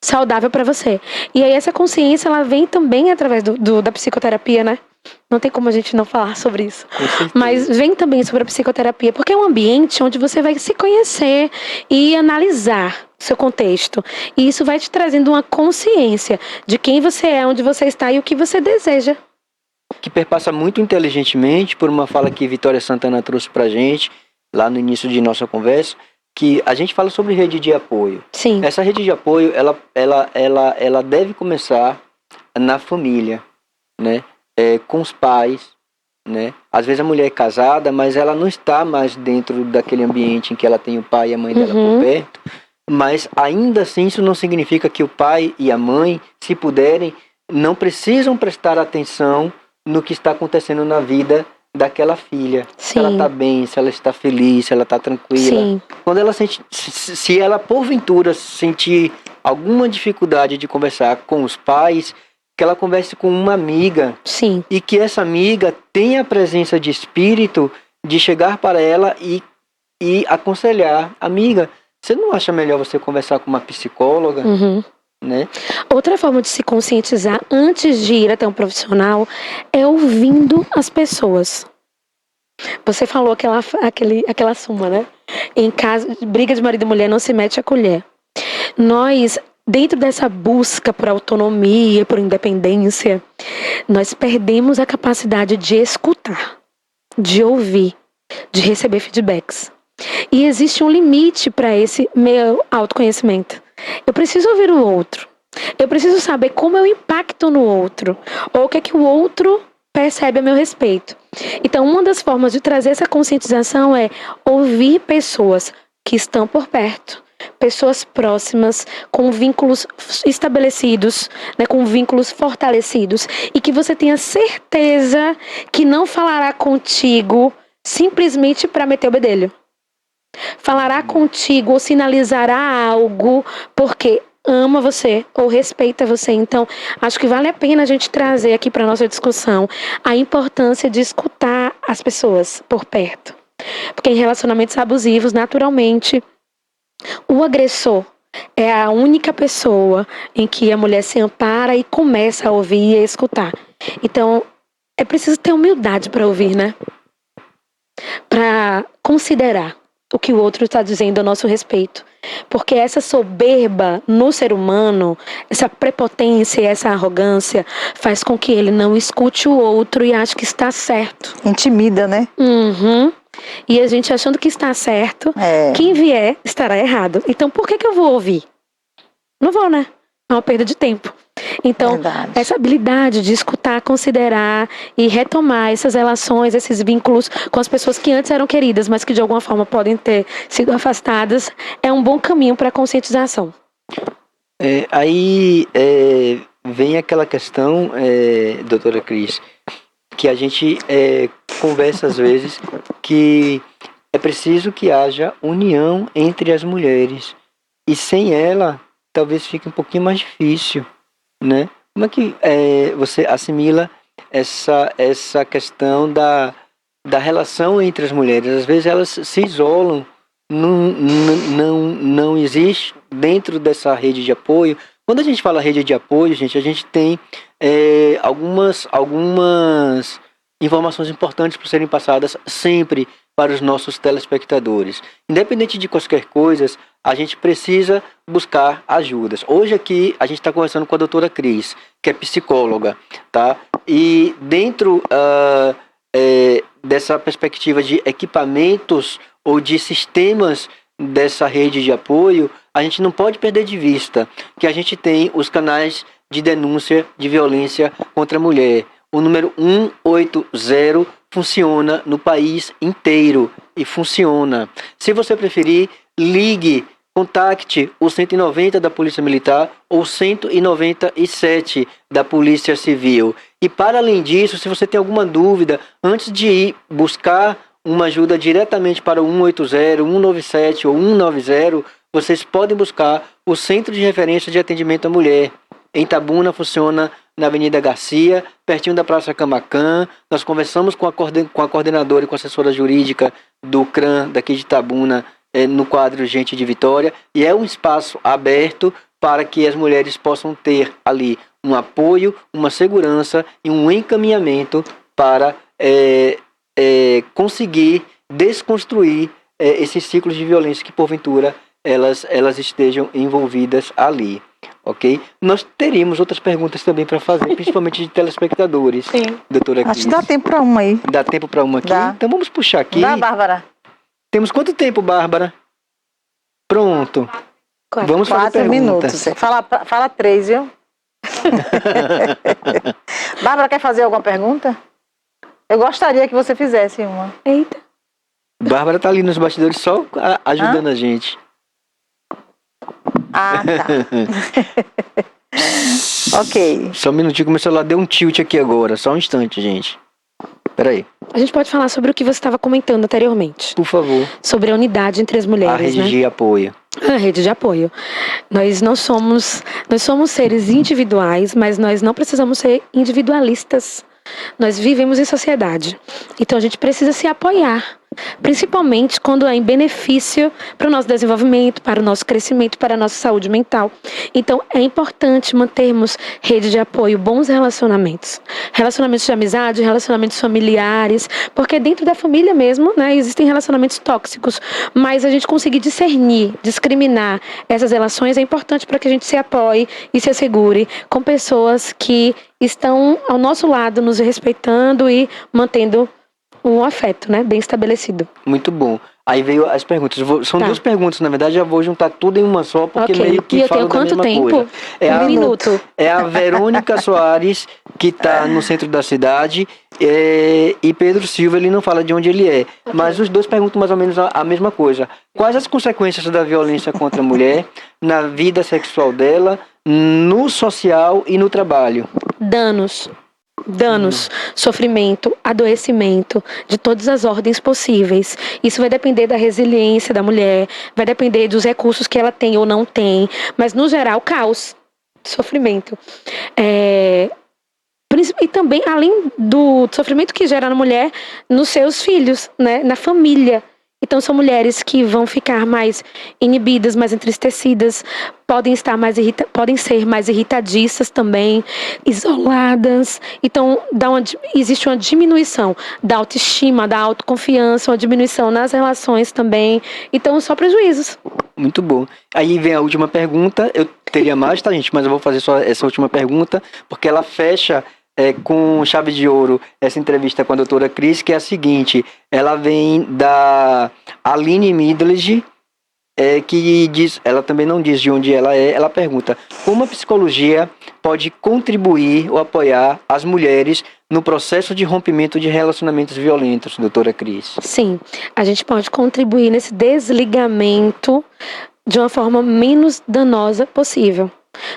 saudável para você. E aí essa consciência, ela vem também através da psicoterapia, né? Não tem como a gente não falar sobre isso. Mas vem também sobre a psicoterapia, porque é um ambiente onde você vai se conhecer e analisar o seu contexto. E isso vai te trazendo uma consciência de quem você é, onde você está e o que você deseja. Que perpassa muito inteligentemente por uma fala que Vitória Santana trouxe pra gente, lá no início de nossa conversa, que a gente fala sobre rede de apoio. Sim. Essa rede de apoio, ela deve começar na família, né? Com os pais, né? Às vezes a mulher é casada, mas ela não está mais dentro daquele ambiente em que ela tem o pai e a mãe dela por perto. Mas ainda assim isso não significa que o pai e a mãe, se puderem, não precisam prestar atenção no que está acontecendo na vida daquela filha. Sim. Se ela está bem, se ela está feliz, se ela está tranquila. Sim. Quando ela sente, se ela porventura sentir alguma dificuldade de conversar com os pais, que ela converse com uma amiga. Sim. E que essa amiga tenha a presença de espírito de chegar para ela e aconselhar. Amiga, você não acha melhor você conversar com uma psicóloga? Né? Outra forma de se conscientizar antes de ir até um profissional é ouvindo as pessoas. Você falou aquela suma, né? Em caso de briga de marido e mulher, não se mete a colher. Nós, dentro dessa busca por autonomia, por independência, nós perdemos a capacidade de escutar, de ouvir, de receber feedbacks. E existe um limite para esse meu autoconhecimento. Eu preciso ouvir o outro. Eu preciso saber como eu impacto no outro. Ou o que é que o outro percebe a meu respeito. Então, uma das formas de trazer essa conscientização é ouvir pessoas que estão por perto. Pessoas próximas, com vínculos estabelecidos, né, com vínculos fortalecidos. E que você tenha certeza que não falará contigo simplesmente para meter o bedelho. Falará contigo ou sinalizará algo porque ama você ou respeita você. Então, acho que vale a pena a gente trazer aqui para nossa discussão a importância de escutar as pessoas por perto. Porque em relacionamentos abusivos, naturalmente, o agressor é a única pessoa em que a mulher se ampara e começa a ouvir e a escutar. Então, é preciso ter humildade para ouvir, né? Para considerar o que o outro está dizendo a nosso respeito. Porque essa soberba no ser humano, essa prepotência e essa arrogância faz com que ele não escute o outro e ache que está certo. Intimida, né? E a gente achando que está certo, quem vier estará errado. Então por que eu vou ouvir? Não vou, né? É uma perda de tempo. Então, essa habilidade de escutar, considerar e retomar essas relações, esses vínculos com as pessoas que antes eram queridas, mas que de alguma forma podem ter sido afastadas, é um bom caminho para a conscientização. Aí vem aquela questão, doutora Cris, que a gente conversa às vezes, que é preciso que haja união entre as mulheres. E sem ela, talvez fique um pouquinho mais difícil, né? Como é que você assimila essa questão da relação entre as mulheres? Às vezes elas se isolam, não existe dentro dessa rede de apoio. Quando a gente fala rede de apoio, gente, a gente tem algumas informações importantes para serem passadas sempre para os nossos telespectadores. Independente de quaisquer coisas, a gente precisa buscar ajudas. Hoje aqui a gente está conversando com a doutora Cris, que é psicóloga, tá? E dentro dessa perspectiva de equipamentos ou de sistemas dessa rede de apoio, a gente não pode perder de vista que a gente tem os canais de denúncia de violência contra a mulher. O número 180 funciona no país inteiro e funciona. Se você preferir, ligue, contacte o 190 da Polícia Militar ou 197 da Polícia Civil. E para além disso, se você tem alguma dúvida, antes de ir buscar uma ajuda diretamente para o 180, 197 ou 190, vocês podem buscar o Centro de Referência de Atendimento à Mulher. Em Itabuna funciona na Avenida Garcia, pertinho da Praça Camacan. Nós conversamos com a coordenadora e com a assessora jurídica do CRAM daqui de Itabuna, no quadro Gente de Vitória, e é um espaço aberto para que as mulheres possam ter ali um apoio, uma segurança e um encaminhamento para conseguir desconstruir esses ciclos de violência que porventura elas estejam envolvidas ali, ok? Nós teríamos outras perguntas também para fazer, principalmente de telespectadores. Sim. Doutora Cris. Acho que dá tempo para uma aí. Dá tempo para uma aqui? Dá. Então vamos puxar aqui. Dá, Bárbara? Temos quanto tempo, Bárbara? Pronto. Vamos fazer 4 perguntas. minutos. Fala 3, viu? Bárbara, quer fazer alguma pergunta? Eu gostaria que você fizesse uma. Eita. Bárbara tá ali nos bastidores só ajudando a gente. Ah, tá. Ok. Só um minutinho que meu celular deu um tilt aqui agora. Só um instante, gente. Peraí, A gente pode falar sobre o que você estava comentando anteriormente. por favor. Sobre a unidade entre as A mulheres, rede né? de apoio. A rede de apoio. Nós somos seres individuais, mas nós não precisamos ser individualistas. Nós vivemos em sociedade. Então a gente precisa se apoiar. Principalmente quando é em benefício para o nosso desenvolvimento, para o nosso crescimento, para a nossa saúde mental. Então é importante mantermos rede de apoio, bons relacionamentos. Relacionamentos de amizade, relacionamentos familiares, porque dentro da família mesmo, né, existem relacionamentos tóxicos. Mas a gente conseguir discernir, discriminar essas relações é importante para que a gente se apoie e se assegure com pessoas que estão ao nosso lado, nos respeitando e mantendo um afeto, né, bem estabelecido. Muito bom. Aí veio as perguntas. São Tá. 2 perguntas, na verdade, já vou juntar tudo em uma só, porque Ok. meio que E eu falam tenho da quanto mesma tempo? coisa. Um minuto. É a Verônica Soares, que está no centro da cidade, e Pedro Silva, ele não fala de onde ele é. Mas os dois perguntam mais ou menos a mesma coisa. Quais as consequências da violência contra a mulher na vida sexual dela, no social e no trabalho? Danos, sofrimento, adoecimento, de todas as ordens possíveis. Isso vai depender da resiliência da mulher, vai depender dos recursos que ela tem ou não tem, mas no geral, caos, sofrimento. E também, além do sofrimento que gera na mulher, nos seus filhos, né, na família. Então são mulheres que vão ficar mais inibidas, mais entristecidas, podem ser mais irritadiças também, isoladas. Então existe uma diminuição da autoestima, da autoconfiança, uma diminuição nas relações também. Então só prejuízos. Muito bom. Aí vem a última pergunta. Eu teria mais, tá, gente? Mas eu vou fazer só essa última pergunta, porque ela fecha com chave de ouro essa entrevista com a doutora Cris, que é a seguinte. Ela vem da Aline Midledge, que diz, ela também não diz de onde ela é. Ela pergunta: como a psicologia pode contribuir ou apoiar as mulheres no processo de rompimento de relacionamentos violentos, doutora Cris? Sim, a gente pode contribuir nesse desligamento de uma forma menos danosa possível.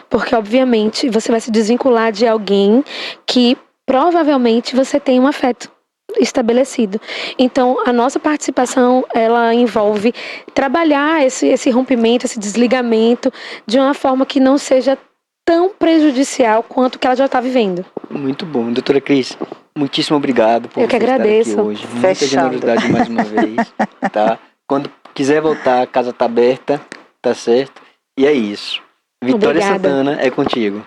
Porque, obviamente, você vai se desvincular de alguém que provavelmente você tem um afeto estabelecido. Então, a nossa participação, ela envolve trabalhar esse rompimento, esse desligamento de uma forma que não seja tão prejudicial quanto que ela já está vivendo. Muito bom. Doutora Cris, muitíssimo obrigado por Eu que você estar agradeço. aqui hoje. Muita Fechado. generosidade mais uma vez, tá? Quando quiser voltar, a casa tá aberta, tá certo? E é isso. Vitória Obrigada. Santana, é contigo.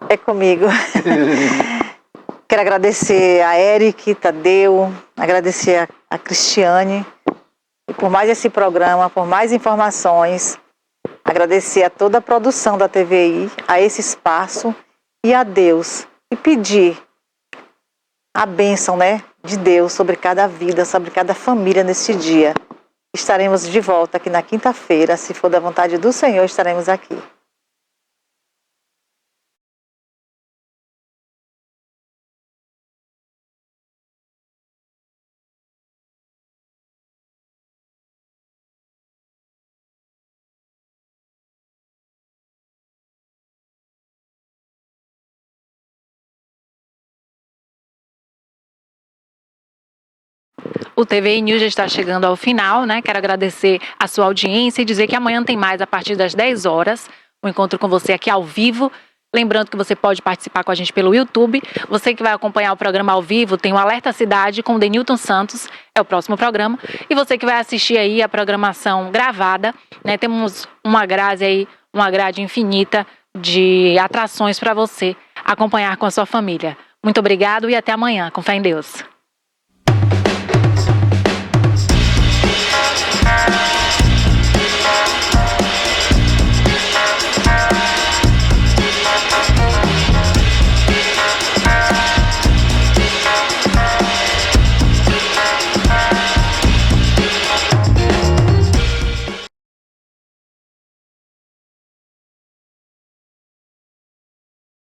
É comigo. Quero agradecer a Eric, Tadeu, agradecer a Cristiane e por mais esse programa, por mais informações. Agradecer a toda a produção da TVI, a esse espaço e a Deus. E pedir a bênção, né, de Deus sobre cada vida, sobre cada família neste dia. Estaremos de volta aqui na quinta-feira. Se for da vontade do Senhor, estaremos aqui. O TVI News já está chegando ao final, né? Quero agradecer a sua audiência e dizer que amanhã tem mais a partir das 10 horas. Um encontro com você aqui ao vivo. Lembrando que você pode participar com a gente pelo YouTube. Você que vai acompanhar o programa ao vivo, tem o Alerta Cidade com o Denilton Santos, é o próximo programa. E você que vai assistir aí a programação gravada, né? Temos uma grade infinita de atrações para você acompanhar com a sua família. Muito obrigado e até amanhã. Com fé em Deus.